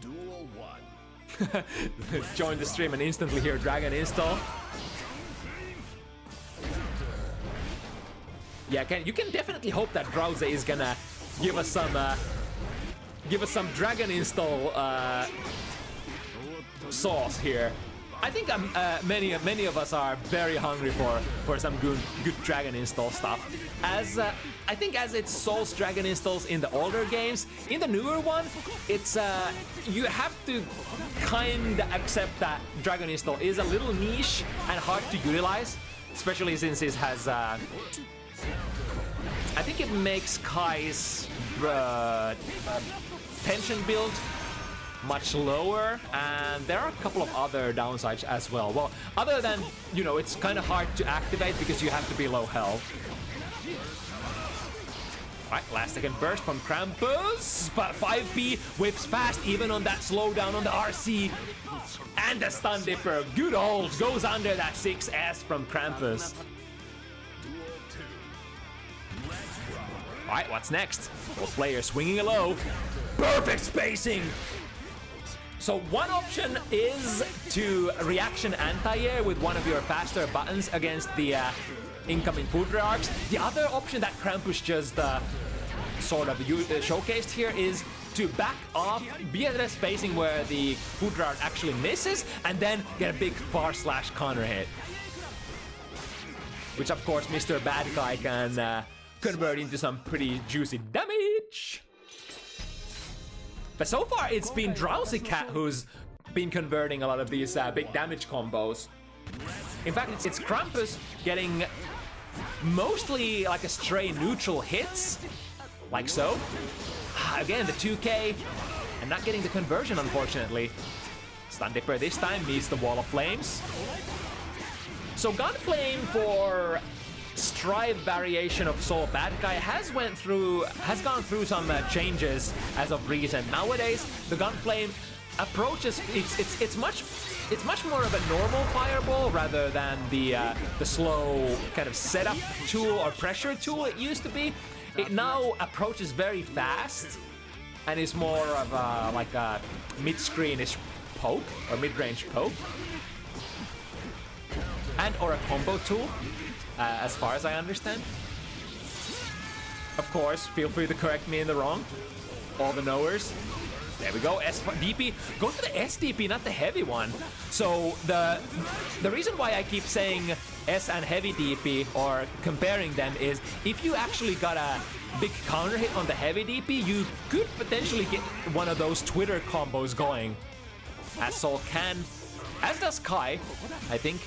Duel 1.
Join the stream and instantly hear Dragon install. Yeah, you can definitely hope that Drowsy is gonna give us some Dragon install sauce here. I think many of us are very hungry for some good Dragon install stuff. As I think as it's Soul's Dragon installs in the older games, in the newer one, it's you have to kind of accept that Dragon install is a little niche and hard to utilize, especially since it has. I think it makes Kai's tension build much lower, and there are a couple of other downsides as well. Well, other than, you know, it's kind of hard to activate because you have to be low health. Right, last second burst from Krampus, but 5P whips fast even on that slowdown on the RC. And the Stun Dipper, good old, goes under that 6S from Krampus. Alright, what's next? Both players swinging low. Perfect spacing! So one option is to reaction anti-air with one of your faster buttons against the incoming food rearcs. The other option that Krampus just sort of showcased here is to back off, be at a spacing where the food rearc actually misses, and then get a big far slash counter hit. Which of course Mr. Bad Guy can convert into some pretty juicy damage. But so far it's been DrowsyKat who's been converting a lot of these big damage combos. In fact, it's Krampus getting mostly like a stray neutral hits, like so. Again, the 2K, and not getting the conversion, unfortunately. Stun Dipper this time needs the Wall of Flames. So Gunflame for Strive variation of Soul Bad Guy has gone through some changes as of recent. Nowadays, the Gunflame approaches it's much more of a normal fireball rather than the slow kind of setup tool or pressure tool it used to be. It now approaches very fast and is more of a, like a mid-screenish poke or mid-range poke, and or a combo tool, as far as I understand. Of course, feel free to correct me in the wrong, all the knowers. There we go, DP. Go for the SDP, not the heavy one. So the reason why I keep saying S and heavy DP or comparing them is if you actually got a big counter hit on the heavy DP, you could potentially get one of those Twitter combos going. As Soul can, as does Kai, I think.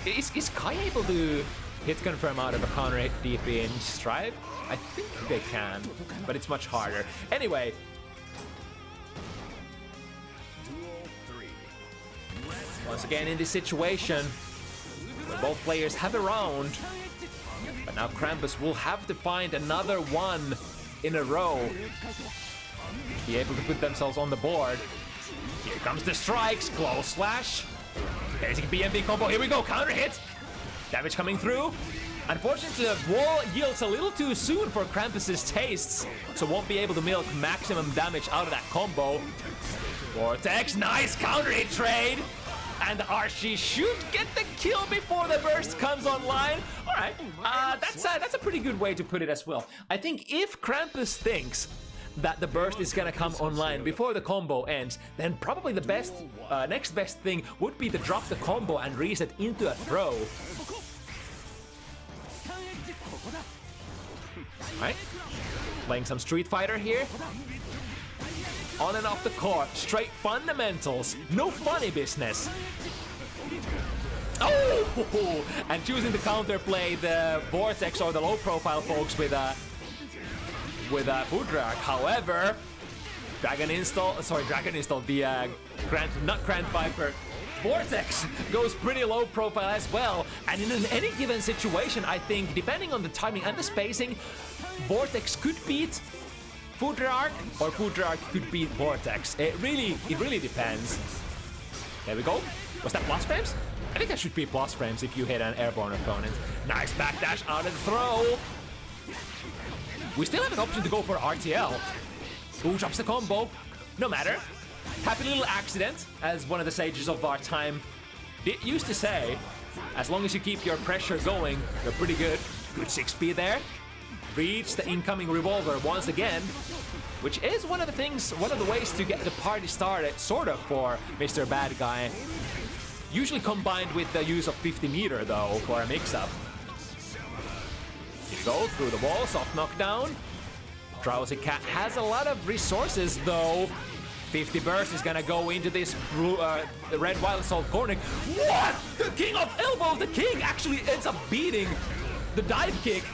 Is Kai able to hit confirm out of a counter hit DP in Strive? I think they can, but it's much harder. Anyway. Once again in this situation, where both players have a round, but now Krampus will have to find another one in a row to be able to put themselves on the board. Here comes the strikes, close slash, basic BMB combo, here we go, counter hit, damage coming through. Unfortunately, the wall yields a little too soon for Krampus's tastes, so won't be able to milk maximum damage out of that combo. Vortex, nice counter hit trade! And the RC should get the kill before the burst comes online. All right, that's a pretty good way to put it as well. I think if Krampus thinks that the burst is gonna come online before the combo ends, then probably the best, next best thing would be to drop the combo and reset into a throw. All right, playing some Street Fighter here. On and off the court, straight fundamentals, no funny business. Oh! And choosing to counterplay the Vortex or the low-profile folks with a food rack. However, Dragon Install, the not Grand Viper, Vortex goes pretty low profile as well. And in any given situation, I think, depending on the timing and the spacing, Vortex could beat Food Rearc, or Food Rearc could beat Vortex. It really depends. There we go. Was that plus frames? I think that should be plus frames if you hit an airborne opponent. Nice backdash out of the throw. We still have an option to go for RTL. Who drops the combo? No matter. Happy little accident, as one of the sages of our time used to say. As long as you keep your pressure going, you're pretty good. Good 6P there. Reach the incoming revolver once again, which is one of the ways to get the party started, sort of, for Mr. Bad Guy. Usually combined with the use of 50 meter though, for a mix-up. You go through the wall, soft knockdown. DrowsyKat has a lot of resources though. 50 burst is gonna go into this blue, the red wild assault corner. What? The king of elbows, the king actually ends up beating the dive kick.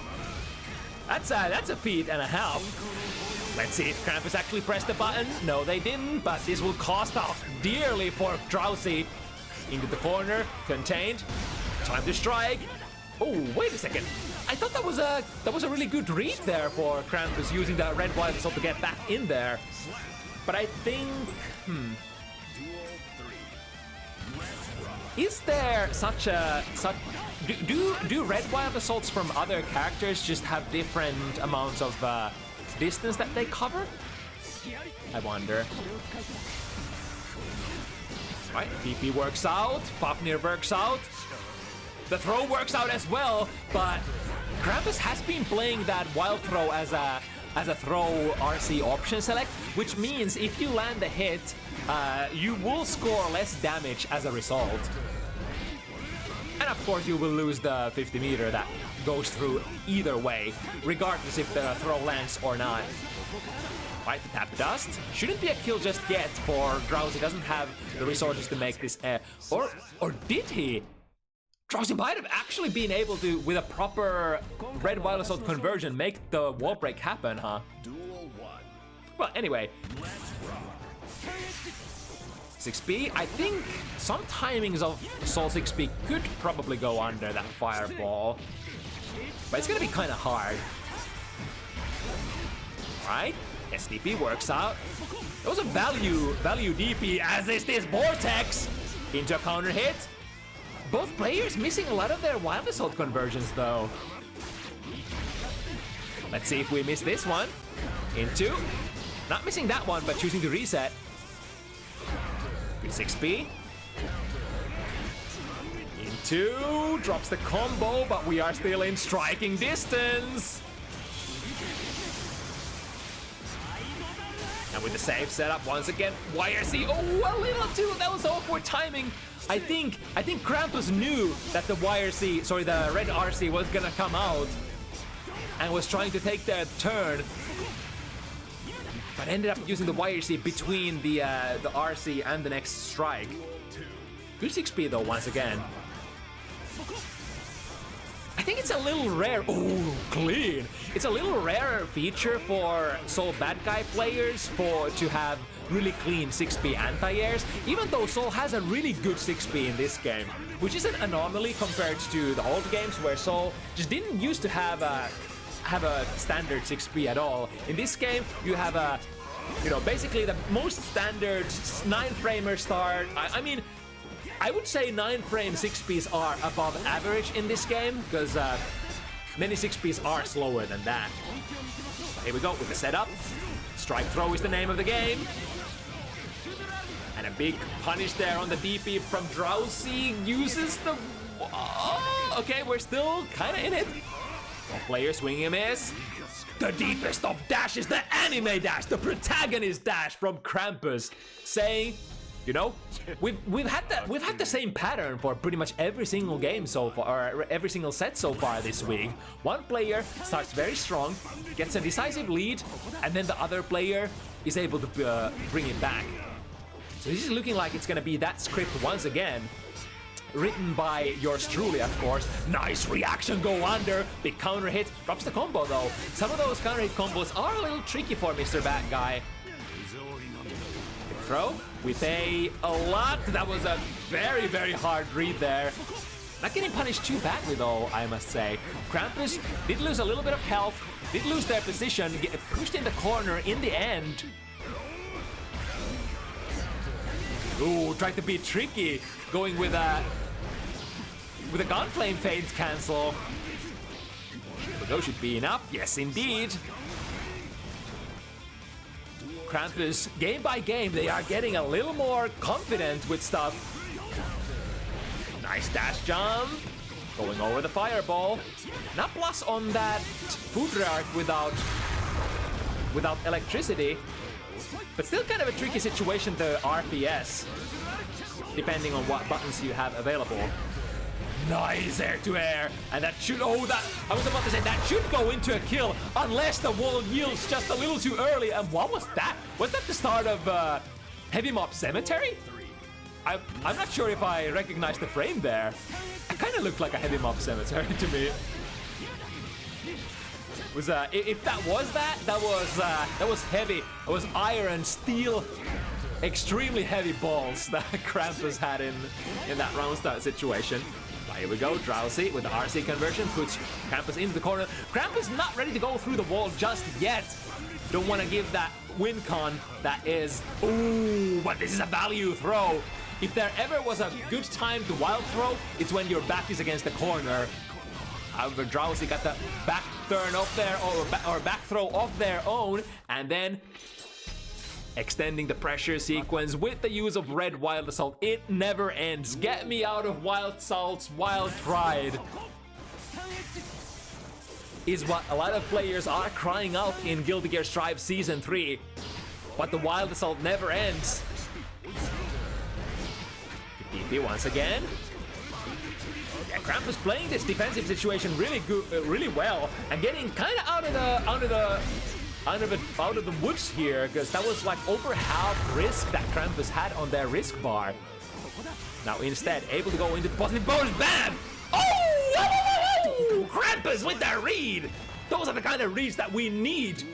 That's a feat and a half. Let's see if Krampus actually pressed the button. No, they didn't, but this will cost out dearly for Drowsy. Into the corner, contained. Time to strike. Oh, wait a second. I thought that was a really good read there for Krampus using the red wild assault to get back in there. But I think, is there do red wild assaults from other characters just have different amounts of distance that they cover? I wonder. Right, DP works out, Fafnir works out, the throw works out as well, but Krampus has been playing that wild throw as a throw RC option select, which means if you land a hit, you will score less damage as a result. And of course you will lose the 50 meter that goes through either way, regardless if the throw lands or not. Right, tap dust. Shouldn't be a kill just yet for Drowsy. Doesn't have the resources to make this or did he? Drowsy might have actually been able to, with a proper red wild assault conversion, make the wall break happen, huh? Well, anyway. 6B, I think some timings of Soul 6B could probably go under that fireball. But it's gonna be kinda hard. Right? SDP works out. That was a value DP, as is this Vortex into a counter hit. Both players missing a lot of their wild assault conversions though. Let's see if we miss this one. Into, not missing that one, but choosing to reset. Good 6B. Into, drops the combo, but we are still in striking distance. And with the safe setup once again, YRC, oh, a little too, that was awkward timing. I think Krampus knew that the red RC was gonna come out and was trying to take that turn, but ended up using the YRC between the RC and the next strike. Good 6B though, once again. I think it's a little rare. Oh, clean. It's a little rarer feature for Soul bad guy players to have really clean 6B anti-airs, even though Soul has a really good 6B in this game, which is an anomaly compared to the old games where Soul just didn't used to have a standard 6B at all. In this game, you have basically the most standard 9-framer start. I mean, I would say 9-frame 6Bs are above average in this game, because many 6Bs are slower than that. Here we go with the setup. Strike throw is the name of the game. And a big punish there on the DP from Drowsy. Uses the... Oh, okay, we're still kind of in it. Player swinging a miss. The deepest of dashes, the anime dash, the protagonist dash from Krampus, saying... You know, we've had the same pattern for pretty much every single game so far, or every single set so far this week. One player starts very strong, gets a decisive lead, and then the other player is able to bring it back. So this is looking like it's gonna be that script once again. Written by yours truly, of course. Nice reaction, go under, big counter hit, drops the combo though. Some of those counter hit combos are a little tricky for Mr. Bad Guy. Throw. We pay a lot. That was a very, very hard read there. Not getting punished too badly though, I must say. Krampus did lose a little bit of health, did lose their position, get pushed in the corner in the end. Ooh, tried to be tricky, going with a Gunflame fade cancel. But those should be enough. Yes, indeed. Krampus, game by game, they are getting a little more confident with stuff. Nice dash jump. Going over the fireball. Not plus on that food arc without electricity. But still kind of a tricky situation to RPS, depending on what buttons you have available. Nice air-to-air, and that should, I was about to say, that should go into a kill, unless the wall yields just a little too early. And what was that? Was that the start of Heavy Mob Cemetery? I'm not sure if I recognize the frame there. It kind of looked like a Heavy Mob Cemetery to me. Was if that was heavy. It was iron, steel, extremely heavy balls that Krampus had in that round start situation. Here we go, Drowsy with the RC conversion puts Krampus into the corner. Krampus not ready to go through the wall just yet. Don't want to give that win con that is. Ooh, but this is a value throw. If there ever was a good time to wild throw, it's when your back is against the corner. However, Drowsy got the back turn off there, or back throw of their own, and then extending the pressure sequence with the use of red wild assault. It never ends. Get me out of wild assaults, wild tried. Is what a lot of players are crying out in Guilty Gear Strive Season 3. But the wild assault never ends. DP once again. Yeah, Krampus playing this defensive situation really good, really well, and getting kind of out of the woods here, because that was like over half risk that Krampus had on their risk bar. Now instead, able to go into the positive bonus. Bam! Oh! Krampus with that read. Those are the kind of reads that we need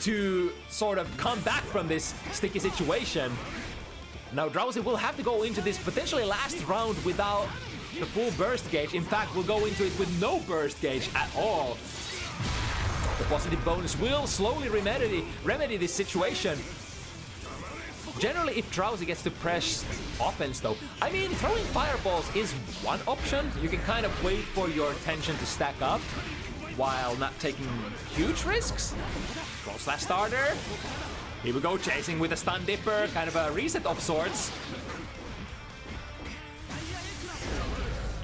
to sort of come back from this sticky situation. Now Drowsy will have to go into this potentially last round without the full burst gauge. In fact, we'll go into it with no burst gauge at all. The positive bonus will slowly remedy this situation. Generally, if Drowsy gets to press offense though, I mean, throwing fireballs is one option. You can kind of wait for your tension to stack up while not taking huge risks. Roll / starter. Here we go, chasing with a stun dipper, kind of a reset of sorts.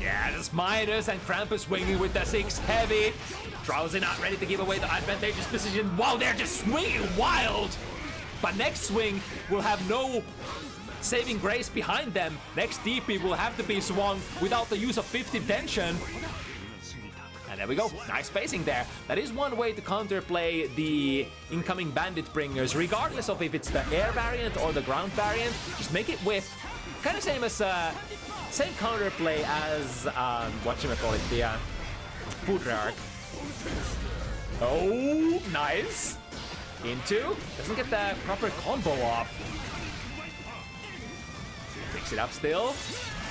Yeah, just minus, and Krampus swinging with the 6 heavy. Drowsy not ready to give away the advantageous position. Wow, they're just swinging wild! But next swing will have no saving grace behind them. Next DP will have to be swung without the use of 50 tension. And there we go, nice spacing there. That is one way to counterplay the incoming bandit bringers, regardless of if it's the air variant or the ground variant. Just make it with kind of same counterplay as whatchamacallit, the food arc. Oh, nice. Into, doesn't get the proper combo off. Picks it up still.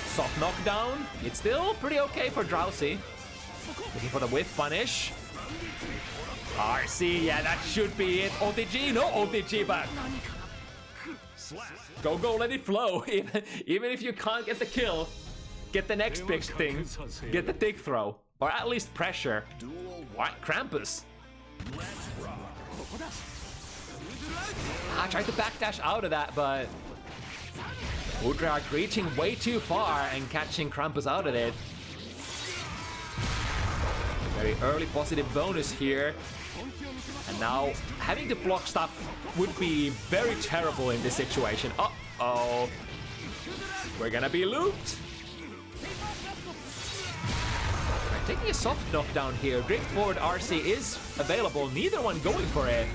Soft knockdown. It's still pretty okay for Drowsy. Looking for the whiff punish. RC, yeah, that should be it. OTG, no OTG, but go, let it flow. Even if you can't get the kill, get the next big thing. Get the dig throw, or at least pressure. What? Krampus. I tried to backdash out of that, but Udrak reaching way too far and catching Krampus out of it. Very early positive bonus here. And now having to block stuff would be very terrible in this situation. Uh-oh. We're gonna be looped. Right, taking a soft knockdown here. Drift forward RC is available. Neither one going for it.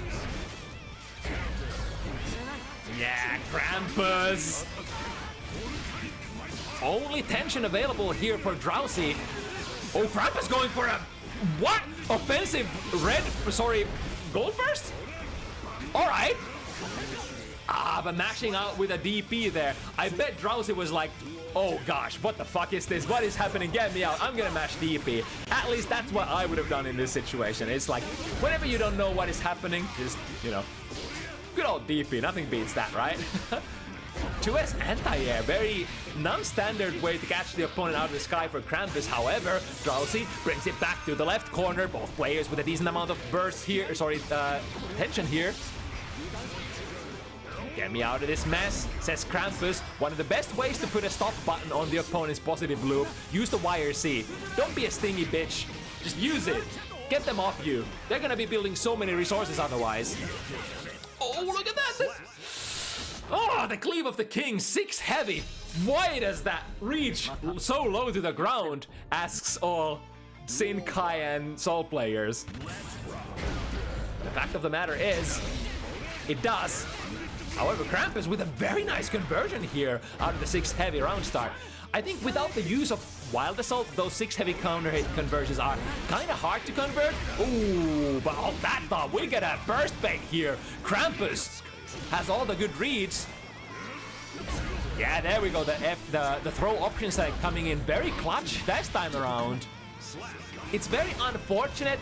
Yeah, Krampus. Only tension available here for Drowsy. Oh, Krampus going for a what? Offensive gold burst? Alright. But mashing out with a DP there. I bet Drowsy was like, oh gosh, what the fuck is this? What is happening? Get me out. I'm gonna mash DP. At least that's what I would have done in this situation. It's like, whenever you don't know what is happening, just, you know, good old DP. Nothing beats that, right? 2S anti-air, very non-standard way to catch the opponent out of the sky for Krampus. However, Drowsy brings it back to the left corner. Both players with a decent amount of burst here, tension here. Get me out of this mess, says Krampus. One of the best ways to put a stop button on the opponent's positive loop, use the YRC. Don't be a stingy bitch, just use it. Get them off you. They're gonna be building so many resources otherwise. Oh, look at that! Oh, the Cleave of the King, 6 heavy. Why does that reach so low to the ground? Asks all Sin, Kai, and Soul players. The fact of the matter is, it does. However, Krampus with a very nice conversion here out of the 6 heavy round start. I think without the use of Wild Assault, those 6 heavy counter hit conversions are kind of hard to convert. Ooh, but all that thought, we get a burst bait here. Krampus has all the good reads. Yeah, there we go. The throw options are coming in very clutch this time around. It's very unfortunate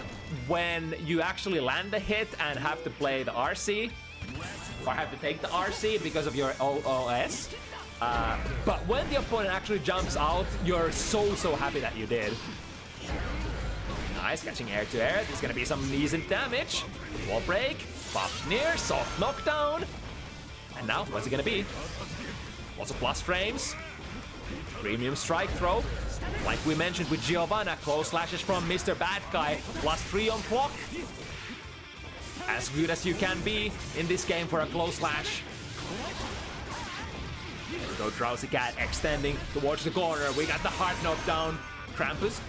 when you actually land the hit and have to play the RC, or have to take the RC because of your OOS. But when the opponent actually jumps out, you're so happy that you did. Nice, catching air to air. There's gonna be some decent damage. Wall break, buff near, soft knockdown. And now, what's it gonna be? Lots of plus frames. Premium strike throw. Like we mentioned with Giovanna, close slashes from Mr. Bad Guy. +3 on clock. As good as you can be in this game for a close slash. There we go, DrowsyKat extending towards the corner. We got the hard knockdown. Krampus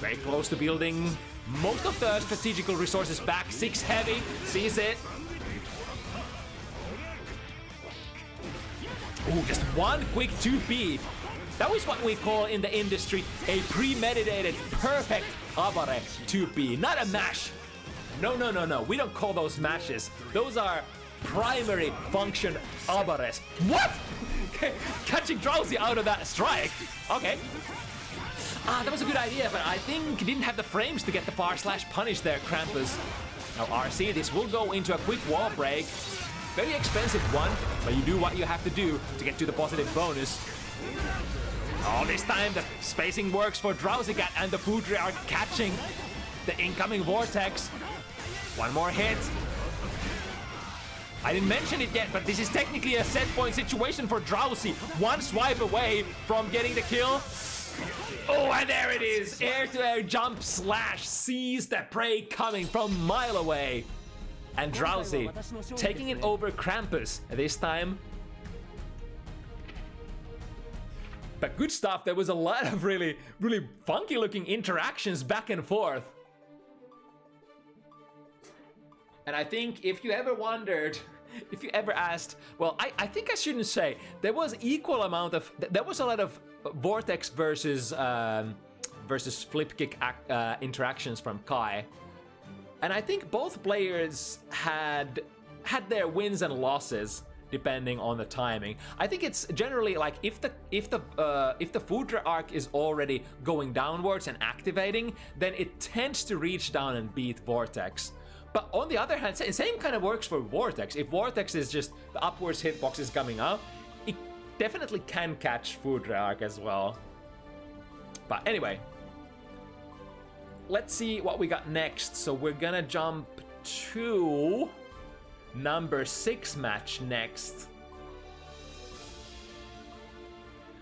very close to building most of the strategical resources back. 6 heavy, sees it. Ooh, just one quick 2P. That was what we call in the industry a premeditated, perfect abare 2P, not a mash. No. We don't call those mashes. Those are primary function abares. What? Catching Drowsy out of that strike. Okay. That was a good idea, but I think he didn't have the frames to get the far slash punish there, Krampus. Now RC, this will go into a quick wall break. Very expensive one, but you do what you have to do to get to the positive bonus. Oh, this time the spacing works for DrowsyKat and the Foudre are catching the incoming vortex. One more hit. I didn't mention it yet, but this is technically a set point situation for Drowsy. One swipe away from getting the kill. Oh, and there it is! Air-to-air jump slash sees the prey coming from a mile away. And Drowsy taking it over Krampus this time. But good stuff. There was a lot of really funky looking interactions back and forth. And I think if you ever wondered, if you ever asked, well, I think I shouldn't say, there was equal amount of, there was a lot of Vortex versus flip kick interactions from Kai. And I think both players had their wins and losses depending on the timing. I think it's generally like if the Foudre arc is already going downwards and activating, then it tends to reach down and beat Vortex. But on the other hand, same kind of works for Vortex. If Vortex is just the upwards hitbox is coming up, it definitely can catch Foudre arc as well. But anyway, let's see what we got next. So we're gonna jump to number 6 match next.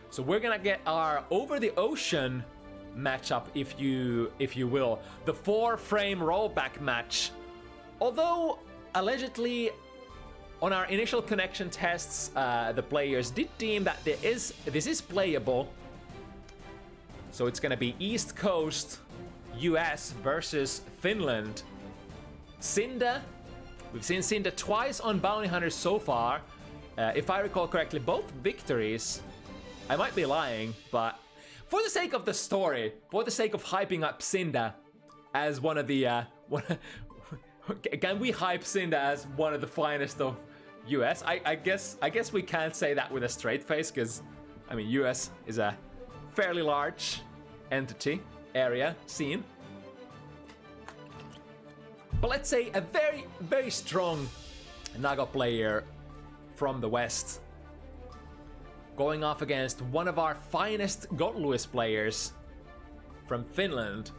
So we're gonna get our over the ocean matchup, if you will, the 4-frame rollback match. Although allegedly on our initial connection tests, the players did deem that this is playable. So it's gonna be East Coast US versus Finland. Cynda, we've seen Cynda twice on Bounty Hunters so far. If I recall correctly, both victories. I might be lying, but for the sake of the story, for the sake of hyping up Cynda as one of the can we hype Cynda as one of the finest of US? I guess we can't say that with a straight face, because I mean US is a fairly large entity, area, scene. But let's say a very strong Naga player from the West going off against one of our finest Gold Lewis players from Finland.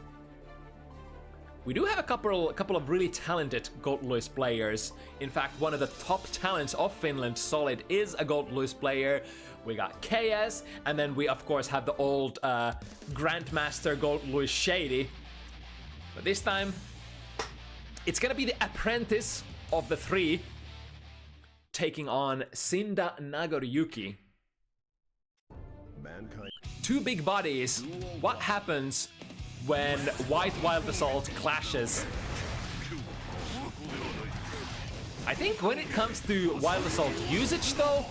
We do have a couple of really talented Gold Lewis players. In fact, one of the top talents of Finland, Solid, is a Gold Lewis player. We got KS, and then we of course have the old Grandmaster Gold Lewis Shady. But this time, it's gonna be the apprentice of the 3 taking on Cynda Nagoriyuki.
Mankind.
2 big bodies. What happens when White Wild Assault clashes? I think when it comes to Wild Assault usage though,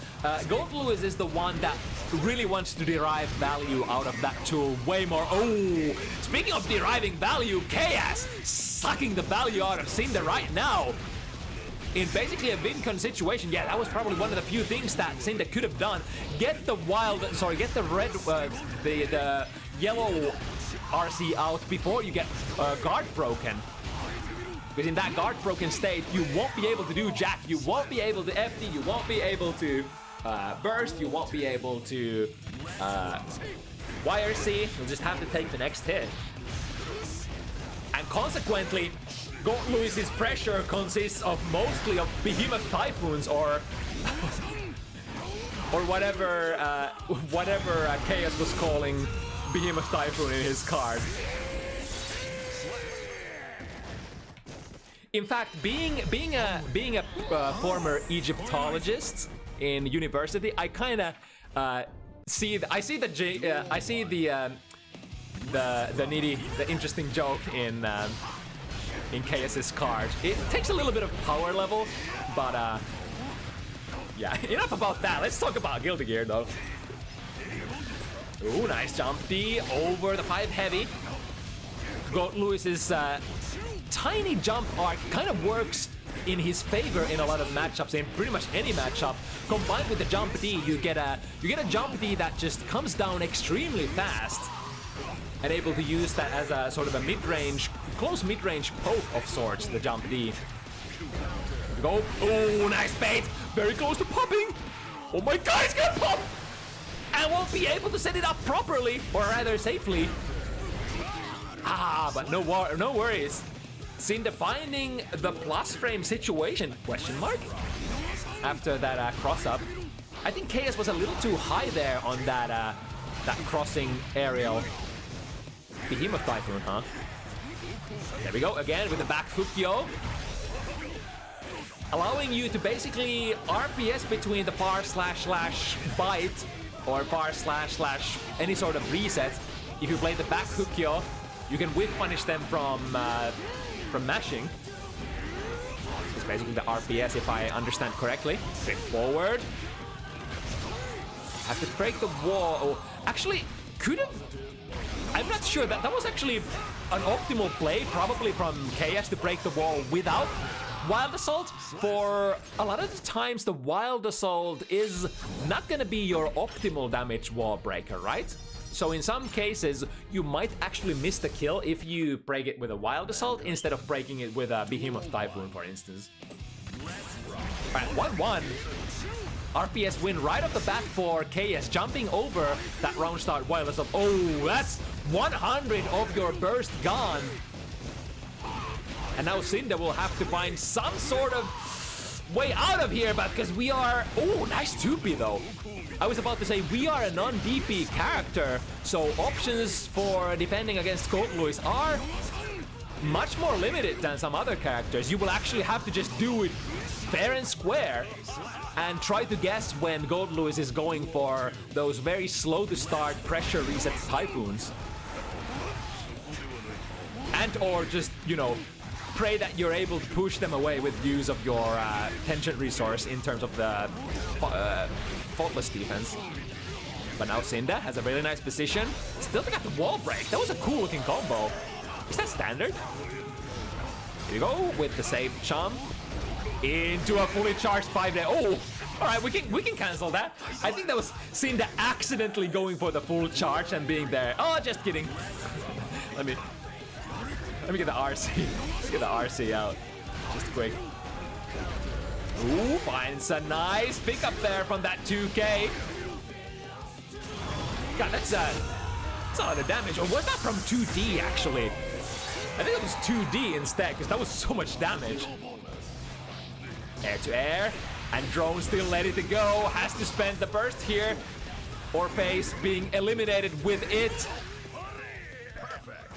Gold Lewis is the one that really wants to derive value out of that tool way more. Oh, speaking of deriving value, KS sucking the value out of Cynda right now. in basically a win-con situation. Yeah, that was probably one of the few things that Cynda could have done. Get the red, the yellow RC out before you get guard broken. Because in that guard broken state, you won't be able to do jack, you won't be able to FD, you won't be able to burst, you won't be able to YRC, you'll just have to take the next hit. And consequently, Goldluis's pressure consists of mostly of Behemoth Typhoons or or whatever Chaos was calling Behemoth Typhoon in his card. In fact, being a former Egyptologist in university, I kind of see the interesting joke in KS's card. It takes a little bit of power level, but yeah, enough about that. Let's talk about Guilty Gear though. Ooh, nice jump D over the 5 heavy. Goldluis's tiny jump arc kind of works in his favor in a lot of matchups, in pretty much any matchup. Combined with the jump D, you get a jump D that just comes down extremely fast, and able to use that as a sort of a mid-range, close mid-range poke of sorts. The jump D. Go! Oh, nice bait! Very close to popping. Oh my God, he's gonna pop! And won't be able to set it up properly, or rather safely. Ah, but no worries. Cynda finding the plus frame situation, question mark? After that cross-up. I think KS was a little too high there on that crossing aerial. Behemoth Typhoon, huh? There we go, again with the back Fukyo. Allowing you to basically RPS between the far / bite or far / any sort of reset. If you play the back Fukyo, you can whiff punish them from mashing. It's basically the RPS, if I understand correctly. Straight forward. Have to break the wall. Oh, actually, could have. I'm not sure. That was actually an optimal play, probably from KS, to break the wall without Wild Assault. For a lot of the times, the Wild Assault is not going to be your optimal damage wall breaker, right? So in some cases, you might actually miss the kill if you break it with a Wild Assault instead of breaking it with a Behemoth Typhoon, for instance. Alright, 1-1. RPS win right off the bat for KS, jumping over that round start Wild Assault. Oh, that's 100 of your burst gone. And now Cynda will have to find some sort of way out of here, but because we are... Oh, nice 2P though. I was about to say we are a non-DP character, so options for defending against Goldluis are much more limited than some other characters. You will actually have to just do it fair and square and try to guess when Goldluis is going for those very slow to start pressure reset Typhoons. And or just, you know, pray that you're able to push them away with use of your tangent resource in terms of the faultless defense. But now Cynda has a really nice position. Still got the wall break. That was a cool looking combo. Is that standard? Here we go with the safe jump into a fully charged 5-day. Oh, all right, we can cancel that. I think that was Cynda accidentally going for the full charge and being there. Oh, just kidding. Let me get the RC. Let's get the RC out. Just quick. Ooh, finds a nice pickup there from that 2K. God, that's a lot of damage. Or was that from 2D, actually? I think it was 2D instead, because that was so much damage. Air to air. And Drone still ready to go. Has to spend the burst here. Orpheus being eliminated with it.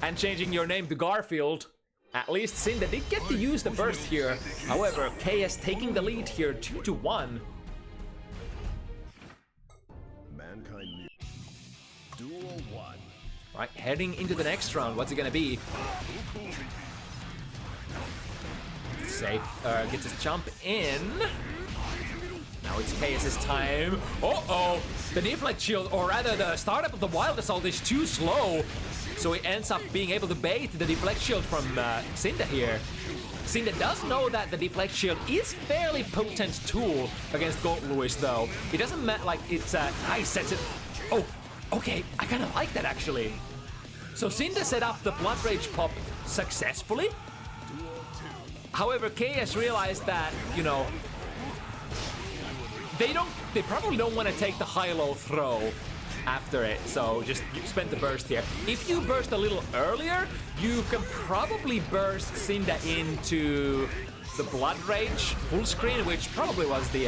And changing your name to Garfield. At least Cynda did get to use the burst here. However, KS taking the lead here, 2-1.
Mankind Duel 1.
Right, heading into the next round. What's it gonna be? Safe, gets his jump in. Now it's KS's time. Uh-oh! The deflect shield, or rather the startup of the Wild Assault is too slow. So he ends up being able to bait the deflect shield from Cynda here. Cynda does know that the Deflect Shield is fairly potent tool against Gold Lewis, though. It doesn't matter, like, it's a nice sense. Oh, okay, I kind of like that, actually. So Cynda set up the Blood Rage pop successfully. However, KS realized that, you know, they probably don't want to take the high-low throw after it, so just spend the burst here. If you burst a little earlier, you can probably burst Cynda into the Blood Rage full screen, which probably was the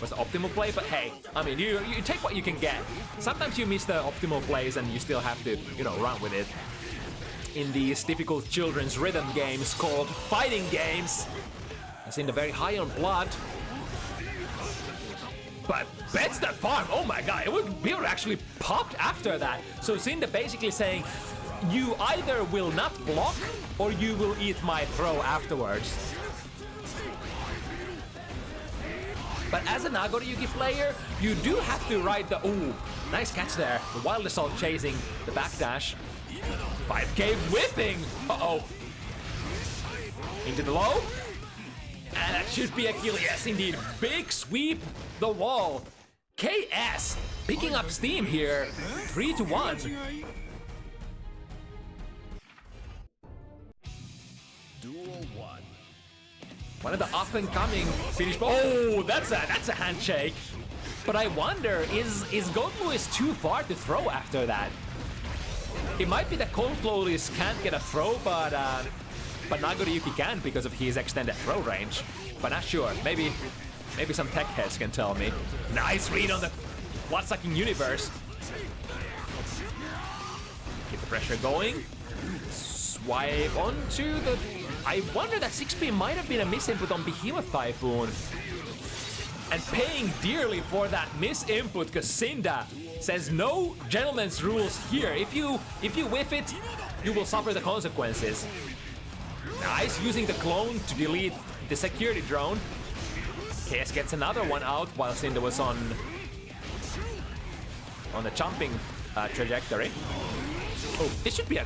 optimal play, but hey, I mean, you take what you can get. Sometimes you miss the optimal plays and you still have to, you know, run with it. In these difficult children's rhythm games called fighting games. Cynda very high on blood. But bets that farm, oh my god, we were actually popped after that. So Cynda basically saying, you either will not block or you will eat my throw afterwards. But as a Nagoriyuki player, you do have to ride the, ooh, nice catch there. The Wild Assault chasing the backdash. 5k whipping, uh-oh. Into the low. And that should be a kill, yes indeed. Big sweep the wall. KS picking up steam here, 3-1.
Duel 1.
One of the up-and-coming finish. Oh, that's a handshake. But I wonder, is Gold Lewis too far to throw after that? It might be that Cold Lewis can't get a throw, but Nagoriyuki can because of his extended throw range. But not sure. Maybe some tech heads can tell me. Nice read on the blood-sucking universe. Keep the pressure going. Swipe onto the... I wonder that 6P might have been a misinput on Behemoth Typhoon. And paying dearly for that misinput, because Cynda says no gentleman's rules here. If you whiff it, you will suffer the consequences. Nice, using the clone to delete the security drone. KS gets another one out while Cynda was on the jumping trajectory. Oh, it should be a...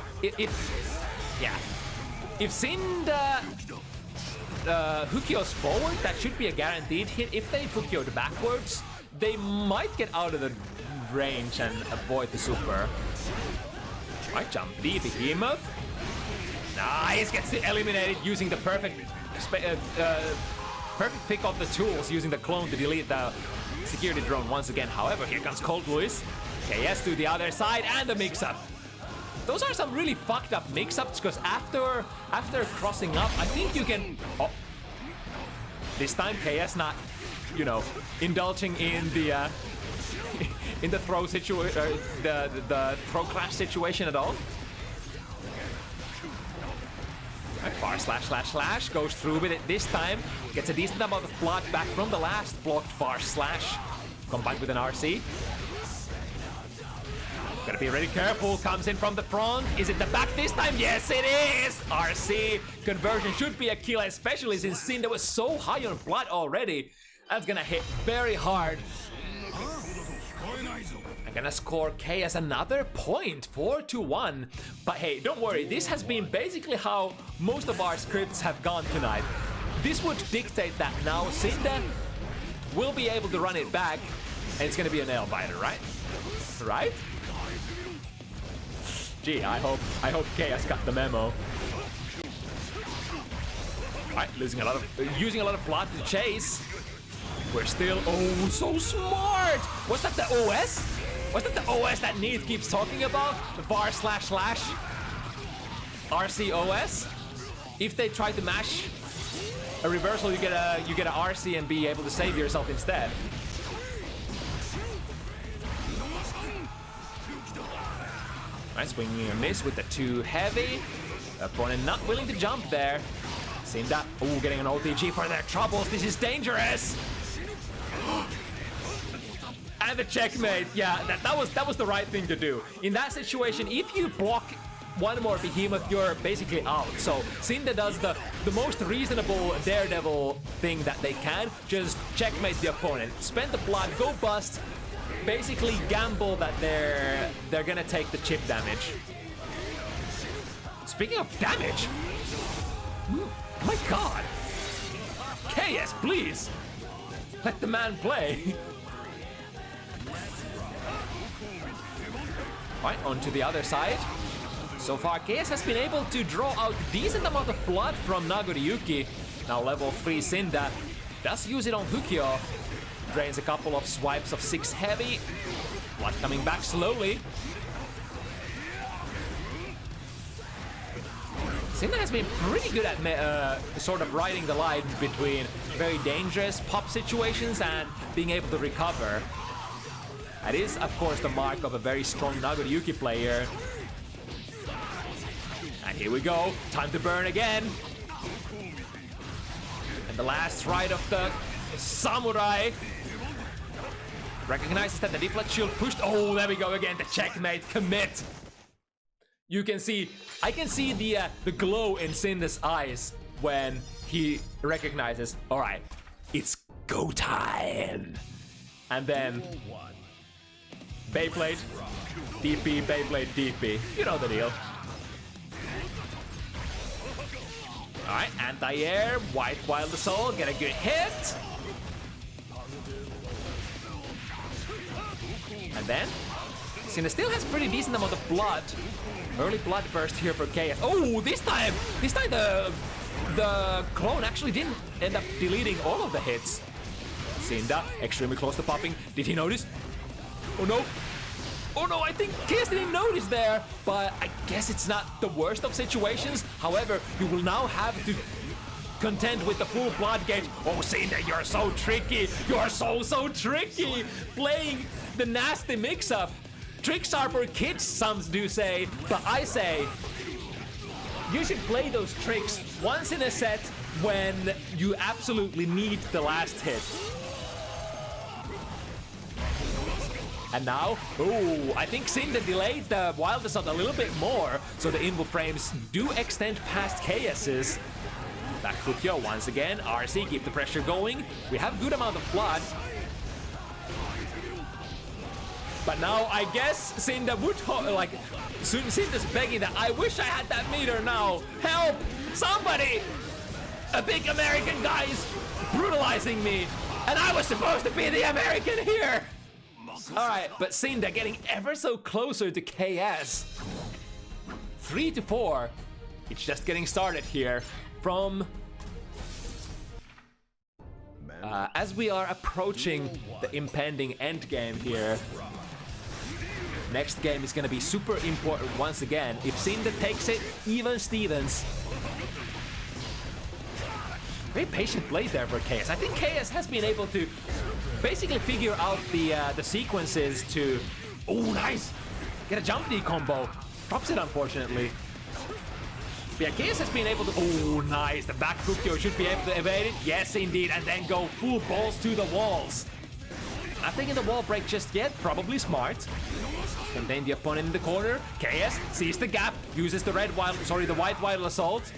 If Cynda Hukios forward, that should be a guaranteed hit. If they Fukioed backwards, they might get out of the range and avoid the super. Right, jump D, Behemoth. Nice, gets eliminated using the perfect pick of the tools, using the clone to delete the security drone once again. However, here comes Cold Lewis. KS to the other side and the mix-up. Those are some really fucked up mix-ups, because after crossing up, I think you can... Oh. This time KS not, you know, indulging in the in the throw situation, the throw clash situation at all. Right, far slash, goes through with it this time. Gets a decent amount of blood back from the last blocked far slash. Combined with an RC. Gotta be really careful, comes in from the front. Is it the back this time? Yes, it is! RC conversion should be a kill, especially since Cynda was so high on blood already. That's gonna hit very hard. I'm gonna score KS another point, 4-1. But hey, don't worry, this has been basically how most of our scripts have gone tonight. This would dictate that now Cynda will be able to run it back, and it's gonna be a nail biter, right? Right? Gee, I hope KS got the memo. Alright, using a lot of blood to chase. We're still, oh, so smart! Was that the OS? Was that the OS that Neith keeps talking about? The bar slash RC OS? If they try to mash a reversal, you get a RC and be able to save yourself instead. Right, swinging a miss with the too heavy. Opponent not willing to jump there. Cynda, ooh, getting an OTG for their troubles. This is dangerous. And the checkmate. Yeah, that was the right thing to do. In that situation, if you block one more Behemoth, you're basically out. So Cynda does the most reasonable daredevil thing that they can. Just checkmate the opponent. Spend the blood, go bust. Basically gamble that they're gonna take the chip damage. Speaking of damage, My god! KS, please! Let the man play! Right, on to the other side. So far, KS has been able to draw out a decent amount of blood from Nagoriyuki. Now level 3 Cynda does use it on Hukyo. Drains a couple of swipes of 6 heavy. Blood coming back slowly. Cynda has been pretty good at sort of riding the line between very dangerous pop situations and being able to recover. That is, of course, the mark of a very strong Nagoriyuki player. And here we go, time to burn again. And the last ride of the samurai. Recognizes that the deflect shield pushed. Oh, there we go again, the checkmate commit. You can see, I can see the glow in Cynda's eyes when he recognizes, all right, it's go time. And then Beyblade, DP, Beyblade, DP. You know the deal. Alright, anti-air, White Wild Assault, get a good hit. And then, Cynda still has pretty decent amount of blood. Early blood burst here for KS. Oh, this time the clone actually didn't end up deleting all of the hits. Cynda, extremely close to popping. Did he notice? Oh no. Oh no, I think KS didn't notice there, but I guess it's not the worst of situations. However, you will now have to contend with the full blood gauge. Oh, Cynda, you're so tricky. You're so tricky. Playing the nasty mix-up. Tricks are for kids, some do say, but I say you should play those tricks once in a set when you absolutely need the last hit. And now, oh, I think Cynda delayed the Wild Assault a little bit more, so the invo frames do extend past KS's. Back Hukyo once again, RC, keep the pressure going. We have good amount of blood. But now I guess Cynda would, like, Cynda's begging that I wish I had that meter now. Help! Somebody! A big American guy is brutalizing me, and I was supposed to be the American here! Alright, but Cynda getting ever so closer to KS. 3-4. It's just getting started here from... as we are approaching the impending end game here. Next game is gonna be super important once again. If Cynda takes it, even Stevens. Very patient play there for KS. I think KS has been able to basically figure out the sequences to... Oh, nice! Get a jump D combo. Drops it, unfortunately. But yeah, KS has been able to... Oh, nice! The back Hukyo should be able to evade it. Yes, indeed. And then go full balls to the walls. Not taking the wall break just yet. Probably smart. Contain the opponent in the corner. KS sees the gap. Uses the White Wild Assault.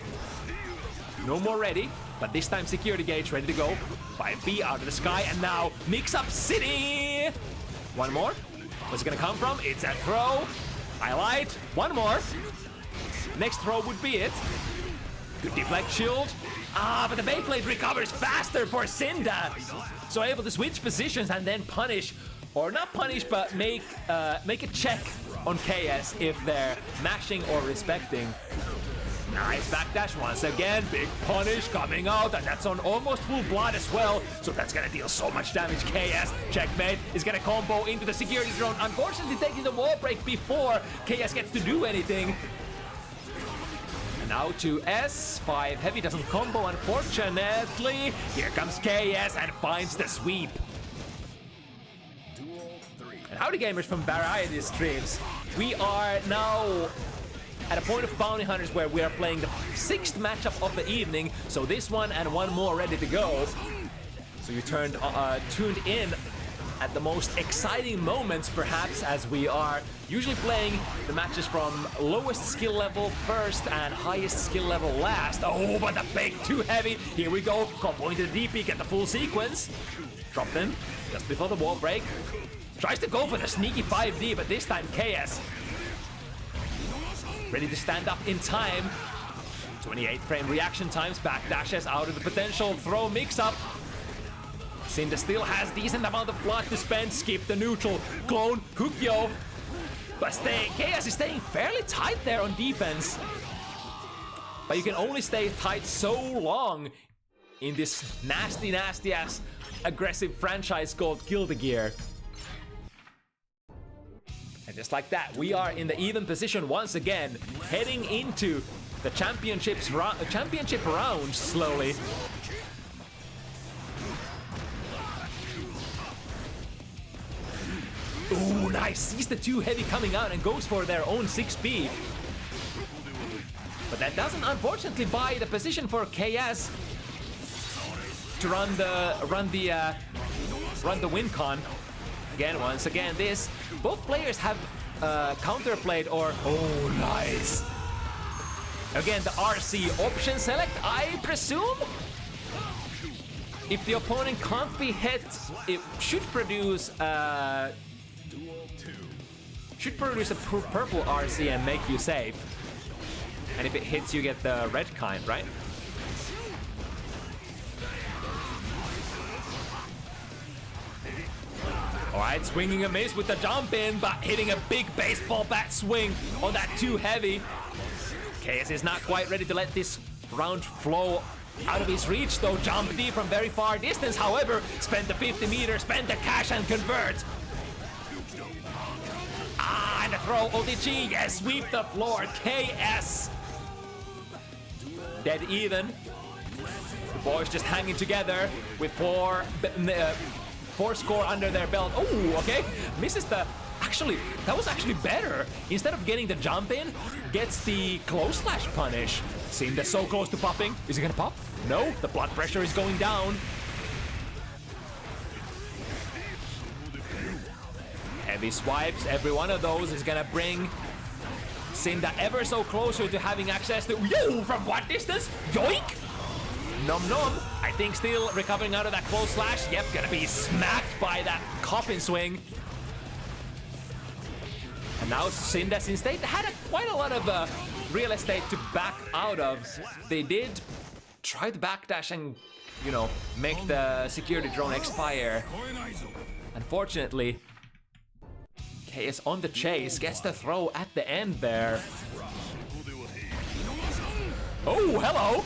No more ready. But this time security gauge ready to go. 5B out of the sky, and now Mix Up City! One more. What's it gonna come from? It's a throw. Highlight. One more. Next throw would be it. Good deflect shield. Ah, but the Beyblade recovers faster for Cynda. So able to switch positions and then punish, or not punish, but make a check on KS if they're mashing or respecting. Nice backdash once again, big punish coming out, and that's on almost full blood as well, so that's gonna deal so much damage. KS, checkmate, is gonna combo into the security drone, unfortunately taking the wall break before KS gets to do anything. And now to S, 5 heavy doesn't combo, unfortunately. Here comes KS and finds the sweep. And howdy gamers from Variety Streams. We are now at a point of Bounty Hunters where we are playing the 6th matchup of the evening, so this one and one more ready to go. So you tuned in at the most exciting moments, perhaps, as we are usually playing the matches from lowest skill level first and highest skill level last. Oh, but the big too heavy. Here we go. Combo into the DP, get the full sequence. Dropped in just before the wall break. Tries to go for the sneaky 5D, but this time KS ready to stand up in time. 28 frame reaction times, backdashes out of the potential throw mix-up. Cynda still has decent amount of blood to spend, skip the neutral, clone, Kukyo. But Chaos is staying fairly tight there on defense. But you can only stay tight so long in this nasty ass aggressive franchise called Guilty Gear. And just like that, we are in the even position once again, heading into the championship round slowly. Ooh, nice! Sees the two heavy coming out and goes for their own 6B. But that doesn't unfortunately buy the position for KS to run the win con. Again, once again, both players have counterplayed or oh, nice. Again, the RC option select, I presume. If the opponent can't be hit, it should produce a purple RC and make you safe. And if it hits, you get the red kind, right? Alright, swinging a miss with the jump in, but hitting a big baseball bat swing on that too heavy. KS is not quite ready to let this round flow out of his reach, though. Jump D from very far distance, however, spend the 50 meters, spend the cash and convert. Ah, and a throw, OTG, yes, sweep the floor, KS. Dead even. The boys just hanging together with four score under their belt. Oh, okay. Misses the... Actually, that was actually better. Instead of getting the jump in, gets the close slash punish. Cynda so close to popping. Is he gonna pop? No, the blood pressure is going down. Heavy swipes, every one of those is gonna bring Cynda ever so closer to having access to... Yo, from what distance? Yoink! Nom nom. I think still recovering out of that close slash. Yep, gonna be smacked by that coffin swing. And now Cynda, since they had quite a lot of real estate to back out of, they did try the backdash and, you know, make the security drone expire. Unfortunately, KS on the chase, gets the throw at the end there. Oh, hello!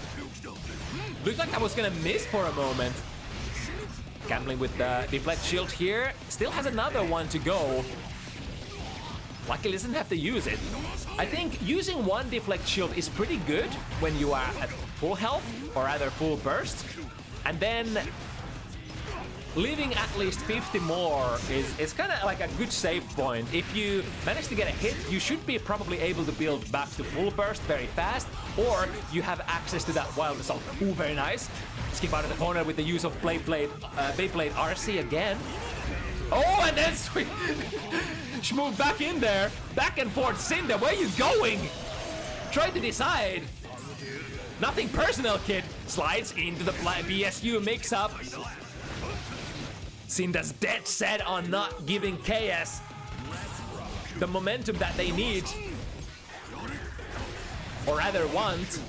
Looked like I was gonna miss for a moment. Gambling with the deflect shield here. Still has another one to go. Luckily doesn't have to use it. I think using one deflect shield is pretty good when you are at full health, or rather full burst. And then leaving at least 50 more is kind of like a good save point. If you manage to get a hit, you should be probably able to build back to full burst very fast, or you have access to that wild assault. Ooh, very nice. Skip out of the corner with the use of Beyblade RC again. Oh, and then sweet. Shmove back in there. Back and forth. Cynda, where are you going? Try to decide. Nothing personal, kid. Slides into the BSU mix-up. Cynda's dead set on not giving KS the momentum that they need. Or rather want.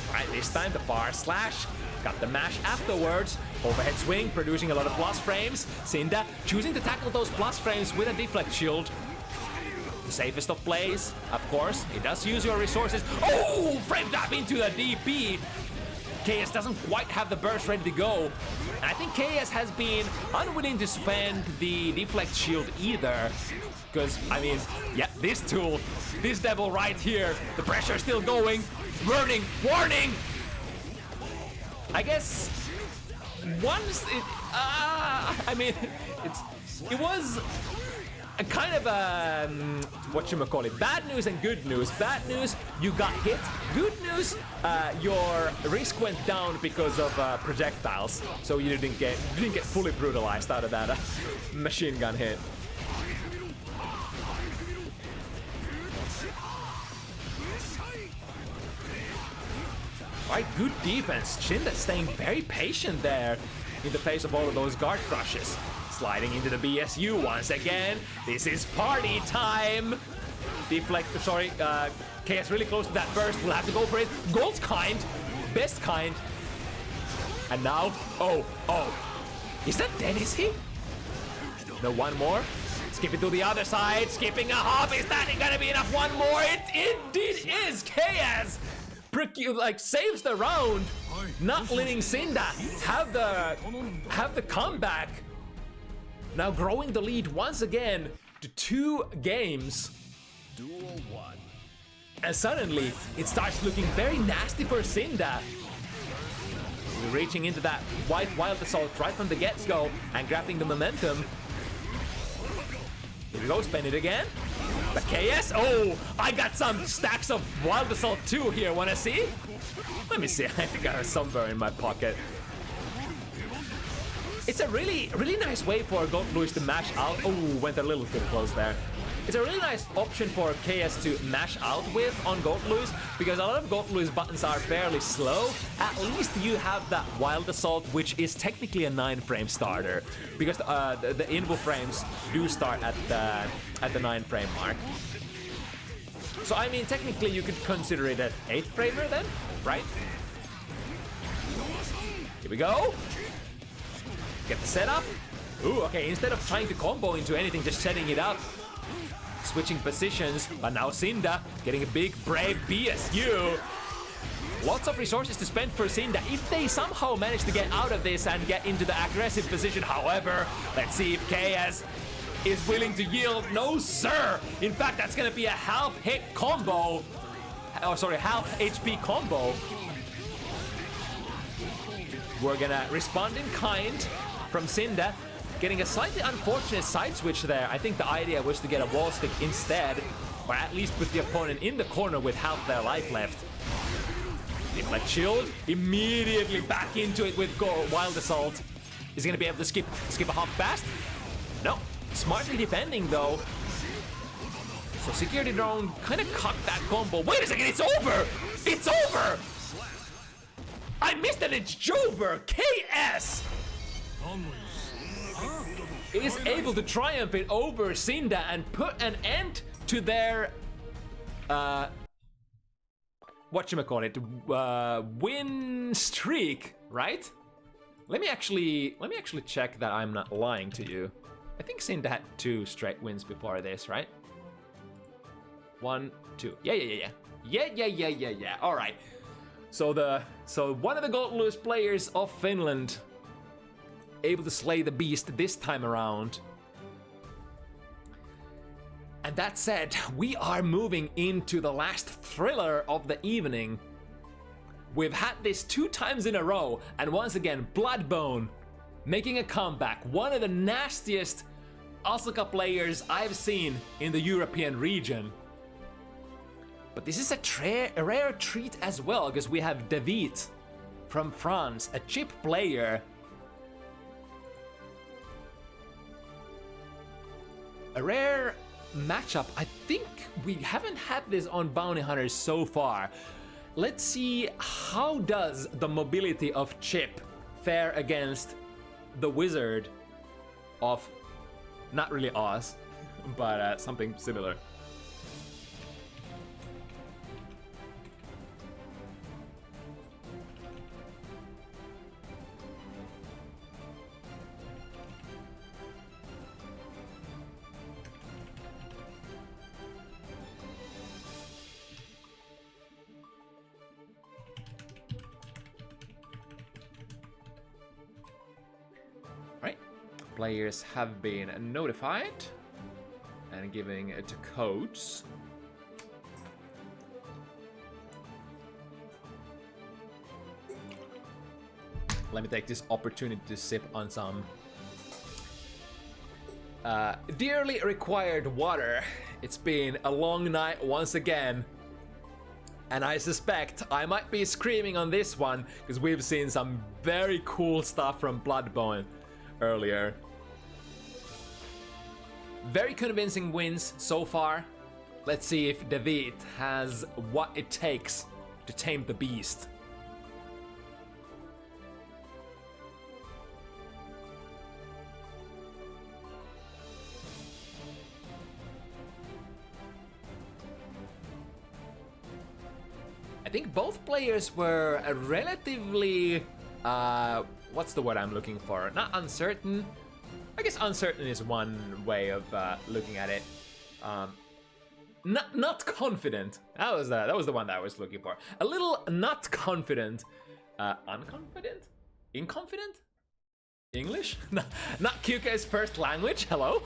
Alright, this time the far slash. Got the mash afterwards. Overhead swing, producing a lot of plus frames. Cynda choosing to tackle those plus frames with a deflect shield. The safest of plays, of course. It does use your resources. Oh! Frame tap into the DP. KS doesn't quite have the burst ready to go. And I think KS has been unwilling to spend the deflect shield either. Because, I mean, yeah, this tool, this devil right here, the pressure still going. Warning! Warning! I guess once it, I mean, it was a kind of a, whatchamacallit, bad news and good news. Bad news, you got hit. Good news, your risk went down because of projectiles, so you didn't get fully brutalized out of that machine gun hit. Right, good defense. Cynda staying very patient there in the face of all of those guard crushes. Sliding into the BSU once again. This is party time. deflect, sorry, KS really close to that burst, we'll have to go for it. Gold's kind, best kind. And now, oh, is that dead, is he? No, one more. Skip it to the other side, skipping a hop, is that gonna be enough? One more, it indeed is! KS, like, saves the round, not letting Cynda have the comeback. Now growing the lead once again to 2 games.
Duel 1.
And suddenly, it starts looking very nasty for Cynda. Reaching into that white wild assault right from the get-go and grabbing the momentum. Here we go, spend it again. But KS, oh, I got some stacks of wild assault too here, wanna see? Let me see, I think I have somewhere in my pocket. It's a really nice way for Gold Lewis to mash out. Oh, went a little too close there. It's a really nice option for KS to mash out with on Gold Lewis, because a lot of Gold Lewis buttons are fairly slow. At least you have that Wild Assault, which is technically a 9-frame starter, because the invo frames do start at the 9-frame mark. So I mean, technically you could consider it an 8-framer then, right? Here we go. Get the setup. Ooh, okay, instead of trying to combo into anything, just setting it up. Switching positions, but now Cynda getting a big, brave BSU. Lots of resources to spend for Cynda if they somehow manage to get out of this and get into the aggressive position. However, let's see if KS is willing to yield. No, sir! In fact, that's gonna be a half-hit combo. Oh, sorry, half HP combo. We're gonna respond in kind from Cynda. Getting a slightly unfortunate side switch there. I think the idea was to get a wall stick instead, or at least put the opponent in the corner with half their life left. Deflect shield, immediately back into it with Wild Assault. Is he gonna be able to skip a hop fast? No, smartly defending though. So security drone kind of cocked that combo. Wait a second, it's over! It's over! I missed it, it's over! KS! Is able to triumph it over Cynda and put an end to their win streak, right? Let me actually check that I'm not lying to you. I think Cynda had 2 straight wins before this, right? 1, 2. Yeah. All right. So one of the Gold Lewis players of Finland able to slay the beast this time around. And that said, we are moving into the last thriller of the evening. We've had this 2 times in a row, and once again, Blodboen making a comeback. One of the nastiest Asuka players I've seen in the European region. But this is a rare treat as well, because we have Devitt from France, a chip player. A rare matchup. I think we haven't had this on Bounty Hunters so far. Let's see, how does the mobility of Chip fare against the Wizard of, not really Oz, but something similar. Players have been notified and giving it codes. Let me take this opportunity to sip on some dearly required water. It's been a long night once again, and I suspect I might be screaming on this one because we've seen some very cool stuff from Blodboen earlier. Very convincing wins so far. Let's see if Devitt has what it takes to tame the beast. think both players were relatively, what's the word I'm looking for? Not uncertain. I guess uncertain is one way of looking at it. Not confident. That was the one that I was looking for. A little not confident. Unconfident? Inconfident? English? Not QK's first language. Hello?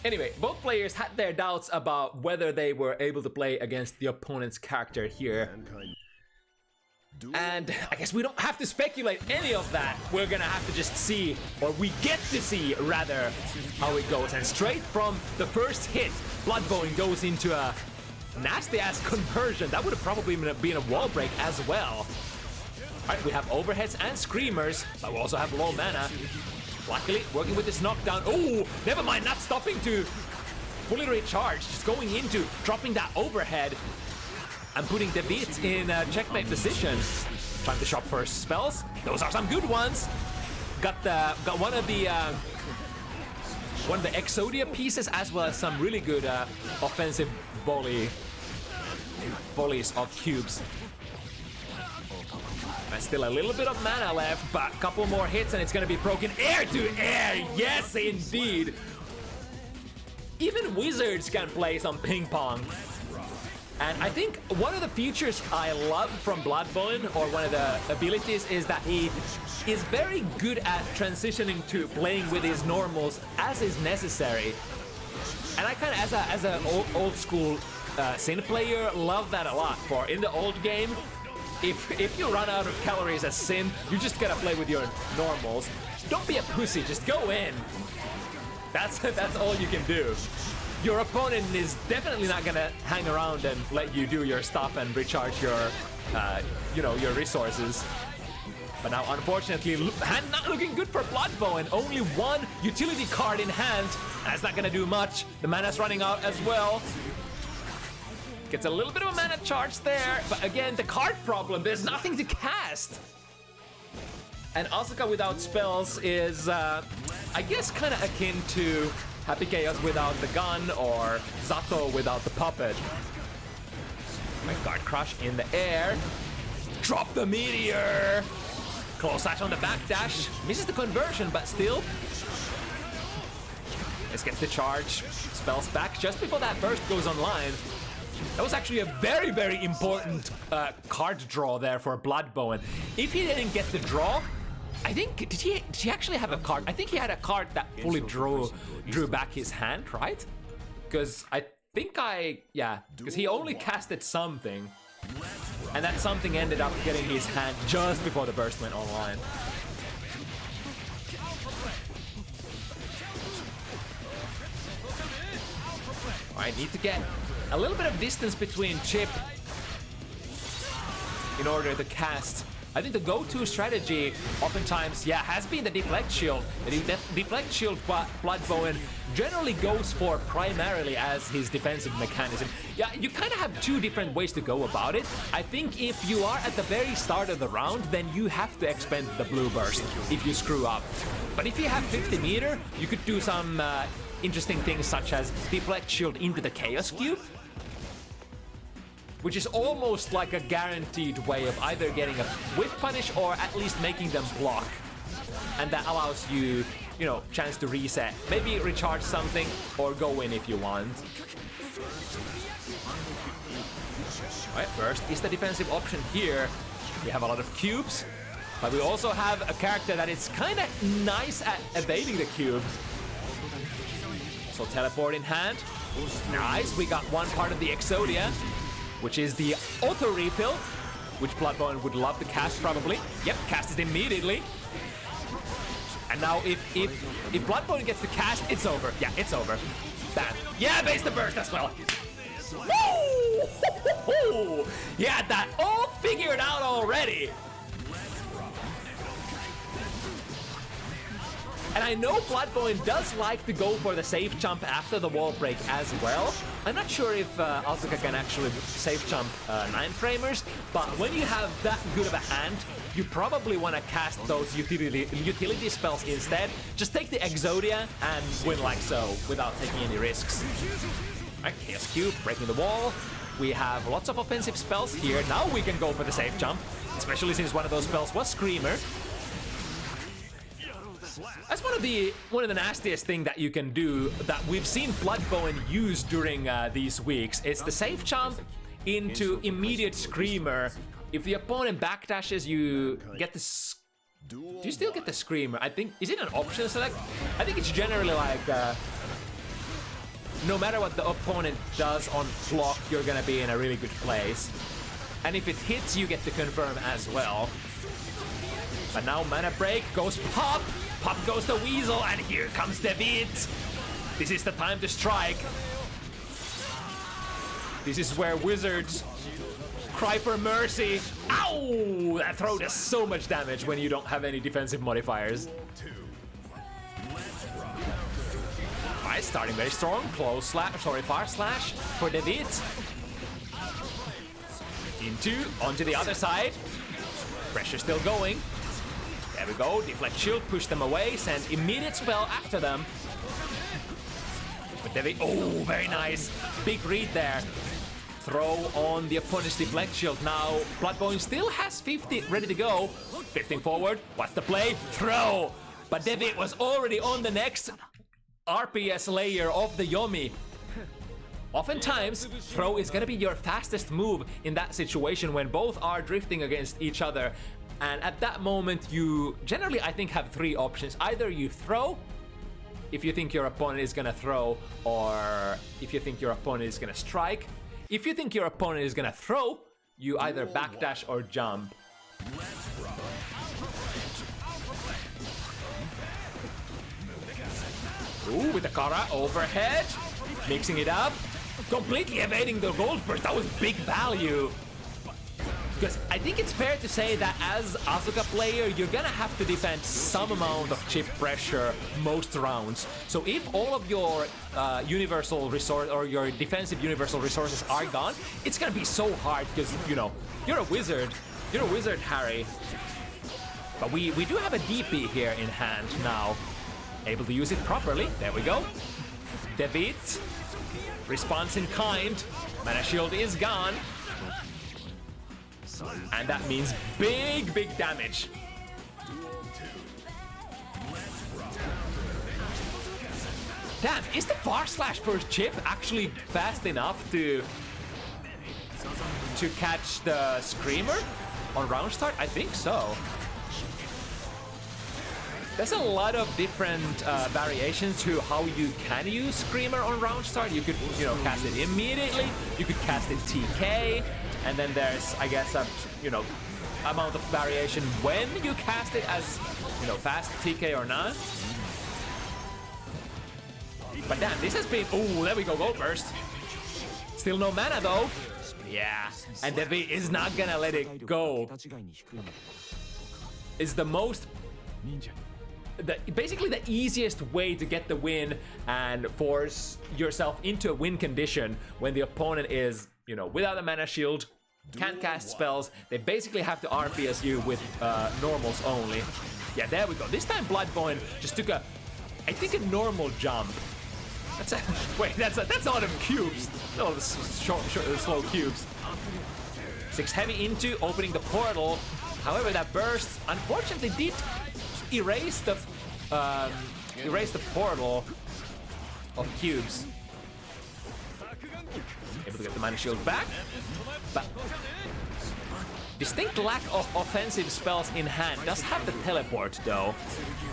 Anyway, both players had their doubts about whether they were able to play against the opponent's character here. And I guess we don't have to speculate any of that. We're gonna have to just see, or we get to see, rather, how it goes. And straight from the first hit, Blodboen goes into a nasty-ass conversion. That would have probably been a wall break as well. Alright, we have overheads and screamers, but we also have low mana. Luckily, working with this knockdown. Oh, never mind, not stopping to fully recharge. Just going into dropping that overhead and putting Devitt in a checkmate position. Trying to shop for spells. Those are some good ones. Got one of the Exodia pieces, as well as some really good offensive volleys of cubes. And still a little bit of mana left, but a couple more hits and it's gonna be broken air to air. Yes, indeed. Even wizards can play some ping pong. And I think one of the features I love from Blodboen, or one of the abilities, is that he is very good at transitioning to playing with his normals as is necessary. And I kind of, as an old school Cynda player, love that a lot. For in the old game, if you run out of calories as Cynda, you just gotta play with your normals. Don't be a pussy, just go in. That's all you can do. Your opponent is definitely not gonna hang around and let you do your stuff and recharge your, your resources. But now, unfortunately, not looking good for Blodboen. Only one utility card in hand. That's not gonna do much. The mana's running out as well. Gets a little bit of a mana charge there, but again, the card problem, there's nothing to cast. And Asuka without spells is, I guess, kind of akin to Happy Chaos without the gun, or Zato without the puppet. My guard crush in the air. Drop the meteor! Close slash on the backdash. Misses the conversion, but still. This gets the charge. Spells back just before that burst goes online. That was actually a very, very important card draw there for Blodboen. If he didn't get the draw, I think, did he actually have a card? I think he had a card that fully drew back his hand, right? Because I think because he only casted something, and that something ended up getting his hand just before the burst went online. I need to get a little bit of distance between Chip in order to cast. I think the go-to strategy oftentimes, has been the deflect shield. The deflect shield Blodboen generally goes for primarily as his defensive mechanism. Yeah, you kind of have two different ways to go about it. I think if you are at the very start of the round, then you have to expend the blue burst if you screw up. But if you have 50 meter, you could do some interesting things such as deflect shield into the Chaos Cube, which is almost like a guaranteed way of either getting a whiff punish or at least making them block. And that allows you, chance to reset. Maybe recharge something or go in if you want. Alright, first is the defensive option here. We have a lot of cubes, but we also have a character that is kind of nice at evading the cubes. So teleport in hand. Nice, we got one part of the Exodia, which is the auto refill, which Blodboen would love to cast probably. Yep, cast it immediately. And now if Blodboen gets the cast, it's over. Yeah, it's over. Bam. Yeah, base the burst as well. Woo! He had that all figured out already. And I know Blodboen does like to go for the safe jump after the wall break as well. I'm not sure if Asuka can actually safe jump 9-framers, but when you have that good of a hand, you probably want to cast those utility spells instead. Just take the Exodia and win like so, without taking any risks. Alright, Chaos Cube breaking the wall. We have lots of offensive spells here. Now we can go for the safe jump, especially since one of those spells was Screamer. That's one of the nastiest thing that you can do that we've seen Blodboen use during these weeks. It's the safe jump into immediate Screamer. If the opponent backdashes, you get the... Do you still get the Screamer? I think... Is it an option select? I think it's generally like... no matter what the opponent does on block, you're gonna be in a really good place. And if it hits, you get to confirm as well. But now Mana Break goes Pop! Pop goes the Weasel, and here comes Devitt! This is the time to strike. This is where wizards cry for mercy. Ow! That throw does so much damage when you don't have any defensive modifiers. Alright, starting very strong. Close slash, sorry, far slash for Devitt. Onto the other side. Pressure still going. There we go. Deflect shield, push them away, send immediate spell after them. But Devitt, oh, very nice. Big read there. Throw on the opponent's deflect shield. Now, Blodboen still has 50 ready to go. 15 forward. What's the play? Throw! But Devitt was already on the next RPS layer of the Yomi. Oftentimes, throw is gonna be your fastest move in that situation when both are drifting against each other. And at that moment, you generally, I think, have three options. Either you throw, if you think your opponent is gonna throw, or if you think your opponent is gonna strike. If you think your opponent is gonna throw, you either backdash or jump. Ooh, with the Kara overhead, mixing it up, completely evading the gold burst. That was big value. Because I think it's fair to say that as Asuka player, you're gonna have to defend some amount of chip pressure most rounds. So if all of your universal resource or your defensive universal resources are gone, it's gonna be so hard because, you know, you're a wizard. You're a wizard, Harry. But we do have a DP here in hand now. Able to use it properly. There we go. Devitt. Response in kind. Mana shield is gone. And that means big, big damage. Damn, is the far slash for chip actually fast enough to catch the Screamer on round start? I think so. There's a lot of different variations to how you can use Screamer on round start. You could, you know, cast it immediately. You could cast it TK. And then there's, I guess, a, you know, amount of variation when you cast it as, you know, fast TK or not. But damn, this has been, oh, there we go, Gold Burst. Still no mana though. Yeah, and Devitt is not gonna let it go. It's the most, basically the easiest way to get the win and force yourself into a win condition when the opponent is, you know, without a mana shield, can't cast spells. They basically have to RPS you with normals only. Yeah, there we go. This time Blodboen just took a, I think, a normal jump. That's a, wait, that's a lot of cubes. No, the slow cubes. 6 heavy into opening the portal. However, that burst unfortunately did erase the portal of cubes. Able to get the mana shield back, but distinct lack of offensive spells in hand. Does have the teleport though.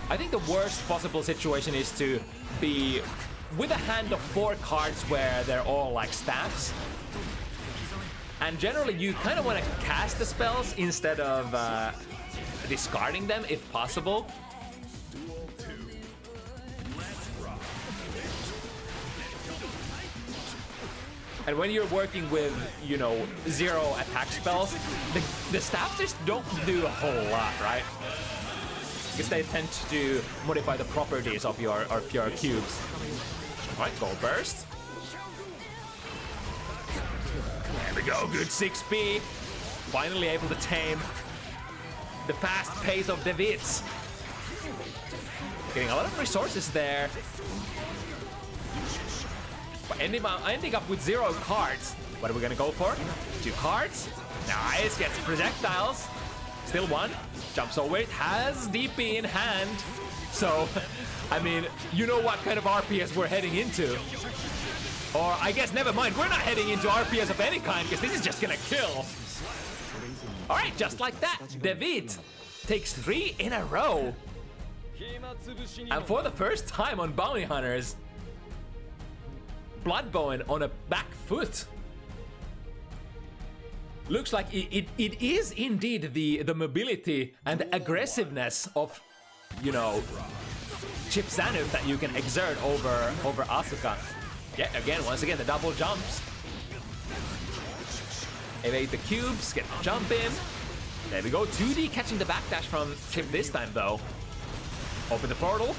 I think the worst possible situation is to be with a hand of 4 cards where they're all like staffs. And generally you kind of want to cast the spells instead of discarding them if possible. And when you're working with, you know, 0 attack spells, the staffs just don't do a whole lot, right? Because they tend to modify the properties of your cubes. Alright, Gold Burst. There we go, good 6p. Finally able to tame the fast pace of Devitt. Getting a lot of resources there. But ending up with 0 cards. What are we gonna go for? 2 cards. Nice, gets projectiles. Still 1. Jumps over it, has DP in hand. So, I mean, you know what kind of RPS we're heading into. Or I guess, never mind, we're not heading into RPS of any kind because this is just gonna kill. Alright, just like that, Devitt takes 3 in a row. And for the first time on Bounty Hunters, Blodboen on a back foot. Looks like it is indeed the mobility and the aggressiveness of, you know, Chip Zanuck that you can exert over Asuka. Yeah, once again, the double jumps. Evade the cubes, get the jump in. There we go, 2D catching the backdash from Chip this time though. Open the portal.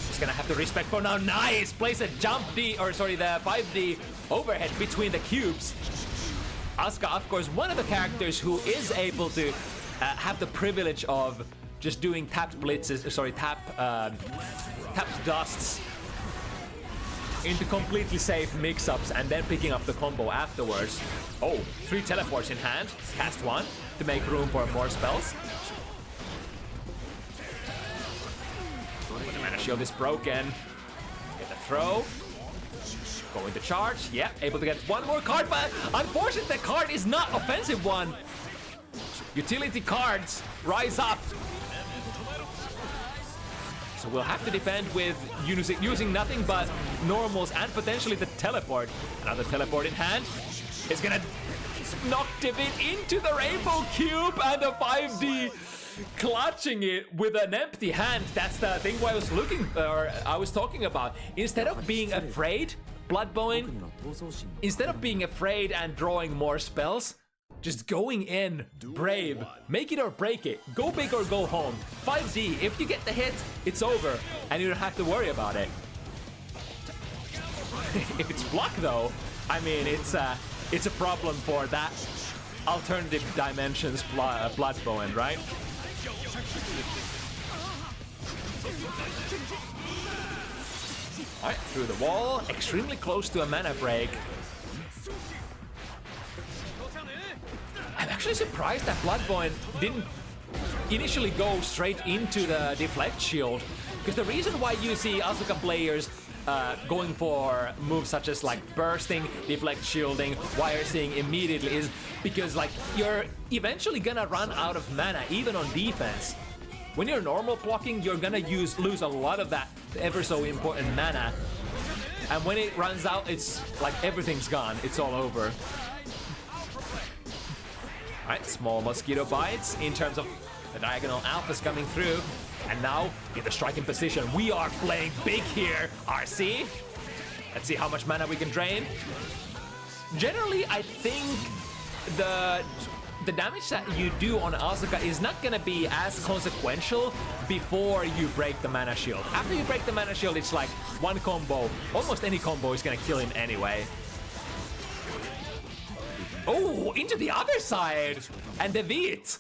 Just gonna have to respect for now. Nice! Place a jump D, or sorry, the 5D overhead between the cubes. Asuka, of course, one of the characters who is able to have the privilege of just doing tap blitzes, tap dusts into completely safe mix-ups and then picking up the combo afterwards. Oh, 3 teleports in hand. Cast 1 to make room for more spells. When the mana shield is broken, get the throw. Going to charge. Yeah, able to get 1 more card, but unfortunately the card is not offensive one. Utility cards rise up. So we'll have to defend with using nothing but normals and potentially the teleport. Another teleport in hand. It's gonna knock Devitt into the Rainbow Cube and a 5D clutching it with an empty hand. That's the thing I was talking about. Instead of being afraid, Blodboen, instead of being afraid and drawing more spells, just going in, brave, make it or break it, go big or go home. 5D, if you get the hit, it's over, and you don't have to worry about it. If it's block though, I mean, it's a problem for that alternative dimensions Blodboen, right? Alright, through the wall, extremely close to a mana break. I'm actually surprised that Blodboen didn't initially go straight into the deflect shield, because the reason why you see Asuka players going for moves such as like bursting, deflect shielding, wire seeing immediately is because like you're eventually gonna run out of mana even on defense. When you're normal blocking, you're gonna lose a lot of that ever so important mana, and when it runs out, it's like everything's gone, it's all over. Alright, small mosquito bites in terms of the diagonal alphas coming through. And now, in the striking position, we are playing big here. RC. Let's see how much mana we can drain. Generally, I think the damage that you do on Asuka is not gonna be as consequential before you break the mana shield. After you break the mana shield, it's like one combo. Almost any combo is gonna kill him anyway. Oh, into the other side! And Devitt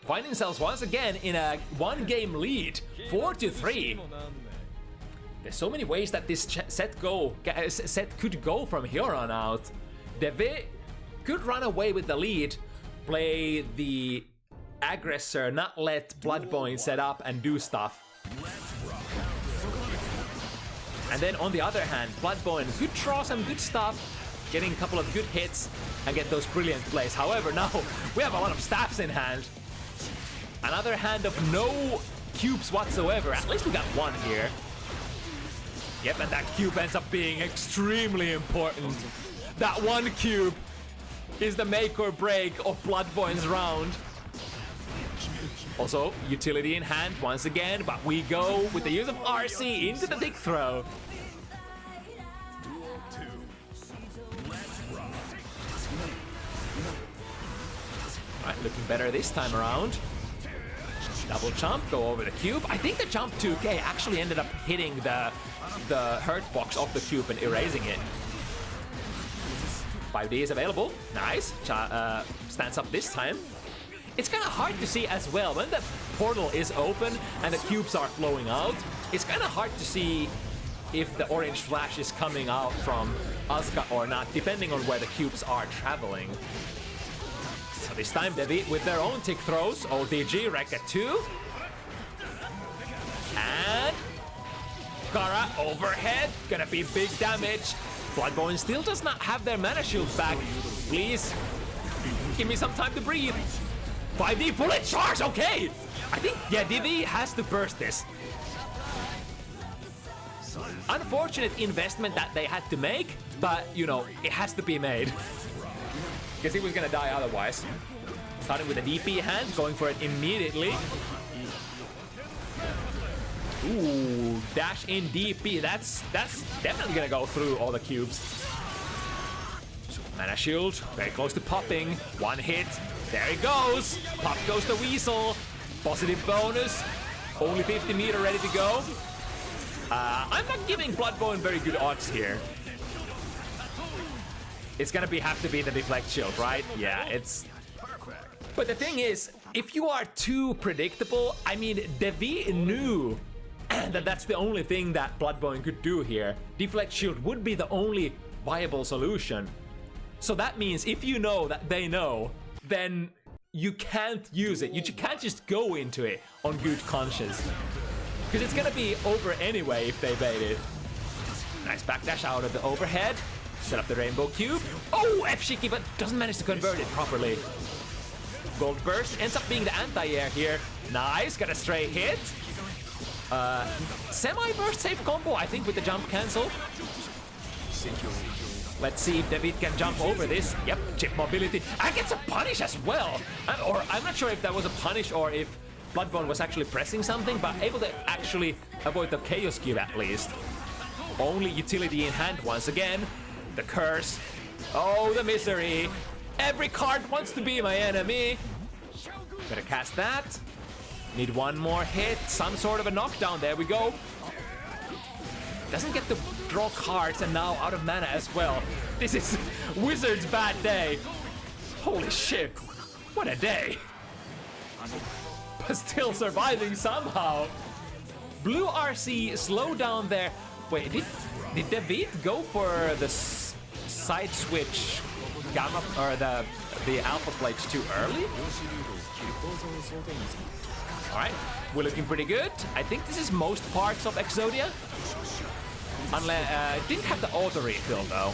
find themselves once again in a 1-game lead, 4-3. There's so many ways that this set could go from here on out. Devitt could run away with the lead, play the aggressor, not let Blodboen set up and do stuff. And then on the other hand, Blodboen could draw some good stuff, getting a couple of good hits and get those brilliant plays. However, now we have a lot of staffs in hand. Another hand of no cubes whatsoever. At least we got 1 here. Yep, and that cube ends up being extremely important. That 1 cube is the make or break of Blodboen's round. Also, utility in hand once again, but we go with the use of RC into the thick throw. Alright, looking better this time around. Double jump, go over the cube. I think the jump 2K actually ended up hitting the hurt box of the cube and erasing it. 5D is available. Nice. Stands up this time. It's kind of hard to see as well. When the portal is open and the cubes are flowing out, it's kind of hard to see if the orange flash is coming out from Asuka or not, depending on where the cubes are traveling. So this time Devitt with their own tick throws. ODG, Rekka 2. And Kara overhead, gonna be big damage. Blodboen still does not have their mana shield back. Please, give me some time to breathe. 5D bullet charge, okay! I think, yeah, Devitt has to burst this. Unfortunate investment that they had to make, but, you know, it has to be made. Because he was gonna die otherwise. Starting with a DP hand, going for it immediately. Ooh, dash in DP. That's definitely gonna go through all the cubes. Mana shield, very close to popping. One hit, there he goes. Pop goes the Weasel. Positive bonus. Only 50 meter ready to go. I'm not giving Blodboen very good odds here. It's gonna have to be the deflect shield, right? Yeah, it's... But the thing is, if you are too predictable, I mean, Devitt knew that that's the only thing that Blodboen could do here. Deflect shield would be the only viable solution. So that means if you know that they know, then you can't use it. You can't just go into it on good conscience. Because it's gonna be over anyway if they bait it. Nice backdash out of the overhead. Set up the rainbow cube. Oh, F-Shiki, but doesn't manage to convert it properly. Gold burst ends up being the anti-air here. Nice, got a stray hit. Semi-burst safe combo, I think, with the jump cancel. Let's see if Devitt can jump over this. Yep, chip mobility. And gets a punish as well. Or I'm not sure if that was a punish or if Blodboen was actually pressing something, but able to actually avoid the chaos cube at least. Only utility in hand once again. The curse. Oh, the misery. Every card wants to be my enemy. Gonna cast that. Need one more hit. Some sort of a knockdown. There we go. Doesn't get to draw cards and now out of mana as well. This is Wizard's bad day. Holy shit. What a day. But still surviving somehow. Blue RC slow down there. Wait, did Devitt go for the side switch gamma or the alpha plates too early? Alright, we're looking pretty good. I think this is most parts of Exodia. Unless didn't have the auto refill though.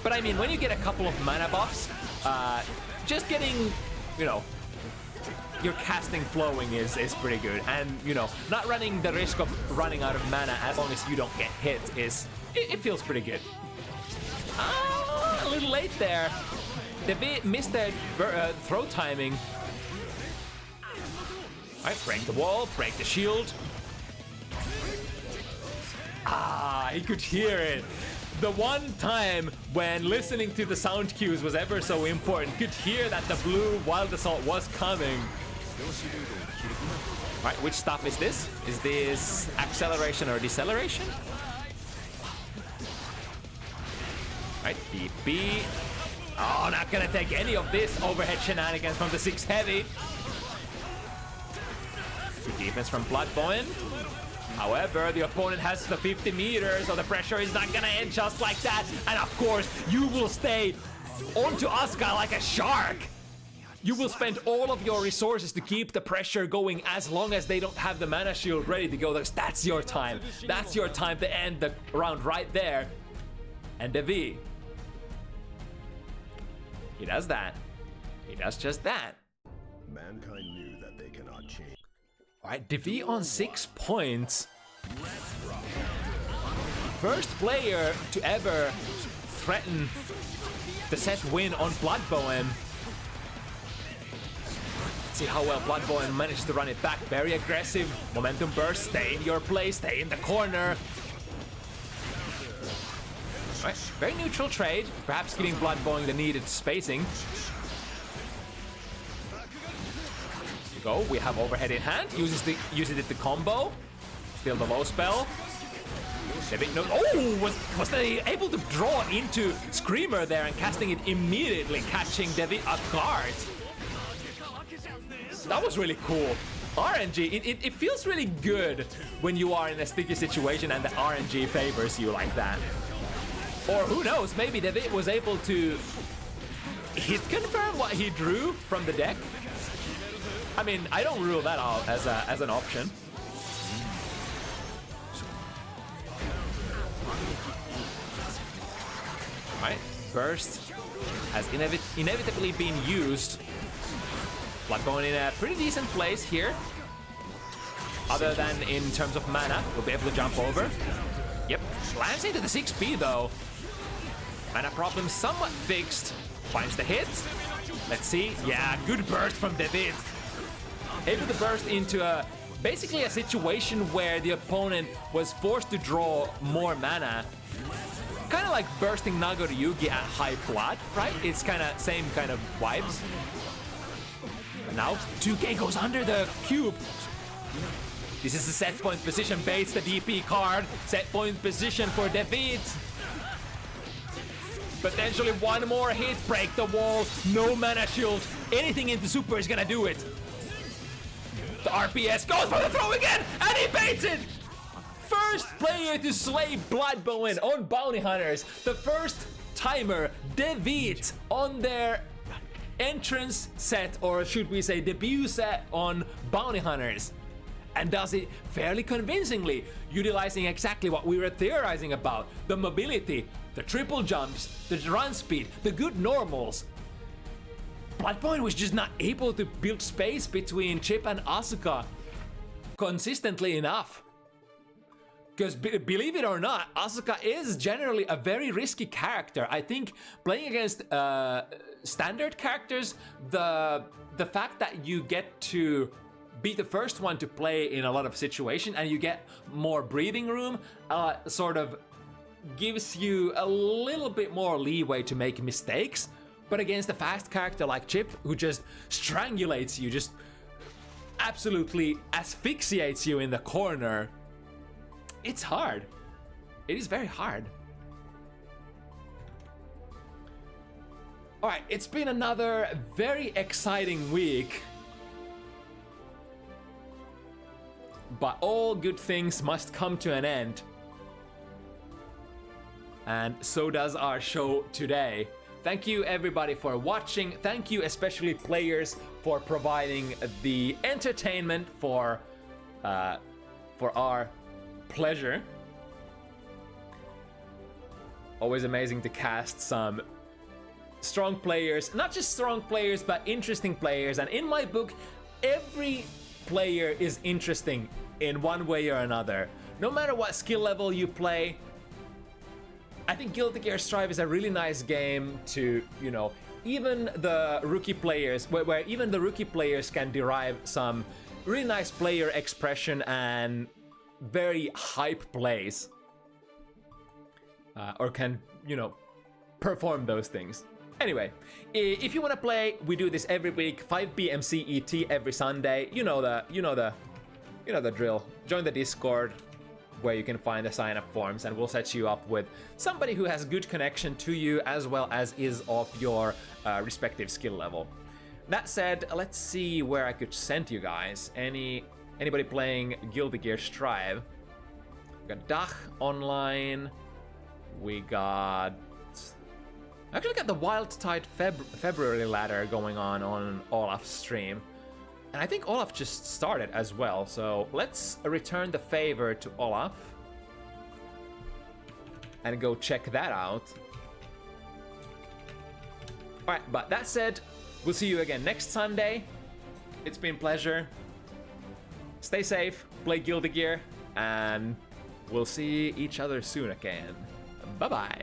But I mean, when you get a couple of mana buffs, just getting, you know, your casting flowing is pretty good. And, you know, not running the risk of running out of mana as long as you don't get hit it feels pretty good. A little late there. Devitt missed that throw timing. Alright, break the wall, break the shield. He could hear it. The one time when listening to the sound cues was ever so important, could hear that the blue Wild Assault was coming. Alright, which stuff is this? Is this acceleration or deceleration? Alright, DP. Oh, not gonna take any of this overhead shenanigans from the 6 heavy. Good defense from Blodboen. However, the opponent has the 50 meters, so the pressure is not gonna end just like that. And of course, you will stay onto Asuka like a shark. You will spend all of your resources to keep the pressure going as long as they don't have the mana shield ready to go. That's your time. That's your time to end the round right there. And Devitt, he does that. He does just that.
Mankind knew that they cannot change.
Alright, Devitt on 6 points. First player to ever threaten the set win on Blodboen. See how well Blodboen manages to run it back. Very aggressive. Momentum burst. Stay in your place. Stay in the corner. Right. Very neutral trade. Perhaps giving Blodboen the needed spacing. Go. We have overhead in hand. Uses it to combo. Still the low spell. Devitt, no. Oh, was they able to draw into Screamer there and casting it immediately, catching Devitt off guard? That was really cool. RNG, it feels really good when you are in a sticky situation and the RNG favors you like that. Or who knows, maybe Devitt was able to hit confirm what he drew from the deck. I mean, I don't rule that out as an option. Alright, Burst has inevitably been used. Blodboen in a pretty decent place here. Other than in terms of mana, we'll be able to jump over. Yep, lands into the 6B though. Mana problem somewhat fixed. Finds the hit. Let's see. Yeah, good burst from Devitt. Able to burst into basically a situation where the opponent was forced to draw more mana. Kind of like bursting Nago to Yugi at high blood, right? It's kind of same kind of vibes. Now 2K goes under the cube. This is the set point position, baits the DP card. Set point position for Devitt. Potentially one more hit, break the wall, no mana shield. Anything into super is gonna do it. The RPS goes for the throw again, and he baits it! First player to slay Blodboen on Bounty Hunters. The first timer, Devitt, on their entrance set, or should we say debut set on Bounty Hunters. And does it fairly convincingly, utilizing exactly what we were theorizing about. The mobility, the triple jumps, the run speed, the good normals. Blodboen was just not able to build space between Chip and Asuka consistently enough. Because believe it or not, Asuka is generally a very risky character. I think playing against standard characters, the fact that you get to be the first one to play in a lot of situations and you get more breathing room sort of gives you a little bit more leeway to make mistakes. But against a fast character like Chip, who just strangulates you, just absolutely asphyxiates you in the corner, it's hard. It is very hard. All right, it's been another very exciting week. But all good things must come to an end. And so does our show today. Thank you everybody for watching. Thank you especially players for providing the entertainment for our pleasure. Always amazing to cast some strong players, not just strong players, but interesting players. And in my book, every player is interesting in one way or another. No matter what skill level you play, I think Guilty Gear Strive is a really nice game to, you know, even the rookie players, where even the rookie players can derive some really nice player expression and very hype plays. Or can, you know, perform those things. Anyway, if you want to play, we do this every week, 5 p.m. CET every Sunday. You know the drill. Join the Discord, where you can find the sign-up forms, and we'll set you up with somebody who has good connection to you as well as is of your respective skill level. That said, let's see where I could send you guys. Anybody playing Guilty Gear Strive? We got Dach online. We got... Actually got the Wild Tide February ladder going on Olaf's stream. And I think Olaf just started as well, so let's return the favor to Olaf and go check that out. Alright, but that said, we'll see you again next Sunday. It's been a pleasure. Stay safe, play Guilty Gear, and we'll see each other soon again. Bye-bye.